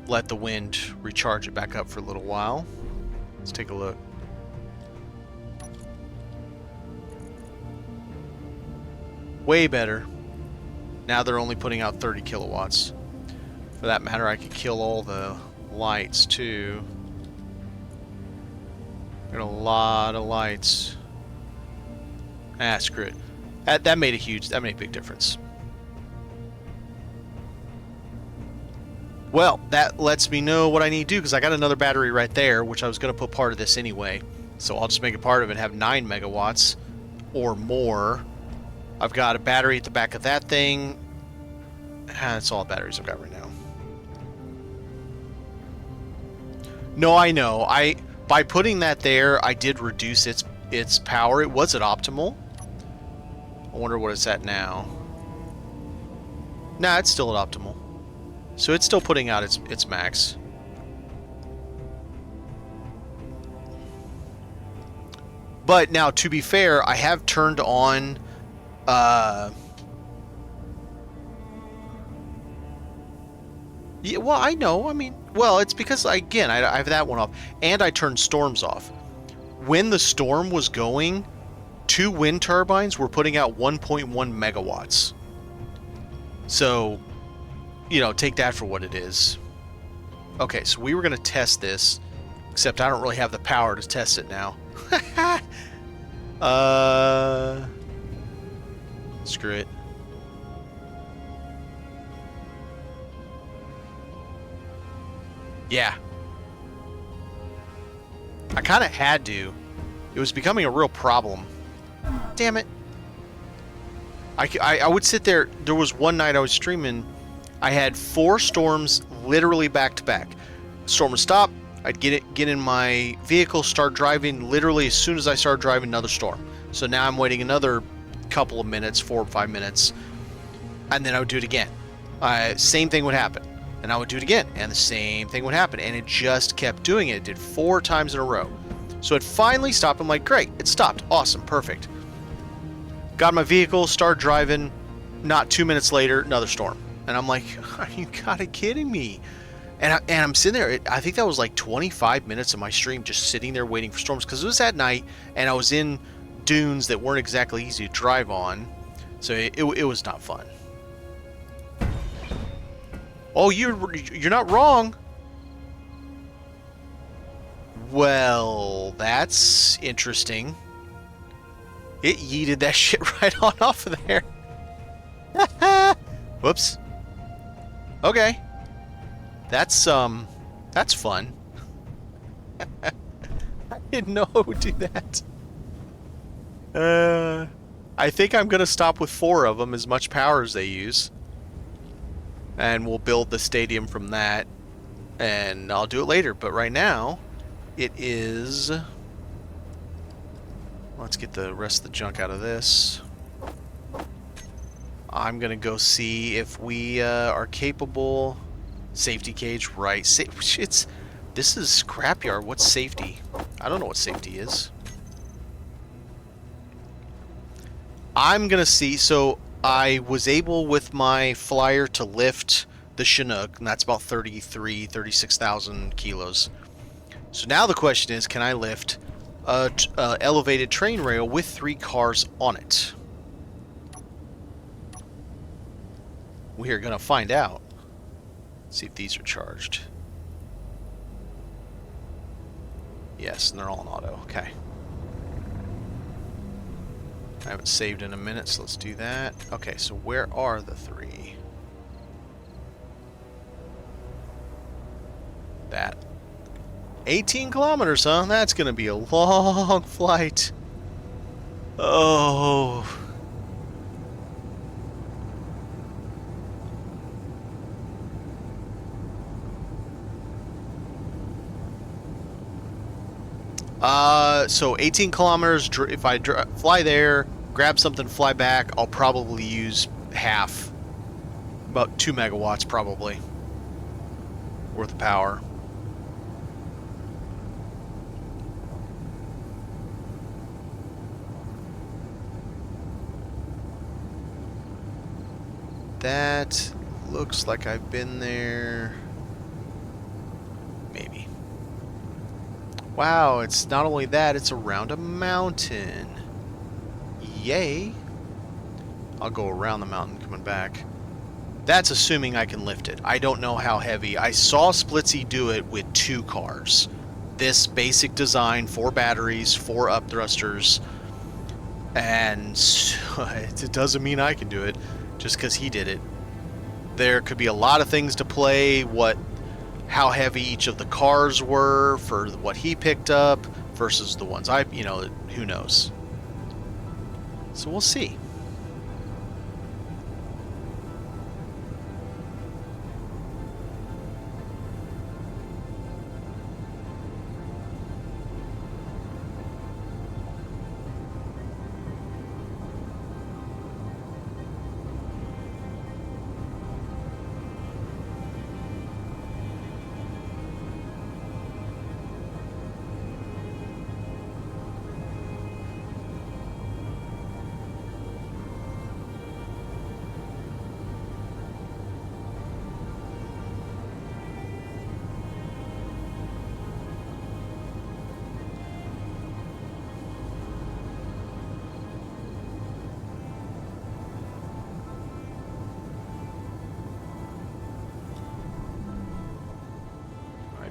Let the wind recharge it back up for a little while. Let's take a look. Way better. Now they're only putting out 30 kilowatts. For that matter, I could kill all the lights too. Got a lot of lights. Ah, screw it. That made a big difference. Well, that lets me know what I need to do, because I got another battery right there, which I was going to put part of this anyway. So I'll just make a part of it, have 9 megawatts or more. I've got a battery at the back of that thing. That's all the batteries I've got right now. No, I know. By putting that there, I did reduce its power. It was at optimal. I wonder what it's at now. Nah, it's still at optimal. So it's still putting out its max. But now, to be fair, I have turned on yeah, well, I know. I mean, well, it's because, again, I have that one off. And I turned storms off. When the storm was going, 2 wind turbines were putting out 1.1 megawatts. So, you know, take that for what it is. Okay, so we were going to test this, except I don't really have the power to test it now. Screw it. Yeah. I kind of had to. It was becoming a real problem. Damn it. I would sit there. There was one night I was streaming. I had 4 storms literally back to back. Storm would stop. I'd get in my vehicle, start driving. Literally as soon as I started driving, another storm. So now I'm waiting another couple of minutes, 4 or 5 minutes, and then I would do it again. Same thing would happen, and I would do it again, and the same thing would happen, and it just kept doing it. It did 4 times in a row. So it finally stopped. I'm like, great, it stopped. Awesome, perfect. Got in my vehicle, started driving. Not 2 minutes later, another storm. And I'm like, are you gotta kidding me? And I'm sitting there. I think that was like 25 minutes of my stream just sitting there waiting for storms, because it was at night, and I was in dunes that weren't exactly easy to drive on. So it was not fun. Oh, you're not wrong. Well, that's interesting. It yeeted that shit right on off of there. Whoops. Okay. That's fun. I didn't know it would do that. I think I'm gonna stop with 4 of them, as much power as they use. And we'll build the stadium from that. And I'll do it later, but right now, it is... Let's get the rest of the junk out of this. I'm gonna go see if we are capable. Safety cage, right? This is Scrapyard. What's safety? I don't know what safety is. I'm gonna see. So I was able with my flyer to lift the Chinook, and that's about 36,000 kilos. So now the question is, can I lift a elevated train rail with 3 cars on it? We are gonna find out. Let's see if these are charged. Yes, and they're all in auto. Okay. I haven't saved in a minute, so let's do that. Okay, so where are the 3? That. 18 kilometers, huh? That's gonna be a long flight. Oh. So 18 kilometers, if I fly there, grab something, fly back, I'll probably use half. About 2 megawatts, probably. Worth of power. That looks like I've been there. Maybe. Wow, it's not only that, it's around a mountain. Yay. I'll go around the mountain coming back. That's assuming I can lift it. I don't know how heavy. I saw Splitsy do it with 2 cars. This basic design, 4 batteries, 4 up thrusters. And it doesn't mean I can do it just because he did it. There could be a lot of things to play. How heavy each of the cars were for what he picked up versus the ones who knows. So we'll see.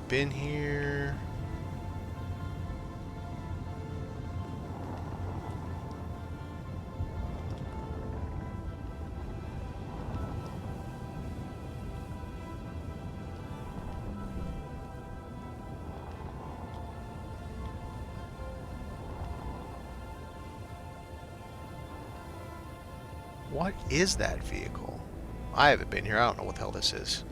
been here? What is that vehicle? I haven't been here. I don't know what the hell this is.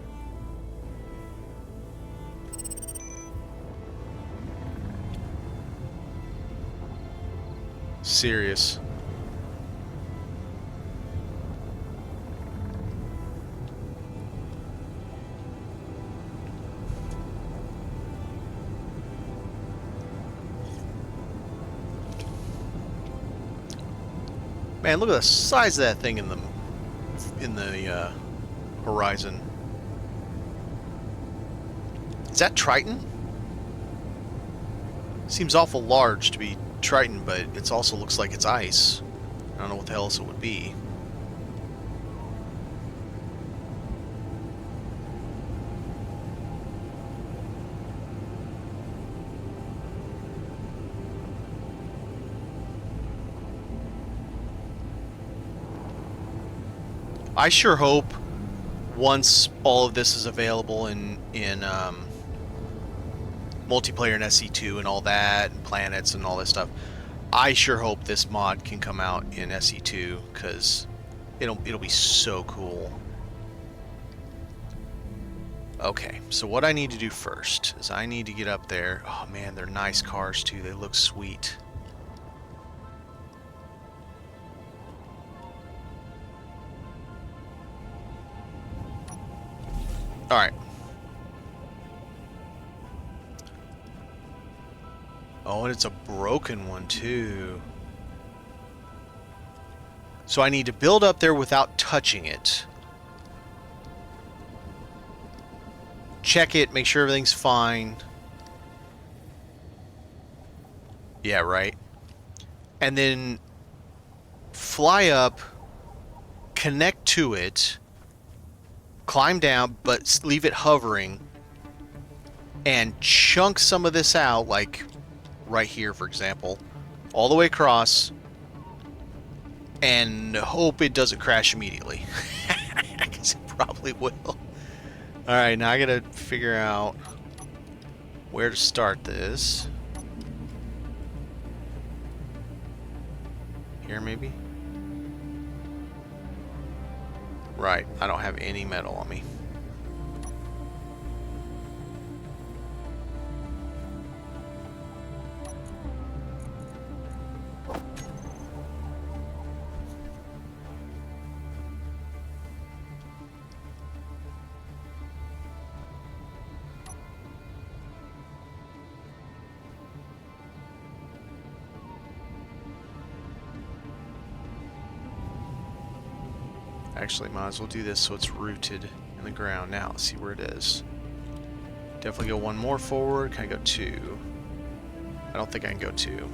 Serious. Man, look at the size of that thing in the horizon. Is that Triton? Seems awful large to be Triton, but it also looks like it's ice. I don't know what the hell else it would be. I sure hope once all of this is available in multiplayer and SE2 and all that, and planets and all this stuff, I sure hope this mod can come out in SE2 because it'll be so cool. Okay, so what I need to do first is I need to get up there. Oh man, they're nice cars too. They look sweet. All right. Oh, and it's a broken one too. So I need to build up there without touching it. Check it, make sure everything's fine. Yeah, right. And then fly up, connect to it, climb down, but leave it hovering, and chunk some of this out, like right here, for example, all the way across, and hope it doesn't crash immediately. Because it probably will. Alright, now I gotta figure out where to start this. Here, maybe? Right, I don't have any metal on me. Actually, might as well do this so it's rooted in the ground. Now, let's see where it is. Definitely go one more forward. Can I go two? I don't think I can go two.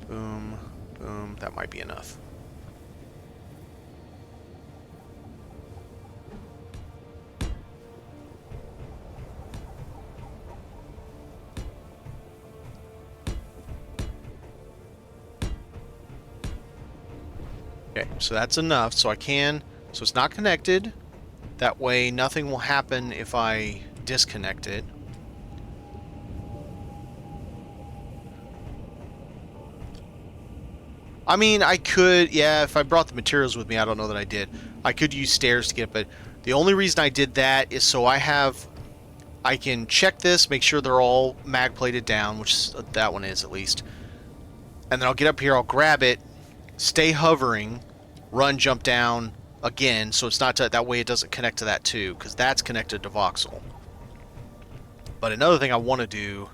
Boom, boom. That might be enough. Okay, so that's enough. So it's not connected. That way nothing will happen if I disconnect it. I mean, I could, yeah, if I brought the materials with me, I don't know that I did. I could use stairs to get it, but the only reason I did that is so I can check this, make sure they're all mag plated down, which that one is at least. And then I'll get up here, I'll grab it, stay hovering, run, jump down again, so it's not that way it doesn't connect to that too, because that's connected to voxel. But another thing I want to do,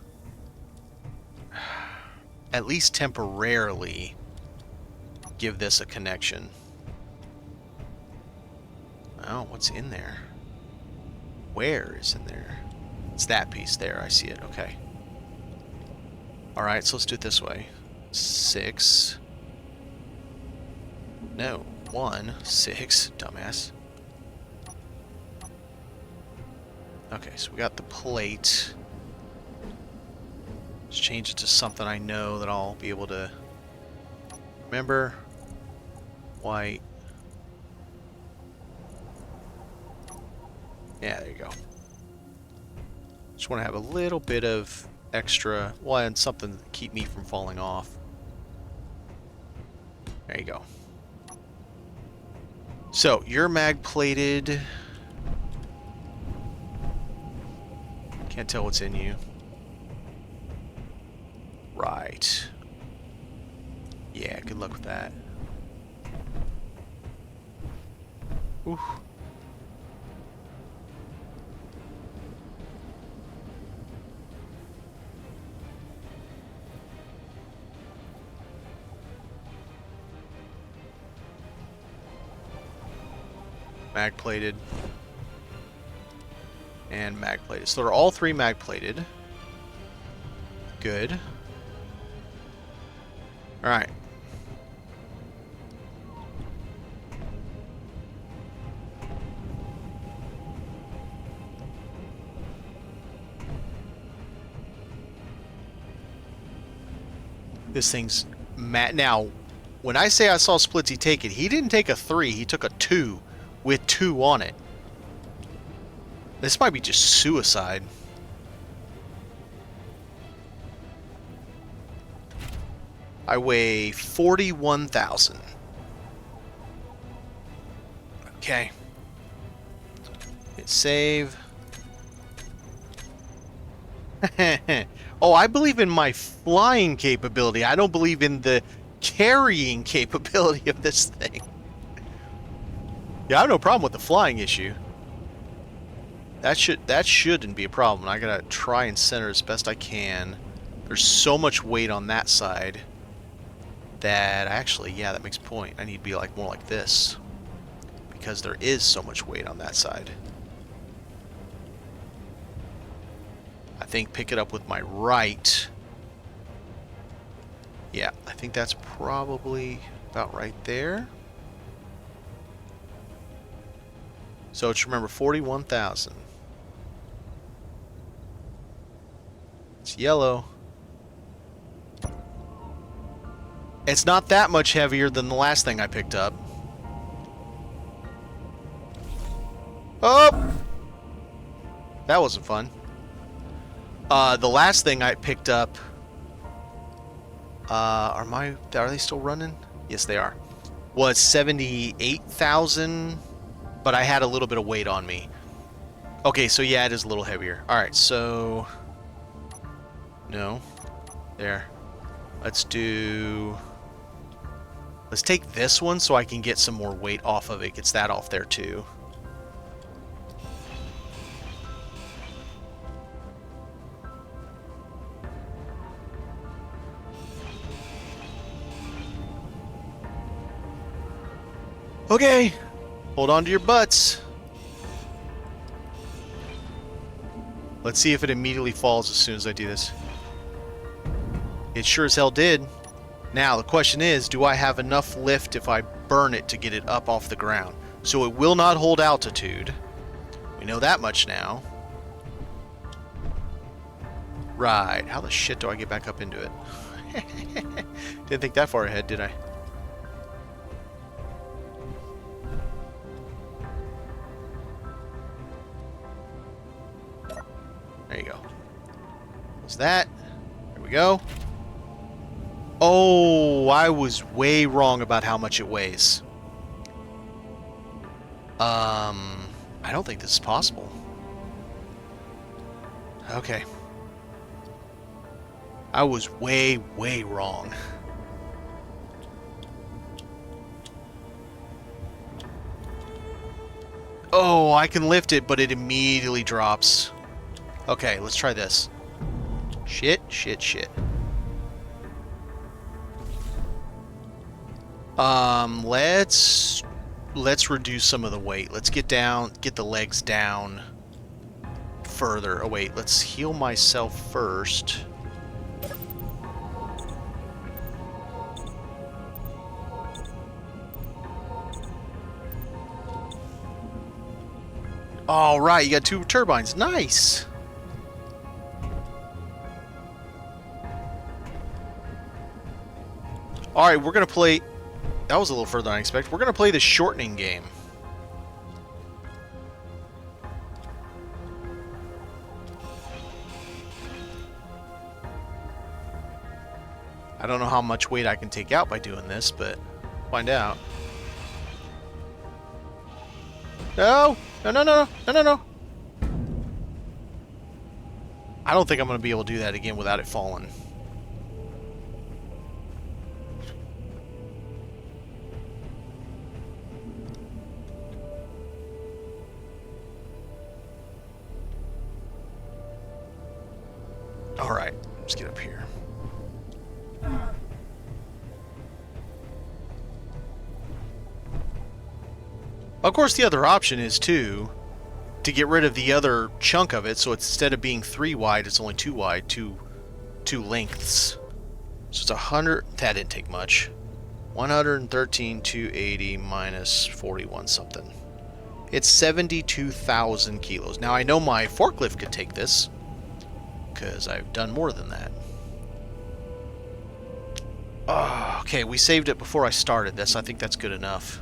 at least temporarily, give this a connection. Oh, what's in there? Where is in there? It's that piece there. I see it. Okay. Alright, so let's do it this way. 6. No. 1, 6. Dumbass. Okay, so we got the plate. Let's change it to something I know that I'll be able to remember. White. Yeah, there you go. Just want to have a little bit of extra, well, and something to keep me from falling off. There you go. So, you're mag plated. Can't tell what's in you. Right. Yeah, good luck with that. Ooh. Mag plated. And mag plated. So they're all three mag plated. Good. Alright. This thing's mad. Now, when I say I saw Splitsy take it, he didn't take a 3, he took a 2 with 2 on it. This might be just suicide. I weigh 41,000. Okay. Hit save. Oh, I believe in my flying capability. I don't believe in the carrying capability of this thing. Yeah, I have no problem with the flying issue. That shouldn't be a problem. I gotta try and center as best I can. There's so much weight on that side that actually, yeah, that makes a point. I need to be like more like this because there is so much weight on that side. I think pick it up with my right. Yeah, I think that's probably about right there. So just remember 41,000. It's yellow. It's not that much heavier than the last thing I picked up. Oh! That wasn't fun. The last thing I picked up... are they still running? Yes, they are. Was 78,000, but I had a little bit of weight on me. Okay, so yeah, it is a little heavier. Alright, so... No. There. Let's take this one so I can get some more weight off of it. Gets that off there too. Okay. Hold on to your butts. Let's see if it immediately falls as soon as I do this. It sure as hell did. Now, the question is, do I have enough lift if I burn it to get it up off the ground? So it will not hold altitude. We know that much now. Right. How the shit do I get back up into it? Didn't think that far ahead, did I? There you go. What's that? There we go. Oh, I was way wrong about how much it weighs. I don't think this is possible. Okay. I was way, way wrong. Oh, I can lift it, but it immediately drops. Okay, let's try this. Shit, shit, shit. Let's reduce some of the weight. Let's get the legs down further. Oh wait, let's heal myself first. All right, you got 2 turbines. Nice. All right, we're going to play... That was a little further than I expected. We're going to play the shortening game. I don't know how much weight I can take out by doing this, but find out. No! No, no, no, no, no, no. I don't think I'm going to be able to do that again without it falling. All right, let's get up here. Of course, the other option is to get rid of the other chunk of it, so instead of being 3 wide, it's only 2 wide, two lengths. So it's 100. That didn't take much. 113, 280 minus 41 something. It's 72,000 kilos. Now I know my forklift could take this, because I've done more than that. Oh, okay, we saved it before I started this. I think that's good enough.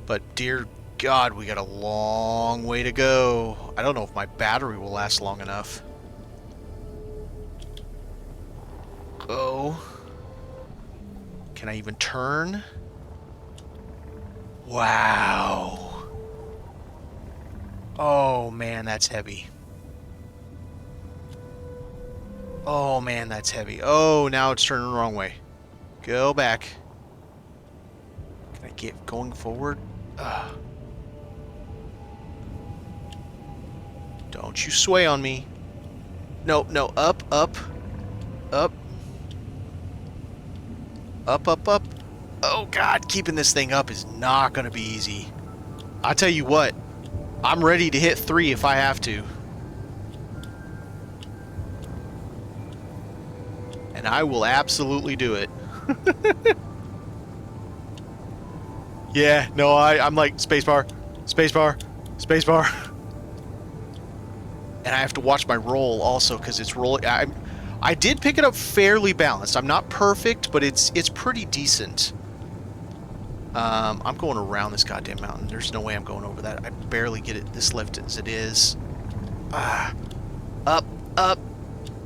But dear God, we got a long way to go. I don't know if my battery will last long enough. Go. Can I even turn? Wow. Oh man, that's heavy. Oh man, that's heavy. Oh, now it's turning the wrong way. Go back. Can I get going forward? Don't you sway on me. No, no, up, up, up. Up, up, up. Oh God, keeping this thing up is not going to be easy. I'll tell you what, I'm ready to hit 3 if I have to. And I will absolutely do it. Yeah, no, I'm like, spacebar, spacebar, spacebar. And I have to watch my roll also, because it's rolling. I did pick it up fairly balanced. I'm not perfect, but it's pretty decent. I'm going around this goddamn mountain. There's no way I'm going over that. I barely get it this lift as it is. Up, up.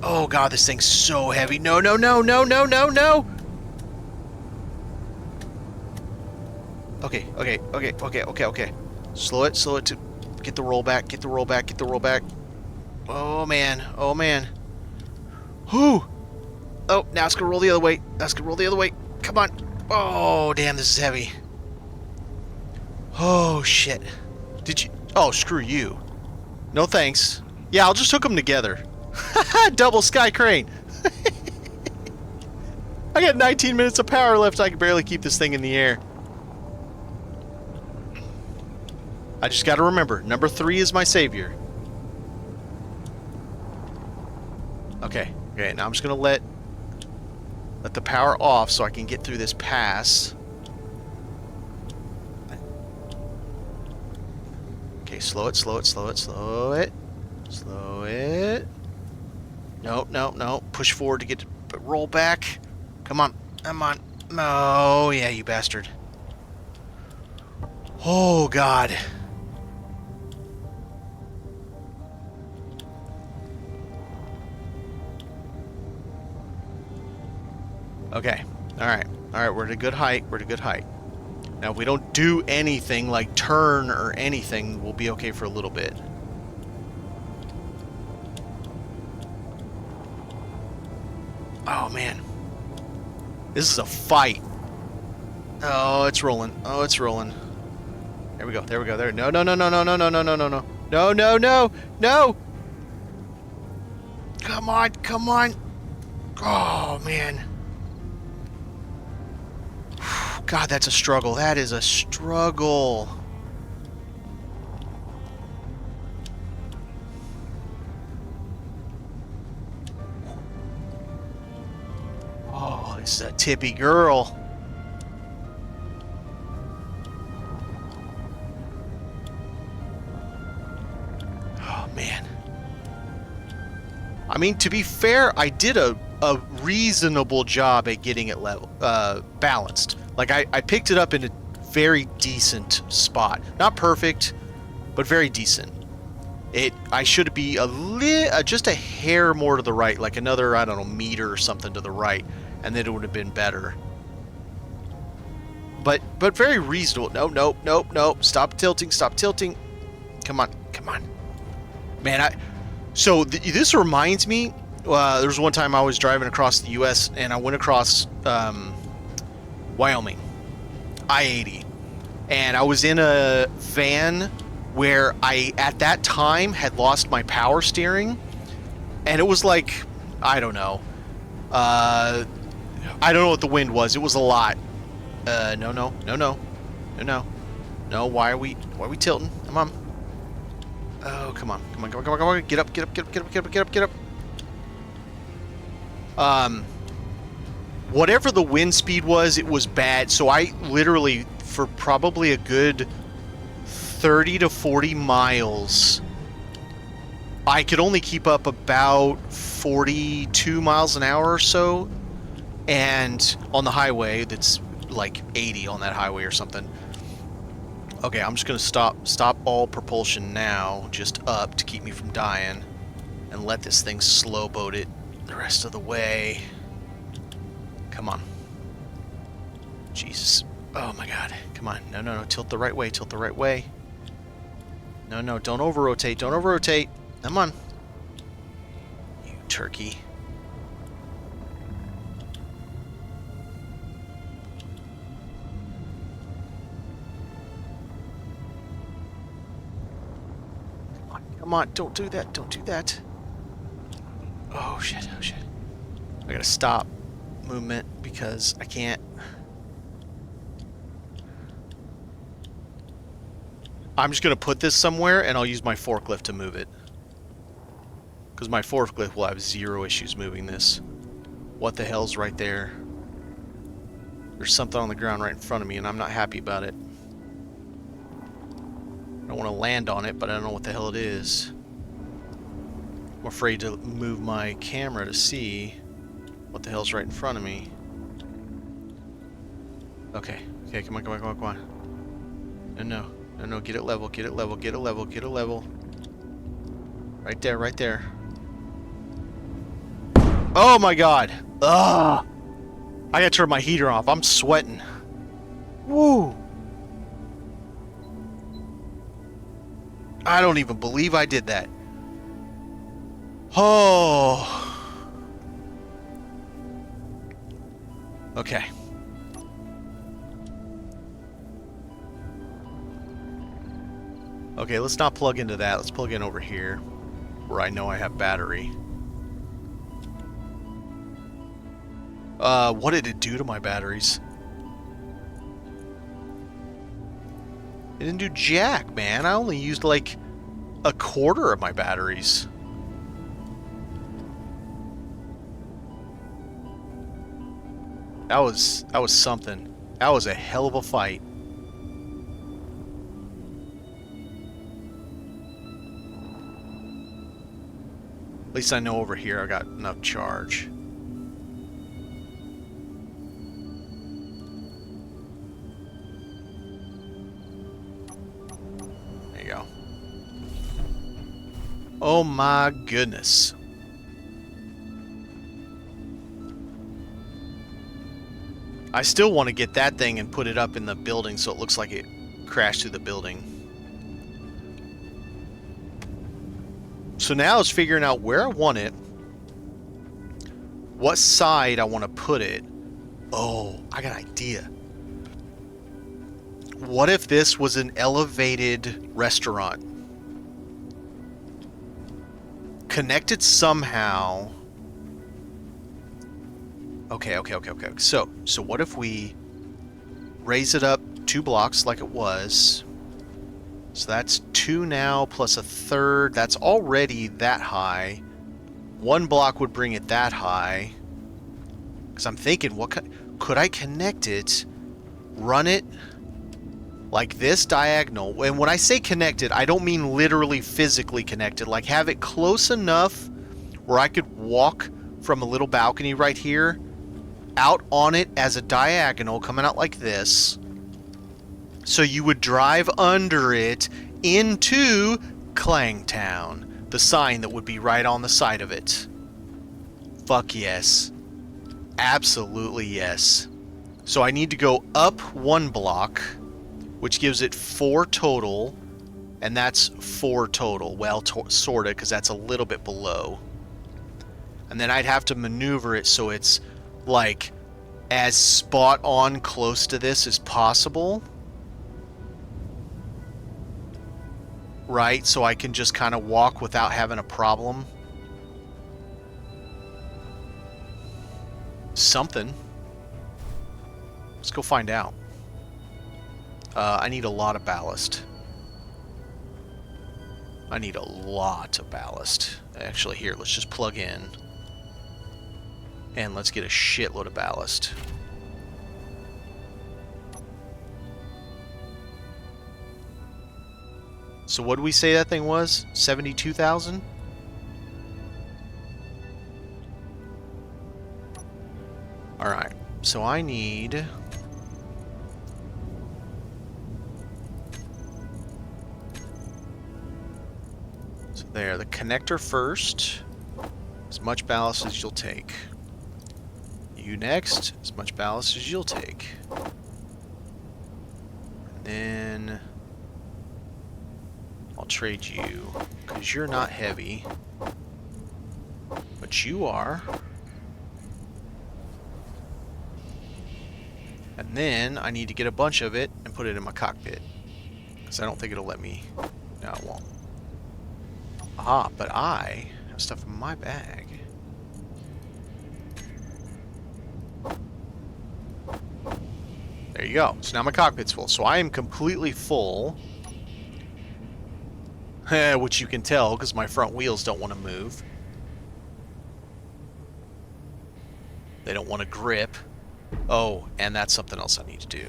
Oh God, this thing's so heavy. No, no, no, no, no, no, no. Okay, okay, okay, okay, okay, okay. Slow it to get the roll back, get the roll back, get the roll back. Oh man, oh man. Whew. Oh, now it's gonna roll the other way. That's gonna roll the other way. Come on. Oh, damn, this is heavy. Oh, shit. Did you... Oh, screw you. No thanks. Yeah, I'll just hook them together. Double sky crane. I got 19 minutes of power left. I can barely keep this thing in the air. I just got to remember, number 3 is my savior. Okay, okay, now I'm just going to let the power off so I can get through this pass. Okay, slow it, slow it, slow it, slow it. Slow it. No, no, no. Push forward to get to roll back. Come on, come on. Oh, yeah, you bastard. Oh, God. Okay. Alright. Alright, we're at a good height. We're at a good height. Now, if we don't do anything like turn or anything, we'll be okay for a little bit. Oh, man. This is a fight. Oh, it's rolling. Oh, it's rolling. There we go. There we go. There. No, no, no, no, no, no, no, no, no, no, no. No, no, no, no. Come on. Come on. Oh, man. God, that's a struggle. That is a struggle. Oh, this is a tippy girl. I mean, to be fair, I did a reasonable job at getting it level balanced. Like, I picked it up in a very decent spot. Not perfect, but very decent. I should be just a hair more to the right, like another, I don't know, meter or something to the right, and then it would have been better. But very reasonable. No. Stop tilting. Come on. Man, so this reminds me, there was one time I was driving across the U.S. and I went across Wyoming, I-80. And I was in a van where I, at that time, had lost my power steering. And it was like, I don't know. I don't know what the wind was. It was a lot. No. Why are we tilting? Come on. Oh, come on. Get up. Whatever the wind speed was, it was bad. So I literally, for probably a good 30 to 40 miles, I could only keep up about 42 miles an hour or so. And on the highway, that's like 80 on that highway or something. Okay, I'm just gonna stop all propulsion now, just up to keep me from dying, and let this thing slow boat it the rest of the way. Come on. Jesus. Oh my God. Come on. No. Tilt the right way. No. Don't over-rotate. Come on. You turkey. Come on. Don't do that. Oh shit. I gotta stop movement because I can't. I'm just gonna put this somewhere and I'll use my forklift to move it, because my forklift will have zero issues moving this. What the hell's right there? There's something on the ground right in front of me and I'm not happy about it. I don't want to land on it, but I don't know what the hell it is. I'm afraid to move my camera to see what the hell's right in front of me. Okay, come on. No, get it level. Right there. Oh my God! Ugh! I gotta turn my heater off. I'm sweating. Woo! I don't even believe I did that. Oh. Okay. Okay, let's not plug into that. Let's plug in over here, where I know I have battery. What did it do to my batteries? It didn't do jack, man. I only used like a quarter of my batteries. That was something. That was a hell of a fight. At least I know over here I got enough charge. There you go. Oh my goodness. I still want to get that thing and put it up in the building so it looks like it crashed through the building. So now it's figuring out where I want it, what side I want to put it. Oh, I got an idea. What if this was an elevated restaurant? Connected somehow. Okay. So what if we raise it up 2 blocks like it was? So that's 2 now plus a third. That's already that high. 1 block would bring it that high. Because I'm thinking, could I connect it, run it like this diagonal? And when I say connected, I don't mean literally physically connected. Like have it close enough where I could walk from a little balcony right here out on it as a diagonal coming out like this. So you would drive under it into Clangtown, the sign that would be right on the side of it. Fuck yes. Absolutely yes. So I need to go up 1 block, which gives it 4 total, and that's 4 total. Well, sorta, because that's a little bit below. And then I'd have to maneuver it so it's, like, as spot on close to this as possible. Right? So I can just kind of walk without having a problem. Something. Let's go find out. I need a lot of ballast. I need a lot of ballast. Actually, here, let's just plug in. And let's get a shitload of ballast. So what did we say that thing was? 72,000? Alright, so I need... So there, the connector first. As much ballast as you'll take. You next, as much ballast as you'll take. And then... I'll trade you, because you're not heavy. But you are. And then I need to get a bunch of it and put it in my cockpit. Because I don't think it'll let me... No, it won't. Ah, but I have stuff in my bag. There you go. So now my cockpit's full. So I am completely full. Which you can tell because my front wheels don't want to move. They don't want to grip. Oh, and that's something else I need to do.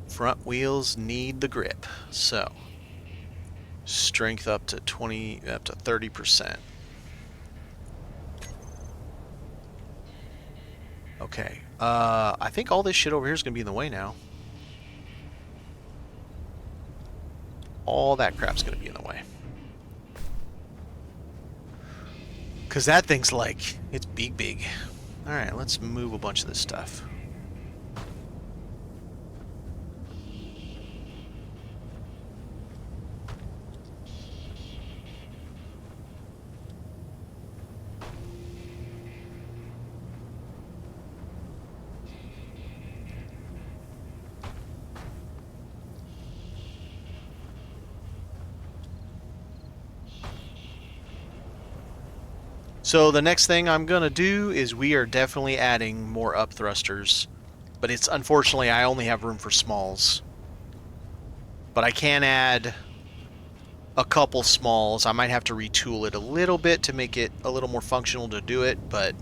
Front wheels need the grip. So, strength up to 30%. Okay. I think all this shit over here is going to be in the way now. All that crap's going to be in the way. Because that thing's like, it's big. Alright, let's move a bunch of this stuff. So the next thing I'm going to do is we are definitely adding more up thrusters. But it's unfortunately I only have room for smalls. But I can add a couple smalls. I might have to retool it a little bit to make it a little more functional to do it. But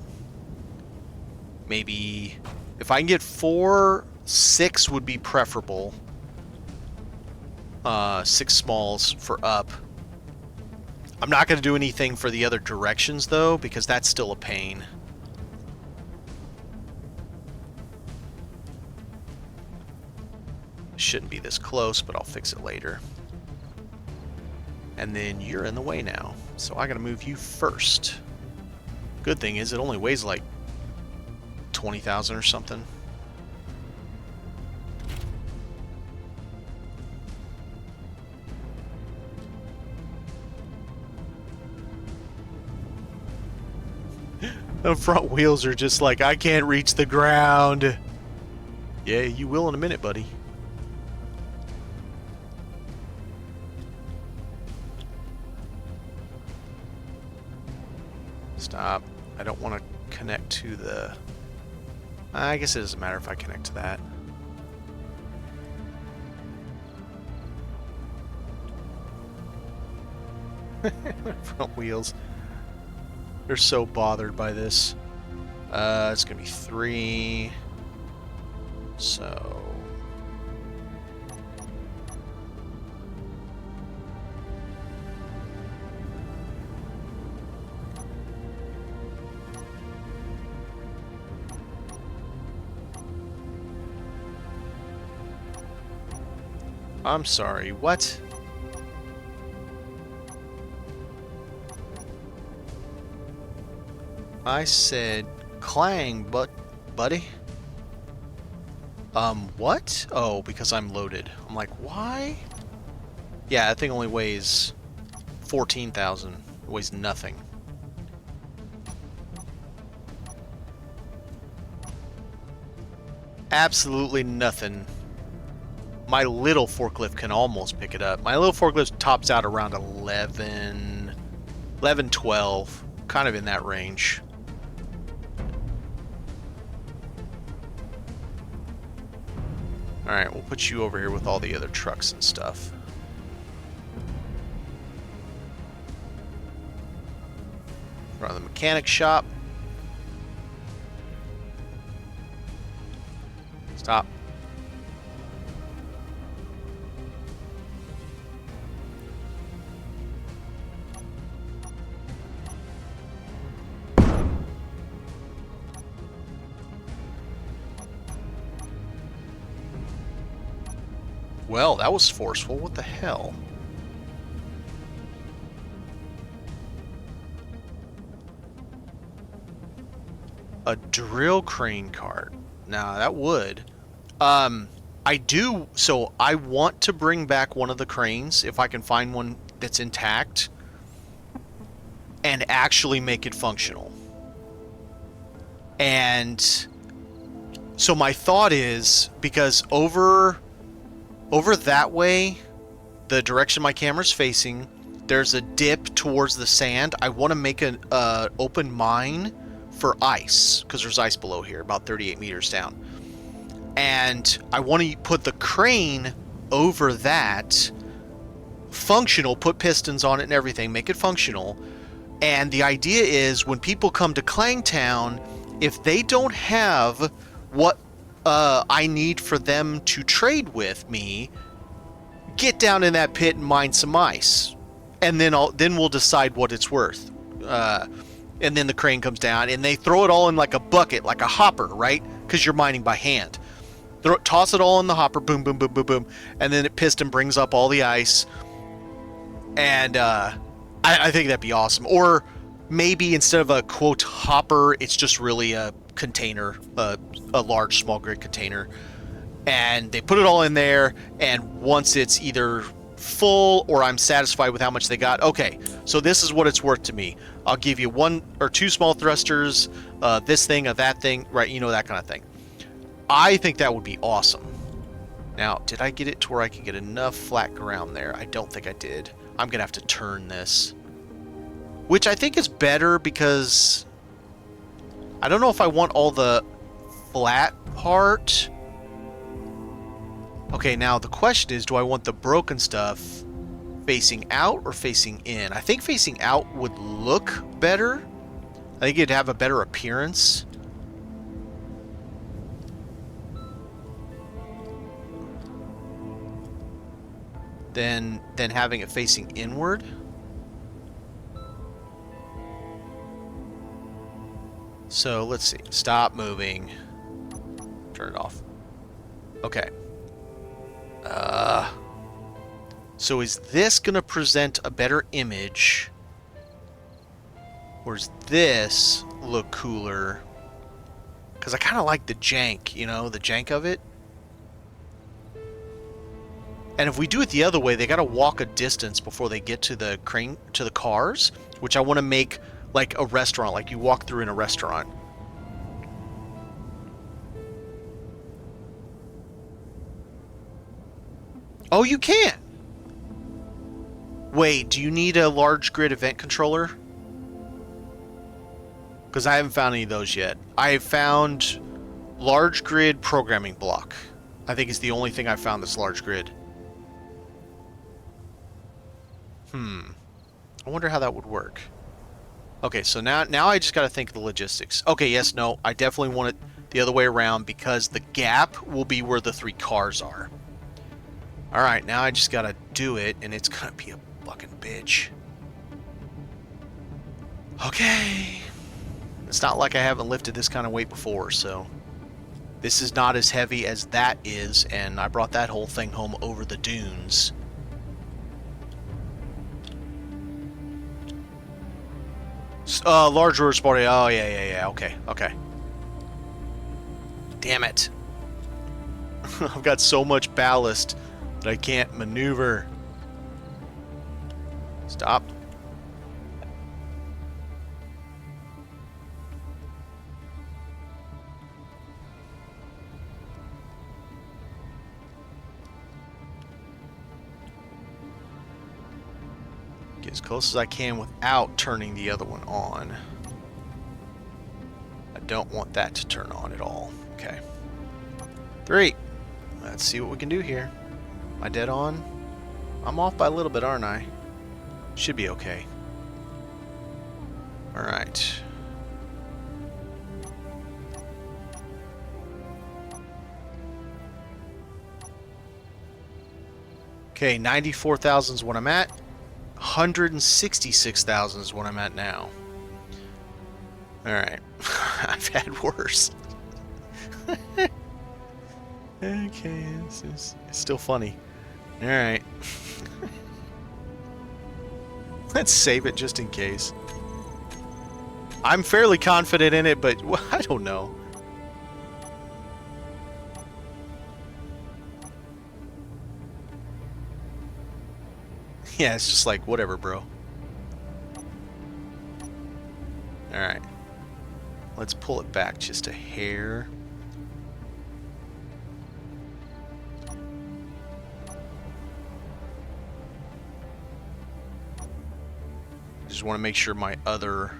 maybe if I can get 4, 6 would be preferable. 6 smalls for up. I'm not going to do anything for the other directions, though, because that's still a pain. Shouldn't be this close, but I'll fix it later. And then you're in the way now, so I got to move you first. Good thing is it only weighs like 20,000 or something. The front wheels are just like, I can't reach the ground. Yeah, you will in a minute, buddy. Stop. I don't want to connect to the... I guess it doesn't matter if I connect to that. Front wheels. They're so bothered by this. It's gonna be 3. So... I'm sorry, what? I said clang, buddy. What? Oh, because I'm loaded. I'm like, why? Yeah, that thing only weighs 14,000. It weighs nothing. Absolutely nothing. My little forklift can almost pick it up. My little forklift tops out around 11, 12, kind of in that range. Alright, we'll put you over here with all the other trucks and stuff. Run the mechanic shop. Stop. Well, that was forceful. What the hell? A drill crane cart. Nah, that would. I do, so I want to bring back one of the cranes, if I can find one that's intact, and actually make it functional. And so my thought is, because over that way, the direction my camera's facing, there's a dip towards the sand. I want to make an open mine for ice, because there's ice below here, about 38 meters down. And I want to put the crane over that, functional, put pistons on it and everything, make it functional. And the idea is, when people come to Clangtown, if they don't have what I need for them to trade with me, get down in that pit and mine some ice, and then we'll decide what it's worth. And then the crane comes down, and they throw it all in like a bucket, like a hopper, right? Because you're mining by hand. Toss it all in the hopper, boom, boom, boom, boom, boom, and then it piston brings up all the ice. And I think that'd be awesome. Or maybe instead of a quote hopper, it's just really a container, a large small grid container, and they put it all in there. And once it's either full or I'm satisfied with how much they got, okay, so this is what it's worth to me. I'll give you 1 or 2 small thrusters, this thing, that thing, right? You know, that kind of thing. I think that would be awesome. Now, did I get it to where I could get enough flat ground there? I don't think I did. I'm gonna have to turn this, which I think is better, because I don't know if I want all the flat part. Okay, now the question is, do I want the broken stuff facing out or facing in? I think facing out would look better. I think it'd have a better appearance. Than having it facing inward. So let's see. Stop moving. Turn it off. Okay. So is this gonna present a better image, or does this look cooler? Because I kind of like the jank, you know, the jank of it. And if we do it the other way, they gotta walk a distance before they get to the crane, to the cars, which I want to make like a restaurant, like you walk through in a restaurant. Oh, you can! Wait, do you need a large grid event controller? Because I haven't found any of those yet. I have found large grid programming block. I think it's the only thing I've found that's large grid. I wonder how that would work. Okay, so now I just got to think of the logistics. Okay, yes, no, I definitely want it the other way around, because the gap will be where the 3 cars are. Alright, now I just got to do it, and it's going to be a fucking bitch. Okay. It's not like I haven't lifted this kind of weight before, so... This is not as heavy as that is, and I brought that whole thing home over the dunes. Large rotor spotty. Oh, yeah. Okay. Damn it. I've got so much ballast that I can't maneuver. Stop. Get as close as I can without turning the other one on. I don't want that to turn on at all. Okay. 3. Let's see what we can do here. Am I dead on? I'm off by a little bit, aren't I? Should be okay. Alright. Okay, 94,000 is what I'm at. 166,000 is what I'm at now. Alright. I've had worse. Okay, it's still funny. Alright. Let's save it just in case. I'm fairly confident in it, but I don't know. Yeah, it's just like, whatever, bro. Alright. Let's pull it back just a hair. I just want to make sure my other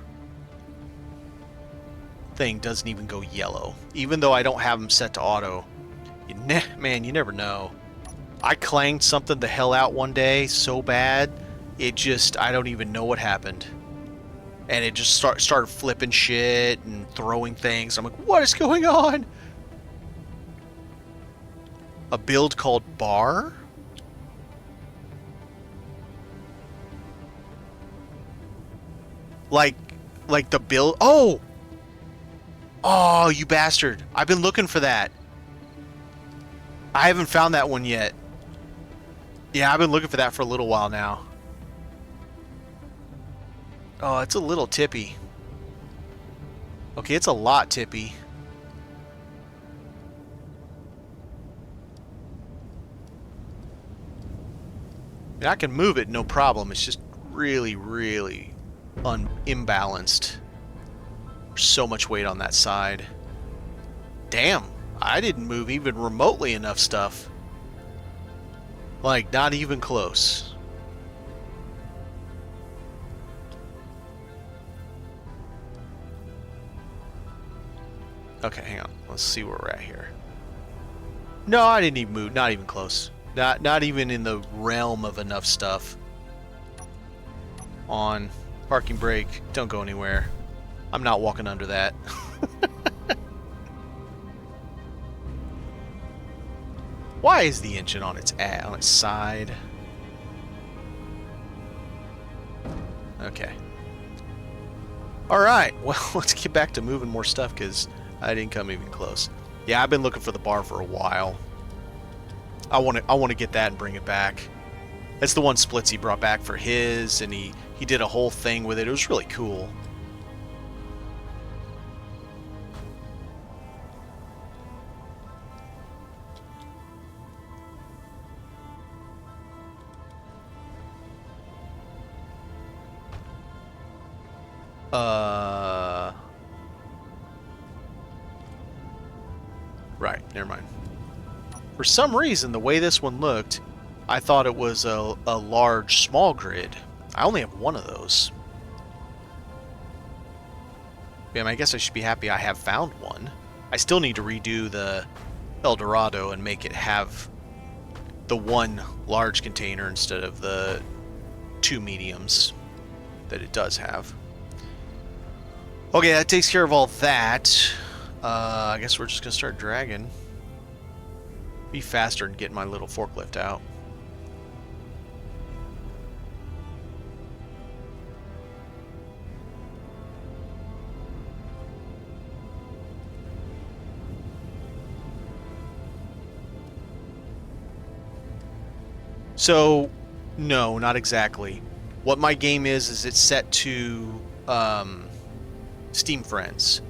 thing doesn't even go yellow. Even though I don't have them set to auto. Man, you never know. I clanged something the hell out one day so bad, it just, I don't even know what happened. And it just started flipping shit and throwing things. I'm like, what is going on? A build called Bar? Like the build? Oh! Oh, you bastard. I've been looking for that. I haven't found that one yet. Yeah, I've been looking for that for a little while now. Oh, it's a little tippy. Okay, it's a lot tippy. I mean, I can move it, no problem. It's just really, really imbalanced. There's so much weight on that side. Damn, I didn't move even remotely enough stuff. Like, not even close. Okay, hang on. Let's see where we're at here. No, I didn't even move. Not even close. Not even in the realm of enough stuff. On. Parking brake. Don't go anywhere. I'm not walking under that. Why is the engine on its side? Okay. Alright, well, let's get back to moving more stuff, because I didn't come even close. Yeah, I've been looking for the bar for a while. I want to get that and bring it back. That's the one Splitsy brought back for his, and he did a whole thing with it. It was really cool. Right, never mind. For some reason, the way this one looked, I thought it was a large small grid. I only have one of those. I guess I should be happy I have found one. I still need to redo the El Dorado and make it have the one large container instead of the 2 mediums that it does have. Okay, that takes care of all that. I guess we're just gonna start dragging. Be faster and get my little forklift out. So, no, not exactly. What my game is it's set to Steam Friends.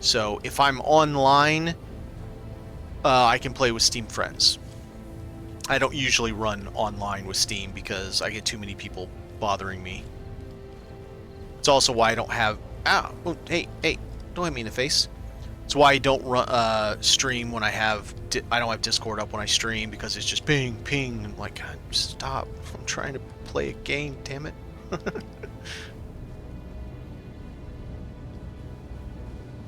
So if I'm online, I can play with Steam Friends. I don't usually run online with Steam because I get too many people bothering me. It's also why I don't have... Ow! Oh, hey, don't hit me in the face. It's why I don't run, stream when I have... I don't have Discord up when I stream because it's just ping, ping. I'm like, God, stop. I'm trying to play a game, damn it.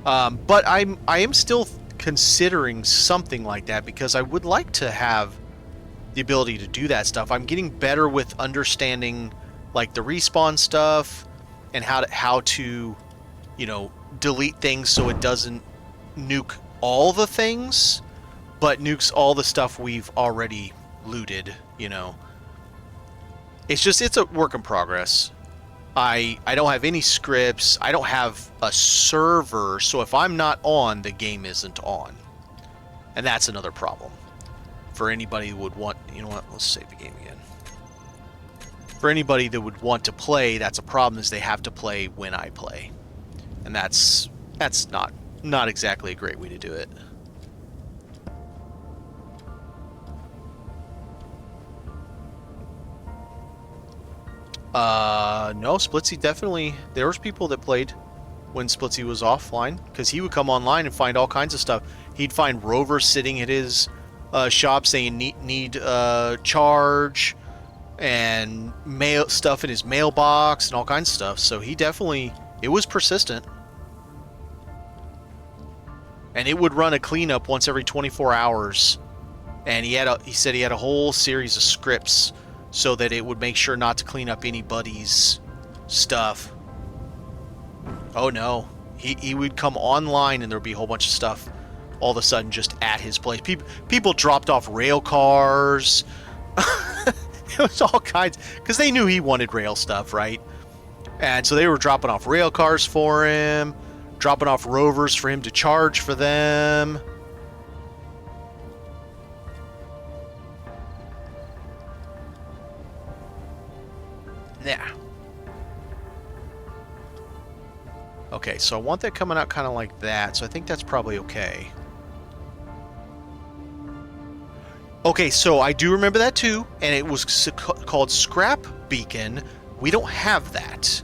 But I am still considering something like that because I would like to have the ability to do that stuff. I'm getting better with understanding like the respawn stuff and how to you know, delete things so it doesn't nuke all the things, but nukes all the stuff we've already looted, you know. It's a work in progress. I don't have any scripts. I don't have a server, so if I'm not on, the game isn't on. And that's another problem. For anybody who would want... You know what? Let's save the game again. For anybody that would want to play, that's a problem, is they have to play when I play. And that's not exactly a great way to do it. No, Splitsy definitely... There was people that played when Splitsy was offline, because he would come online and find all kinds of stuff. He'd find Rover sitting at his shop saying need charge, and mail stuff in his mailbox and all kinds of stuff. So he definitely... It was persistent. And it would run a cleanup once every 24 hours. And he said he had a whole series of scripts so that it would make sure not to clean up anybody's stuff. Oh no. He would come online and there would be a whole bunch of stuff all of a sudden just at his place. People dropped off rail cars. It was all kinds, because they knew he wanted rail stuff, right? And so they were dropping off rail cars for him, dropping off rovers for him to charge for them. Yeah. Okay, so I want that coming out kind of like that, so I think that's probably okay. Okay, so I do remember that too, and it was called Scrap Beacon. We don't have that.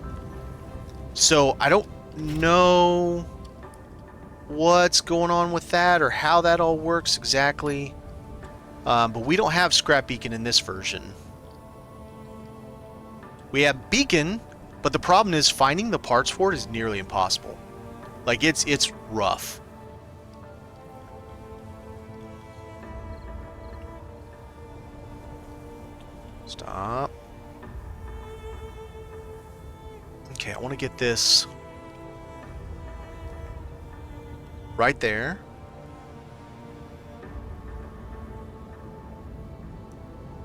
So I don't know what's going on with that or how that all works exactly. But we don't have Scrap Beacon in this version. We have Beacon, but the problem is finding the parts for it is nearly impossible. Like, it's rough. Stop. Okay, I want to get this right there.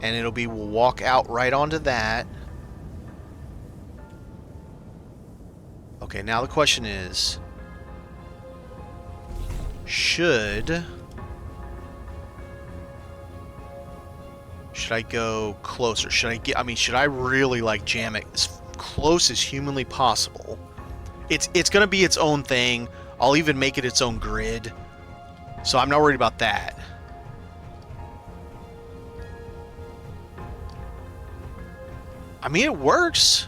And it'll be, we'll walk out right onto that. Okay, now the question is, should I go closer? Should I really like jam it as close as humanly possible? It's going to be its own thing. I'll even make it its own grid. So I'm not worried about that. I mean, it works.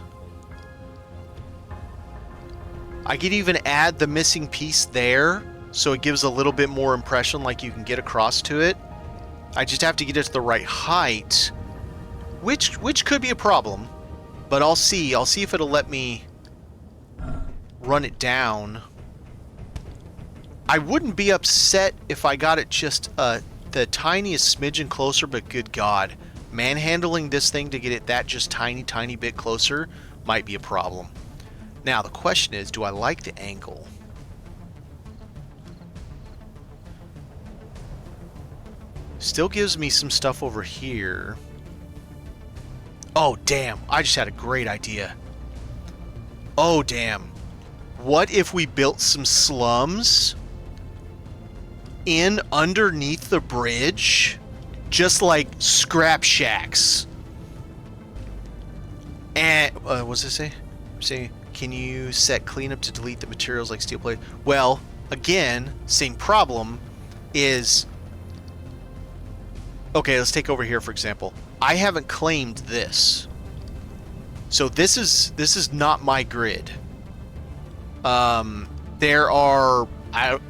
I could even add the missing piece there, so it gives a little bit more impression, like you can get across to it. I just have to get it to the right height, which could be a problem, but I'll see. I'll see if it'll let me run it down. I wouldn't be upset if I got it just the tiniest smidgen closer, but good God, manhandling this thing to get it that just tiny bit closer might be a problem. Now, the question is, do I like the angle? Still gives me some stuff over here. Oh, damn. I just had a great idea. Oh, damn. What if we built some slums in underneath the bridge? Just like scrap shacks. And what's it say? Say, can you set cleanup to delete the materials like steel plate? Well, again, same problem is. Okay, let's take over here for example. I haven't claimed this, so this is not my grid. There are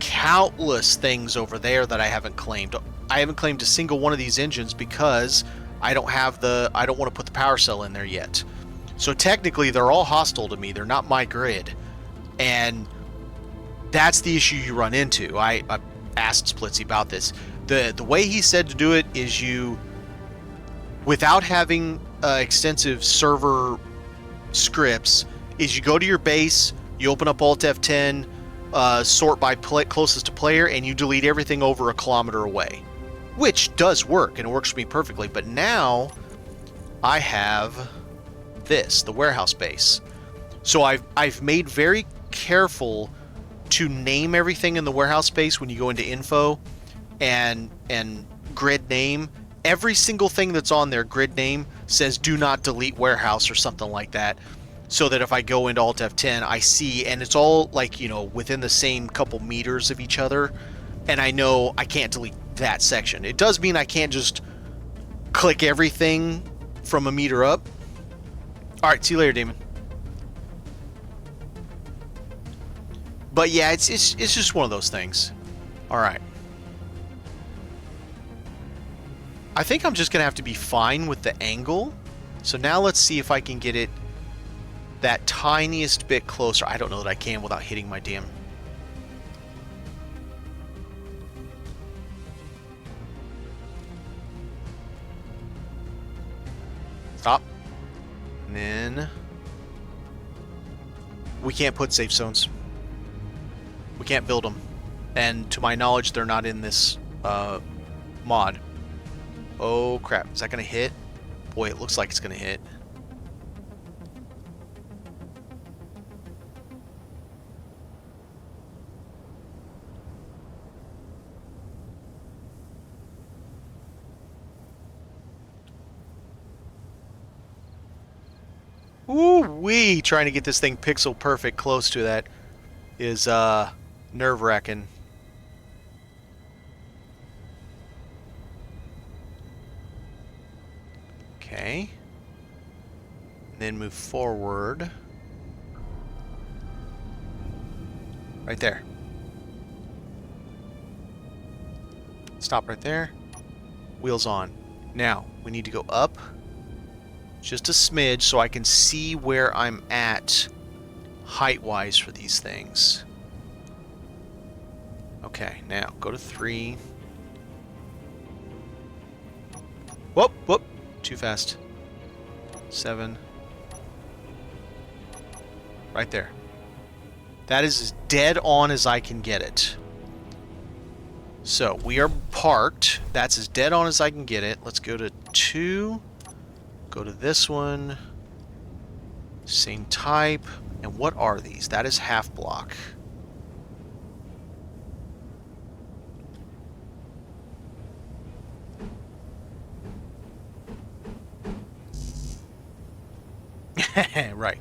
countless things over there that I haven't claimed. I haven't claimed a single one of these engines because I don't want to put the power cell in there yet. So technically, they're all hostile to me. They're not my grid, and that's the issue you run into. I asked Splitsy about this. The way he said to do it is without having extensive server scripts, is you go to your base, you open up Alt F10, sort by closest to player, and you delete everything over a kilometer away, which does work, and it works for me perfectly. But now I have the warehouse base. So I've made very careful to name everything in the warehouse space when you go into info and grid name. Every single thing that's on there, grid name, says do not delete warehouse or something like that, so that if I go into Alt F10, I see, and it's all like, within the same couple meters of each other, and I know I can't delete that section. It does mean I can't just click everything from a meter up. Alright, see you later, Damon. But yeah, it's just one of those things. Alright. I think I'm just going to have to be fine with the angle. So now let's see if I can get it that tiniest bit closer. I don't know that I can without hitting my damn... Stop. And then... we can't put safe zones. We can't build them. And to my knowledge, they're not in this mod. Oh crap, is that gonna hit? Boy, it looks like it's gonna hit. Ooh-wee! Trying to get this thing pixel perfect close to that is nerve-wracking. Okay. And then move forward. Right there. Stop right there. Wheels on. Now, we need to go up just a smidge so I can see where I'm at height-wise for these things. Okay, now go to 3. Whoop, whoop. Too fast. 7. Right there. That is as dead on as I can get it. So, we are parked. That's as dead on as I can get it. Let's go to 2. Go to this one. Same type. And what are these? That is half block. Right.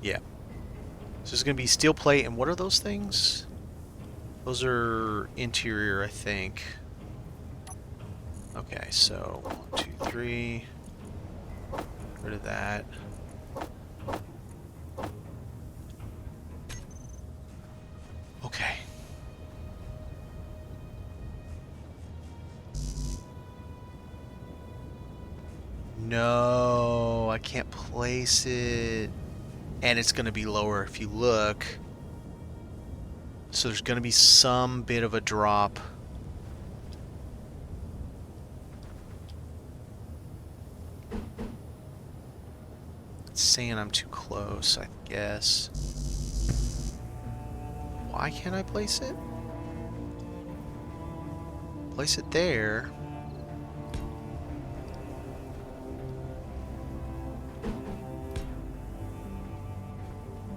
Yeah. So this is going to be steel plate, and what are those things? Those are interior, I think. Okay, so 1, 2, 3. Get rid of that. Okay. No, I can't place it. And it's going to be lower if you look. So there's going to be some bit of a drop. It's saying I'm too close, I guess. Why can't I place it? Place it there.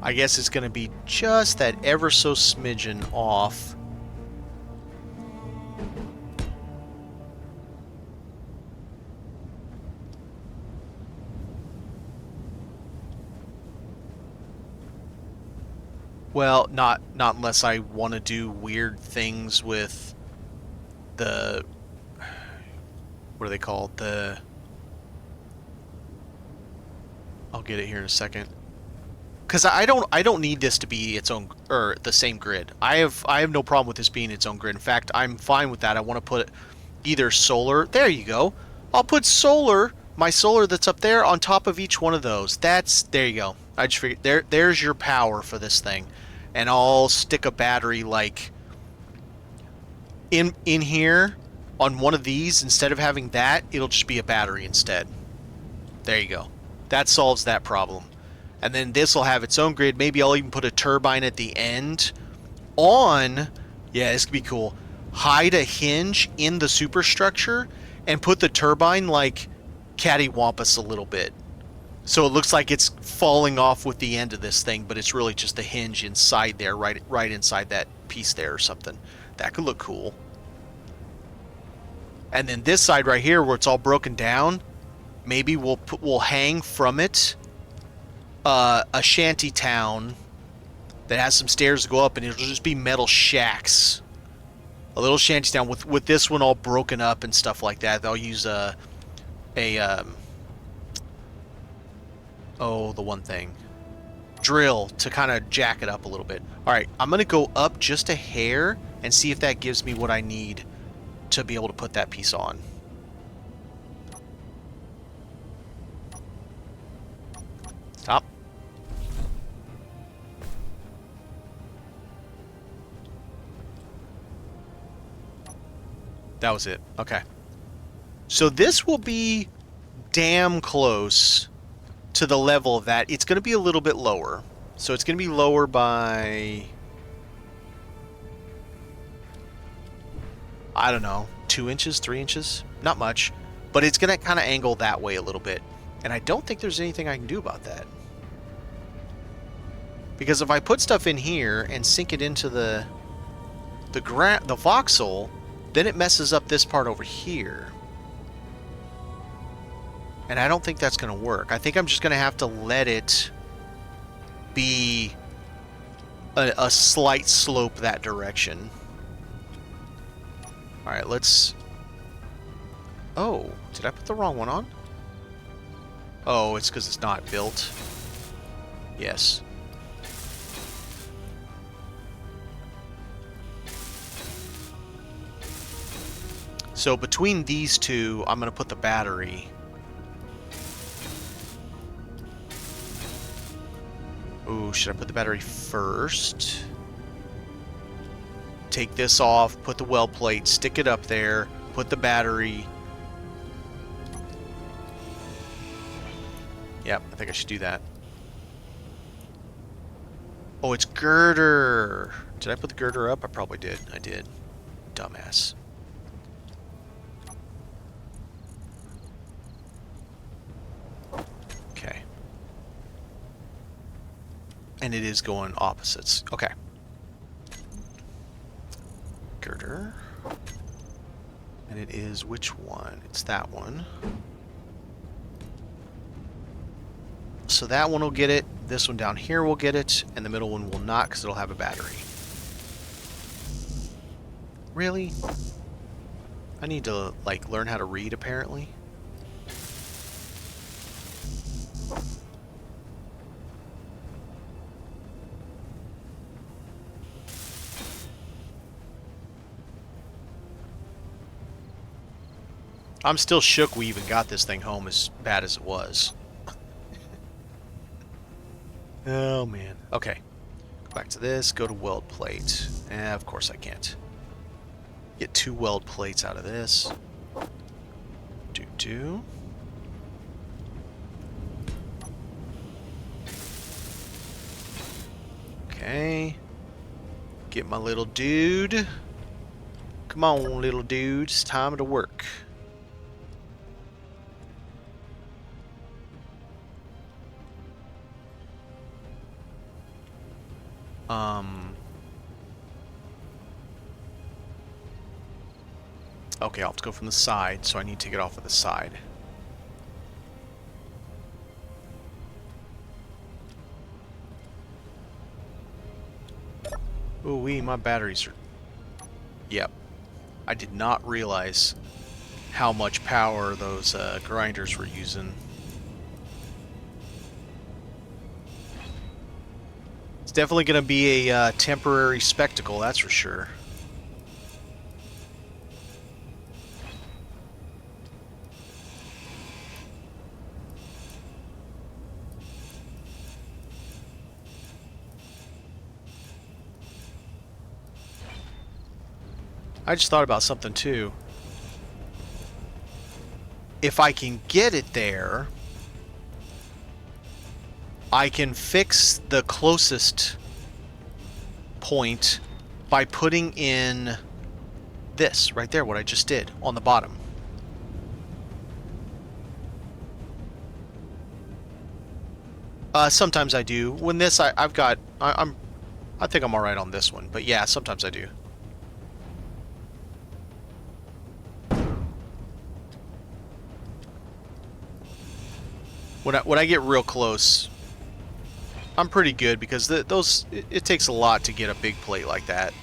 I guess it's going to be just that ever so smidgen off. Well, not unless I want to do weird things with the, what are they called? I'll get it here in a second. Because I don't need this to be its own, or the same grid. I have no problem with this being its own grid. In fact, I'm fine with that. I want to put either solar. There you go. I'll put solar, my solar that's up there, on top of each one of those. There you go. I just figured there's your power for this thing, and I'll stick a battery like in here on one of these. Instead of having that, it'll just be a battery instead. There you go. That solves that problem. And then this will have its own grid. Maybe I'll even put a turbine at the end on, yeah, this could be cool. Hide a hinge in the superstructure and put the turbine like cattywampus a little bit. So it looks like it's falling off with the end of this thing, but it's really just a hinge inside there, right inside that piece there or something. That could look cool. And then this side right here where it's all broken down, maybe we'll hang from it a shanty town that has some stairs to go up, and it'll just be metal shacks. A little shanty town with this one all broken up and stuff like that. They'll use the one thing, drill, to kind of jack it up a little bit. All right, I'm gonna go up just a hair and see if that gives me what I need to be able to put that piece on. Stop. That was it. Okay. So this will be damn close to the level of that. It's going to be a little bit lower. So it's going to be lower by, I don't know, 2 inches, 3 inches? Not much. But it's going to kind of angle that way a little bit. And I don't think there's anything I can do about that. Because if I put stuff in here and sink it into the voxel, then it messes up this part over here. And I don't think that's going to work. I think I'm just going to have to let it be a slight slope that direction. Alright, let's... Oh, did I put the wrong one on? Oh, it's because it's not built. Yes. So between these two, I'm going to put the battery. Ooh, should I put the battery first? Take this off, put the weld plate, stick it up there, put the battery. Yep, I think I should do that. Oh, it's girder. Did I put the girder up? I probably did. I did. Dumbass. Okay. And it is going opposites. Okay. Girder. And it is which one? It's that one. So that one will get it. This one down here will get it. And the middle one will not because it'll have a battery. Really? I need to, like, learn how to read, apparently. I'm still shook we even got this thing home as bad as it was. Oh, man. Okay. Go back to this. Go to weld plate. Of course I can't. Get 2 weld plates out of this. Do. Okay. Get my little dude. Come on, little dude. It's time to work. Okay, I'll have to go from the side, so I need to get off of the side. Ooh wee, my batteries are... Yep. I did not realize how much power those grinders were using. It's definitely going to be a temporary spectacle, that's for sure. I just thought about something too. If I can get it there, I can fix the closest point by putting in this right there, what I just did on the bottom. Sometimes I do. When this, I think I'm all right on this one, but yeah, sometimes I do. When I get real close, I'm pretty good because it takes a lot to get a big plate like that.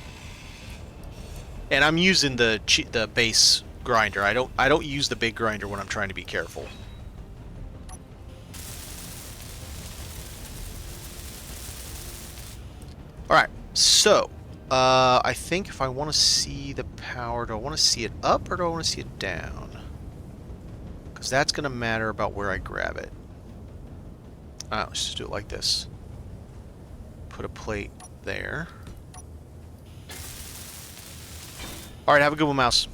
And I'm using the base grinder. I don't use the big grinder when I'm trying to be careful. All right, so I think if I want to see the power, do I want to see it up or do I want to see it down? Because that's going to matter about where I grab it. Let's just do it like this. Put a plate there. All right, have a good one, Mouse.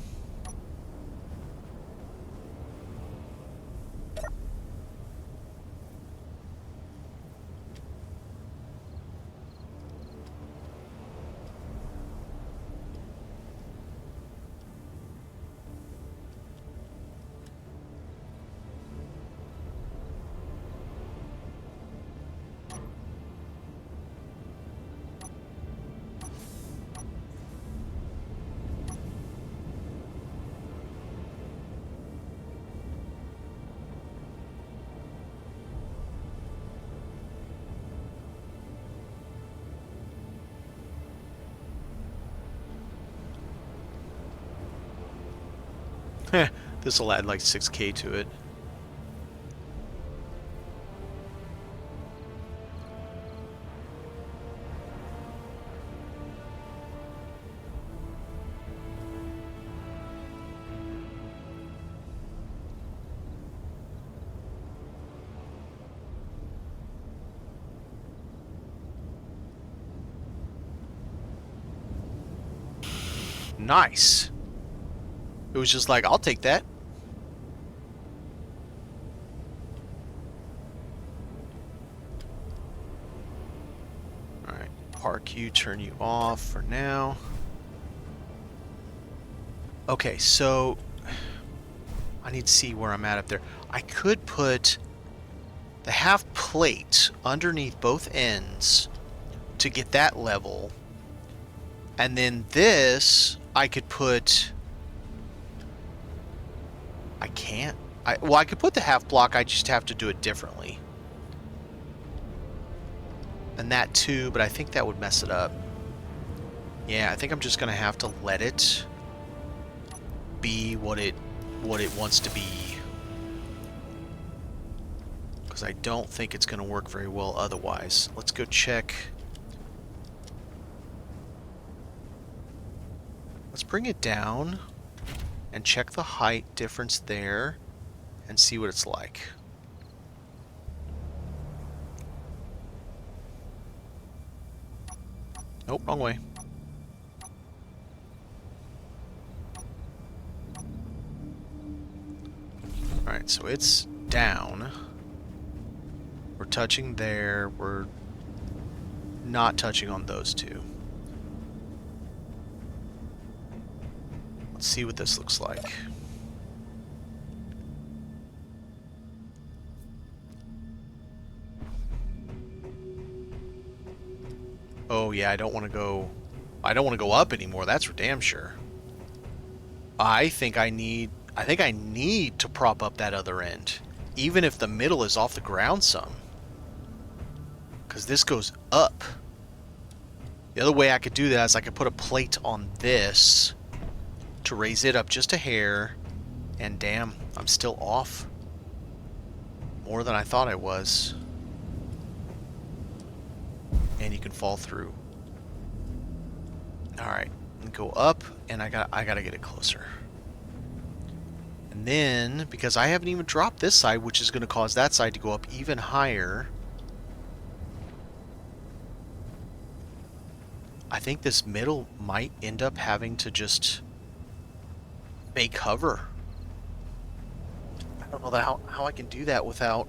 This will add like 6K to it. Nice. It was just like, I'll take that. Alright, park you, turn you off for now. Okay, so I need to see where I'm at up there. I could put the half plate underneath both ends to get that level. And then this, I could put... I can't. Well, I could put the half block, I just have to do it differently. And that too, but I think that would mess it up. Yeah, I think I'm just going to have to let it be what it wants to be. Because I don't think it's going to work very well otherwise. Let's go check. Let's bring it down and check the height difference there and see what it's like. Nope, wrong way. Alright, so it's down. We're touching there. We're not touching on those two. Let's see what this looks like. Oh yeah, I don't want to go up anymore, that's for damn sure. I think I need to prop up that other end, even if the middle is off the ground some. Because this goes up. The other way I could do that is I could put a plate on this to raise it up just a hair, and damn, I'm still off more than I thought I was. And you can fall through. Alright, go up, and I gotta get it closer. And then, because I haven't even dropped this side, which is going to cause that side to go up even higher, I think this middle might end up having to just make cover. I don't know how I can do that without...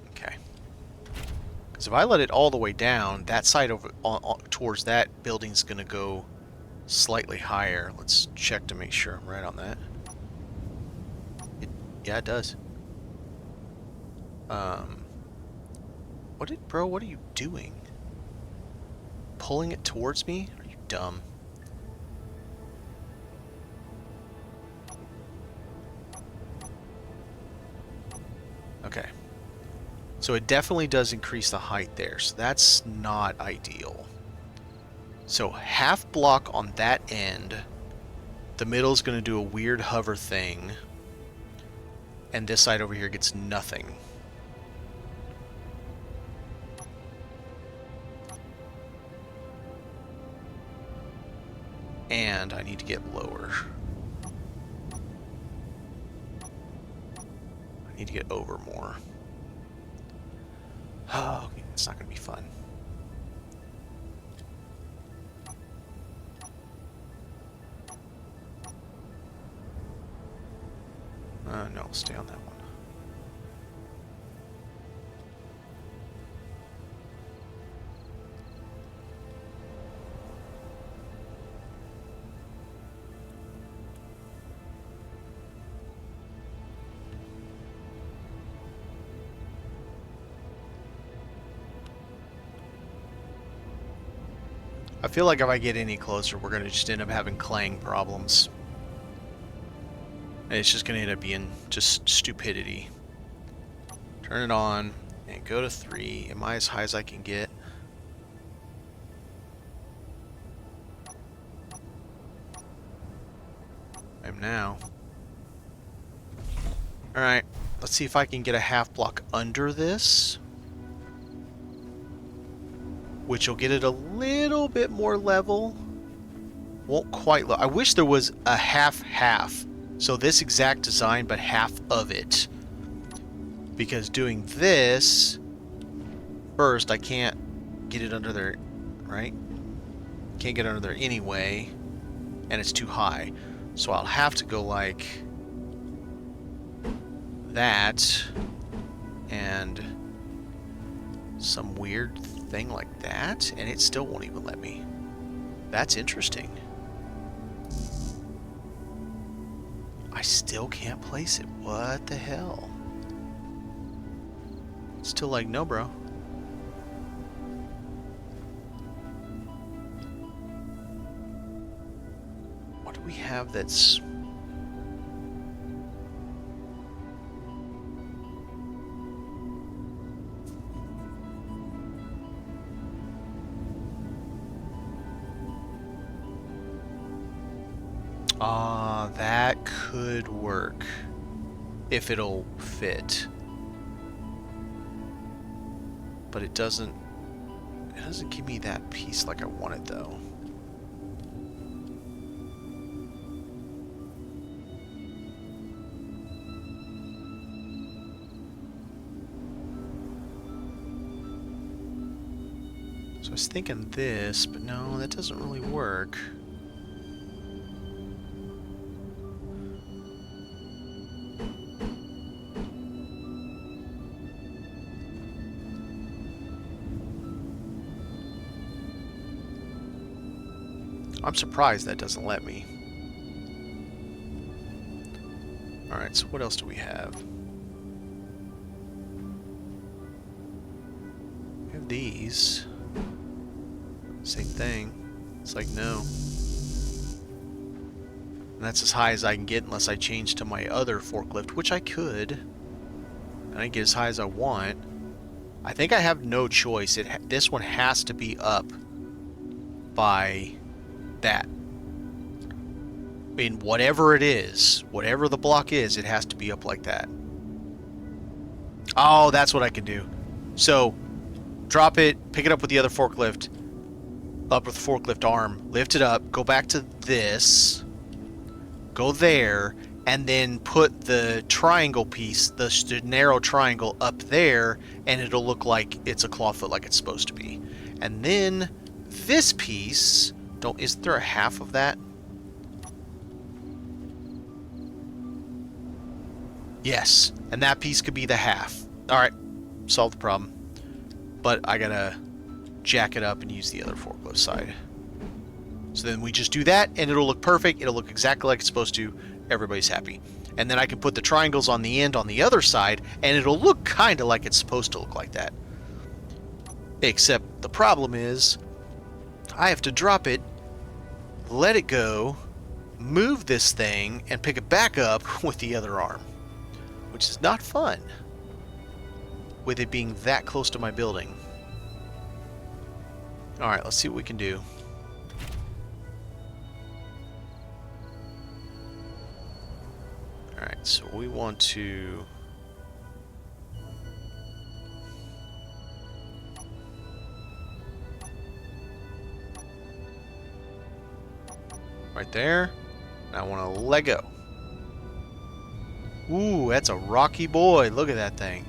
Okay. Because if I let it all the way down, that side over towards that building's going to go slightly higher. Let's check to make sure I'm right on that. Yeah, it does. Bro, what are you doing? Pulling it towards me? Are you dumb? Okay. So it definitely does increase the height there, so that's not ideal. So half block on that end. The middle is going to do a weird hover thing. And this side over here gets nothing. And I need to get lower. I need to get over more. Oh, okay, it's not going to be fun. No, stay on that one. I feel like if I get any closer, we're going to just end up having clang problems. And it's just going to end up being just stupidity. Turn it on and go to 3. Am I as high as I can get? I am now. Alright, let's see if I can get a half block under this. Which will get it a little bit more level. Won't quite I wish there was a half-half. So this exact design, but half of it. Because doing this first, I can't get it under there, right? Can't get under there anyway. And it's too high. So I'll have to go like that. And some weird thing like that. And it still won't even let me. That's interesting. I still can't place it. What the hell? Still like, no, bro. What do we have that's... that could work if it'll fit, but it doesn't give me that piece like I want it though. So I was thinking this, but no, that doesn't really work. I'm surprised that doesn't let me. Alright, so what else do we have? We have these. Same thing. It's like, no. And that's as high as I can get unless I change to my other forklift, which I could. And I can get as high as I want. I think I have no choice. This one has to be up by that. I mean, whatever it is, whatever the block is, it has to be up like that. Oh, that's what I can do. So, drop it, pick it up with the other forklift, up with the forklift arm, lift it up, go back to this, go there, and then put the triangle piece, the narrow triangle up there, and it'll look like it's a clawfoot like it's supposed to be. And then this piece, isn't there a half of that? Yes, and that piece could be the half. Alright, solve the problem. But I gotta jack it up and use the other forklift side. So then we just do that, and it'll look perfect. It'll look exactly like it's supposed to. Everybody's happy. And then I can put the triangles on the end on the other side, and it'll look kind of like it's supposed to look like that. Except the problem is, I have to drop it, let it go, move this thing, and pick it back up with the other arm. Which is not fun, with it being that close to my building. Alright, let's see what we can do. Alright, so we want to... right there. And I want to let go. Ooh, that's a rocky boy. Look at that thing.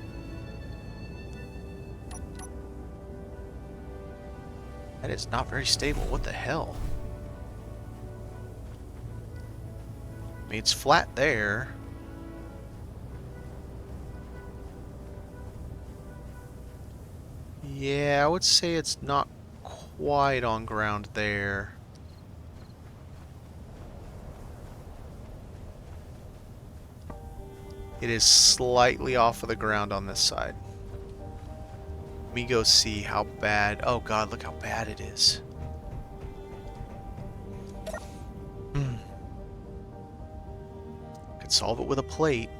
That is not very stable. What the hell? I mean, it's flat there. Yeah, I would say it's not quite on ground there. It is slightly off of the ground on this side. Let me go see how bad... oh god, look how bad it is. Could solve it with a plate.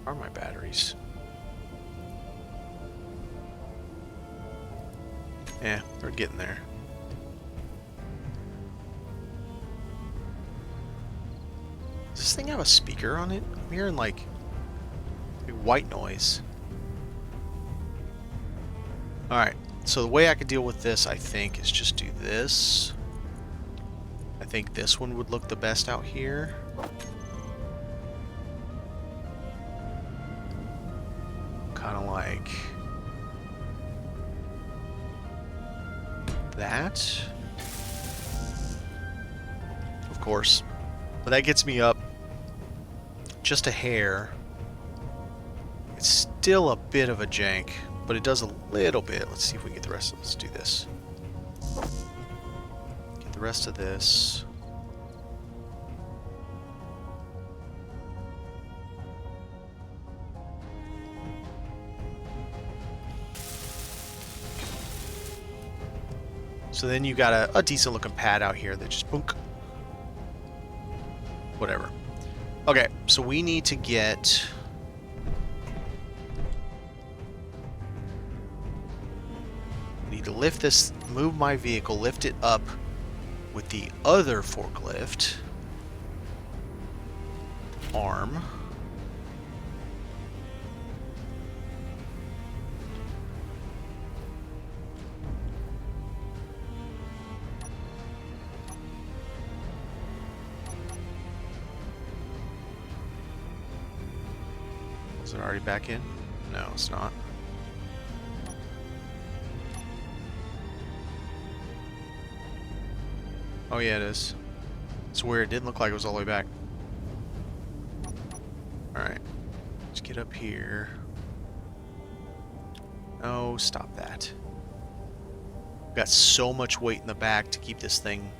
Where are my batteries? Yeah, we're getting there. Does this thing have a speaker on it? I'm hearing like white noise. Alright, so the way I could deal with this, I think, is just do this. I think this one would look the best out here. Kind of like... that. Of course. But that gets me up just a hair. It's still a bit of a jank, but it does a little bit. Let's see if we can get the rest of this. Let's do this. Get the rest of this. So then you got a decent looking pad out here that just boonk. Whatever. Okay, so we need to get... we need to lift this, move my vehicle, lift it up with the other forklift arm. Is it already back in? No, it's not. Oh yeah, it is. It's weird. It didn't look like it was all the way back. Alright. Let's get up here. Oh, stop that. I've got so much weight in the back to keep this thing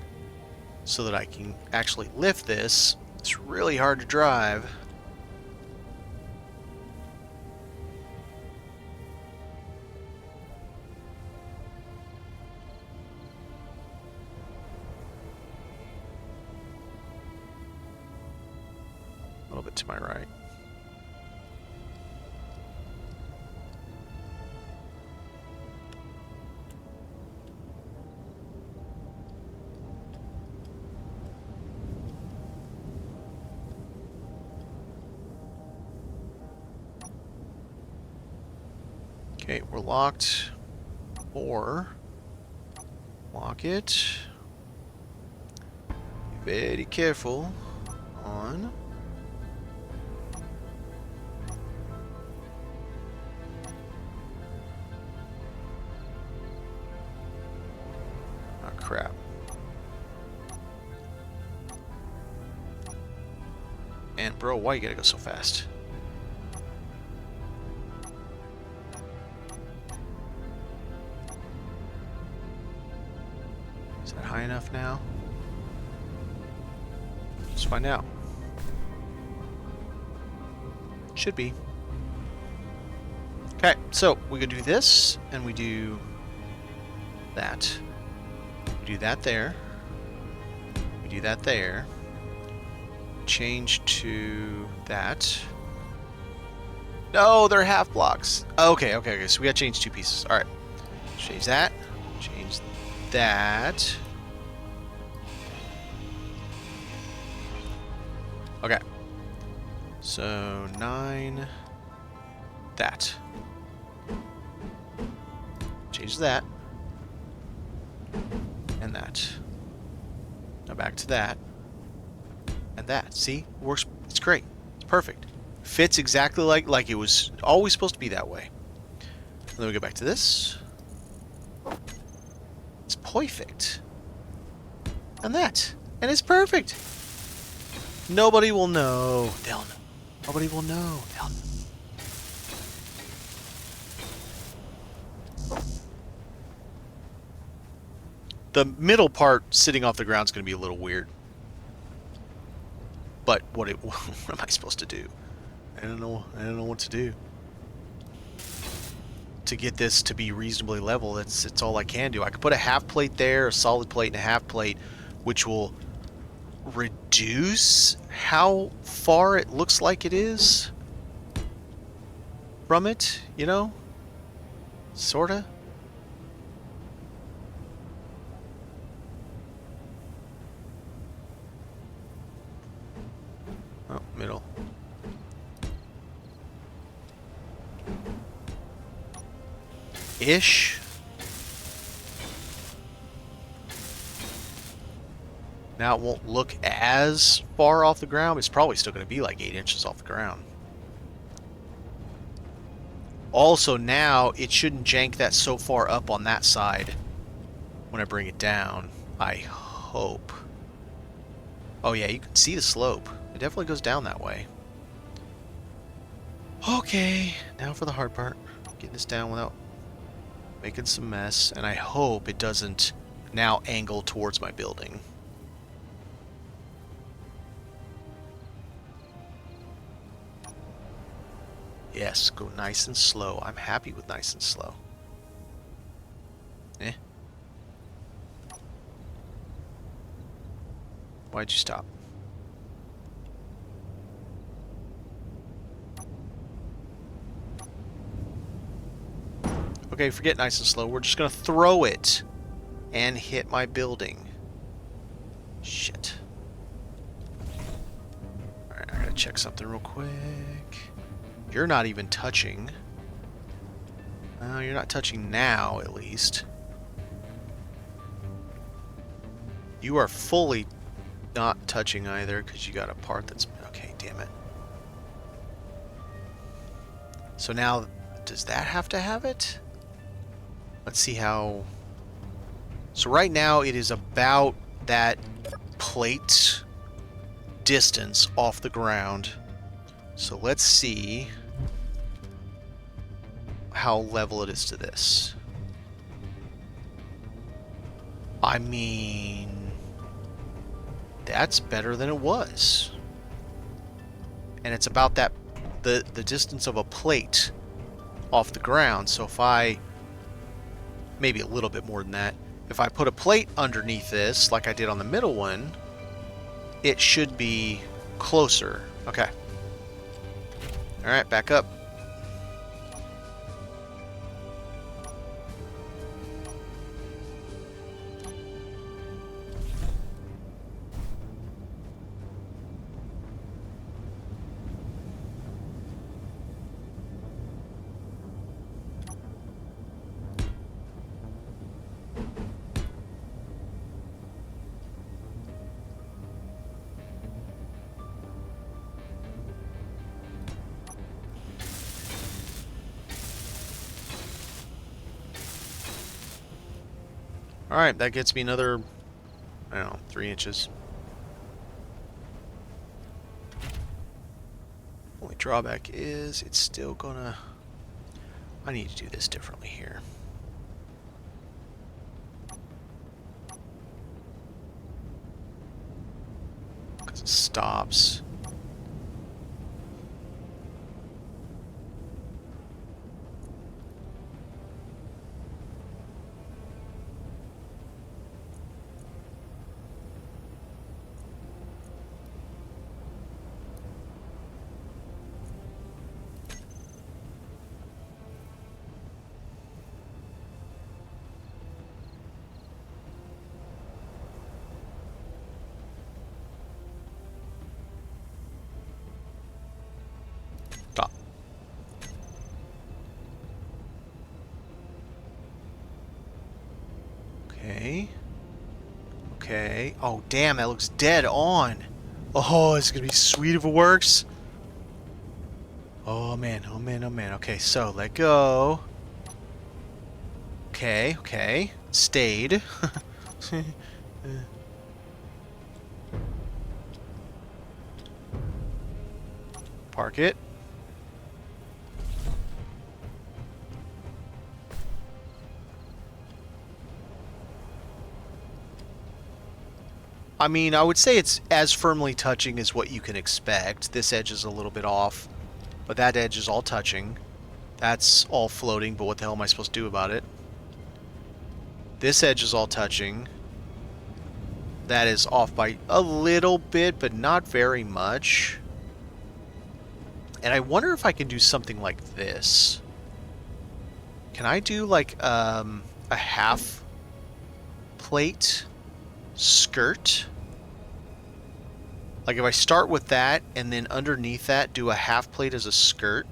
so that I can actually lift this. It's really hard to drive. to my right. Okay, we're locked. Or lock it. Be very careful on. Oh crap. And bro, why you gotta go so fast? Is that high enough now? Let's find out. Should be. Okay, so we could do this, and we do that. We do that there. We do that there. Change to that. No, they're half blocks. Okay, okay, okay. So we got to change two pieces. All right. Change that. Change that. Okay. So 9. That. Change that. And that. Now back to that. And that. See? It works. It's great. It's perfect. Fits exactly like it was always supposed to be that way. And then we go back to this. It's perfect. And that. And it's perfect. Nobody will know. They'll know. Nobody will know. They'll know. The middle part sitting off the ground is going to be a little weird. But what am I supposed to do? I don't know what to do. To get this to be reasonably level, it's all I can do. I could put a half plate there, a solid plate and a half plate, which will reduce how far it looks like it is from it, you know? Sorta. Oh, middle. Ish. Now it won't look as far off the ground. It's probably still going to be like 8 inches off the ground. Also now it shouldn't jank that so far up on that side when I bring it down. I hope. Oh yeah, you can see the slope. It definitely goes down that way. Okay, now for the hard part. Getting this down without making some mess. And I hope it doesn't now angle towards my building. Yes, go nice and slow. I'm happy with nice and slow. Eh? Why'd you stop? Okay, forget nice and slow. We're just gonna throw it and hit my building. Shit. Alright, I gotta check something real quick. You're not even touching. You're not touching now, at least. You are fully not touching either, because you got a part that's... Okay, damn it. So now, does that have to have it? Let's see how... So right now, it is about that plate distance off the ground. So let's see how level it is to this. I mean, that's better than it was. And it's about that the distance of a plate off the ground. So if I, maybe a little bit more than that, if I put a plate underneath this like I did on the middle one, it should be closer. Okay. Alright, back up. Alright, that gets me another, I don't know, 3 inches. Only drawback is it's still gonna... I need to do this differently here. Because it stops. Stop. Okay. Okay. Oh, damn, that looks dead on. Oh, it's gonna be sweet if it works. Oh, man. Oh, man. Oh, man. Okay, so let go. Okay, okay. Stayed. Park it. I mean, I would say it's as firmly touching as what you can expect. This edge is a little bit off, but that edge is all touching. That's all floating, but what the hell am I supposed to do about it? This edge is all touching. That is off by a little bit, but not very much. And I wonder if I can do something like this. Can I do like a half plate skirt? Like if I start with that and then underneath that do a half plate as a skirt.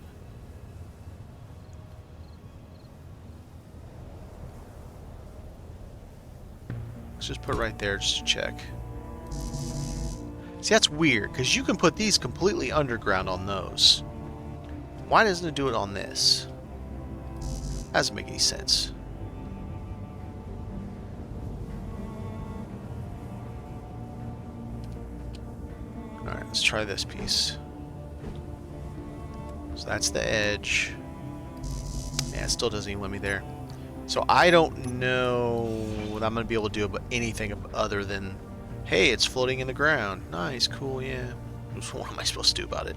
Let's just put it right there just to check. See, that's weird, because you can put these completely underground on those. Why doesn't it do it on this? That doesn't make any sense. Alright, let's try this piece. So that's the edge. Yeah, it still doesn't even let me there. So I don't know that I'm going to be able to do anything other than, hey, it's floating in the ground. Nice, cool, yeah. What am I supposed to do about it?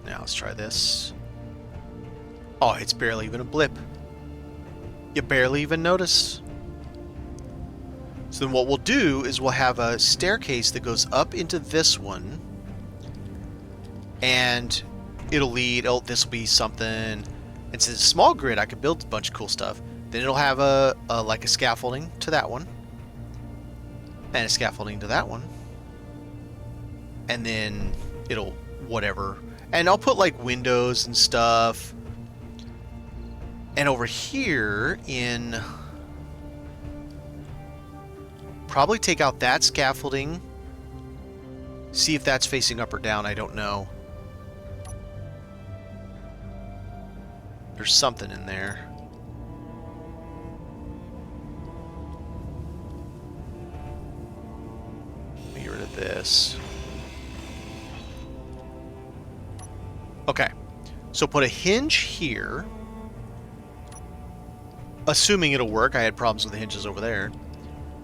Now let's try this. Oh, it's barely even a blip. You barely even notice. So then what we'll do is we'll have a staircase that goes up into this one. And it'll lead, this will be something, and since it's a small grid, I could build a bunch of cool stuff. Then it'll have like a scaffolding to that one. And a scaffolding to that one. And then it'll, whatever. And I'll put like windows and stuff. And over here in... probably take out that scaffolding. See if that's facing up or down, I don't know. There's something in there. Let me get rid of this. Okay. So put a hinge here. Assuming it'll work. I had problems with the hinges over there.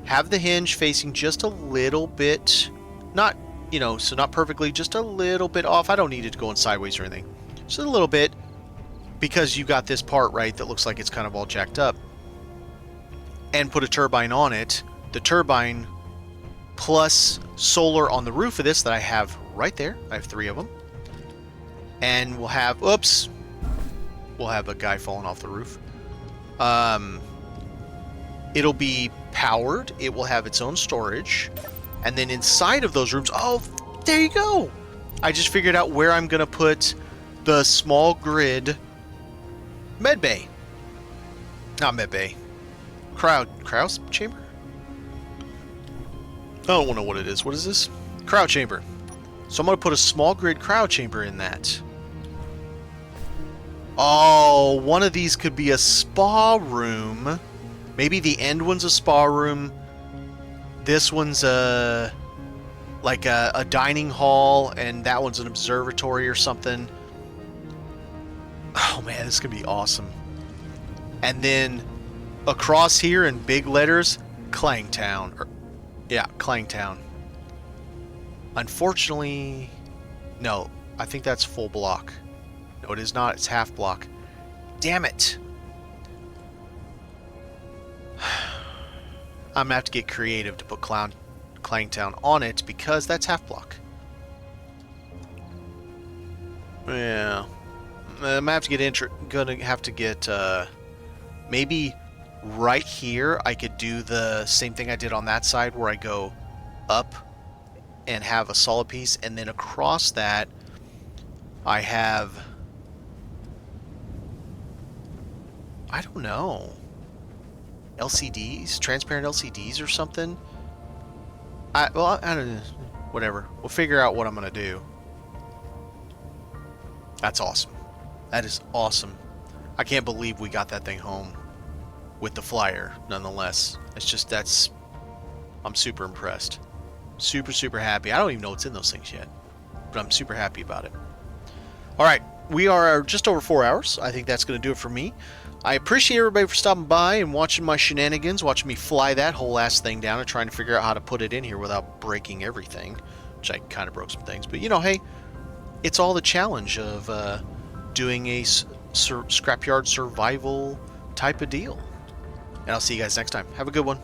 Have the hinge facing just a little bit. Not, you know, so not perfectly. Just a little bit off. I don't need it to go in sideways or anything. Just a little bit. because you got this part, right, that looks like it's kind of all jacked up, and put a turbine on it, the turbine plus solar on the roof of this that I have right there. I have 3 of them. And we'll have, oops, we'll have a guy falling off the roof. It'll be powered. It will have its own storage. And then inside of those rooms, oh, there you go. I just figured out where I'm going to put the small grid med bay. Not med bay. Crowd chamber? I don't know what it is. What is this? Crowd chamber. So I'm going to put a small grid crowd chamber in that. Oh, one of these could be a spa room. Maybe the end one's a spa room. This one's like a dining hall, and that one's an observatory or something. Oh man, this could be awesome. And then across here in big letters, Clangtown. Yeah, Clangtown. Unfortunately, no, I think that's full block. No, it is not. It's half block. Damn it. I'm going to have to get creative to put Clangtown on it because that's half block. Yeah. I'm going to have to get maybe right here I could do the same thing I did on that side where I go up and have a solid piece, and then across that I have, I don't know, LCDs, transparent LCDs or something. I don't know, whatever. We'll figure out what I'm gonna do. That's awesome. That is awesome. I can't believe we got that thing home with the flyer, nonetheless. It's just, I'm super impressed. Super happy. I don't even know what's in those things yet, but I'm super happy about it. Alright, we are just over 4 hours. I think that's going to do it for me. I appreciate everybody for stopping by and watching my shenanigans, watching me fly that whole ass thing down and trying to figure out how to put it in here without breaking everything, which I kind of broke some things. But, you know, hey, it's all the challenge of doing a scrapyard survival type of deal. And I'll see you guys next time. Have a good one.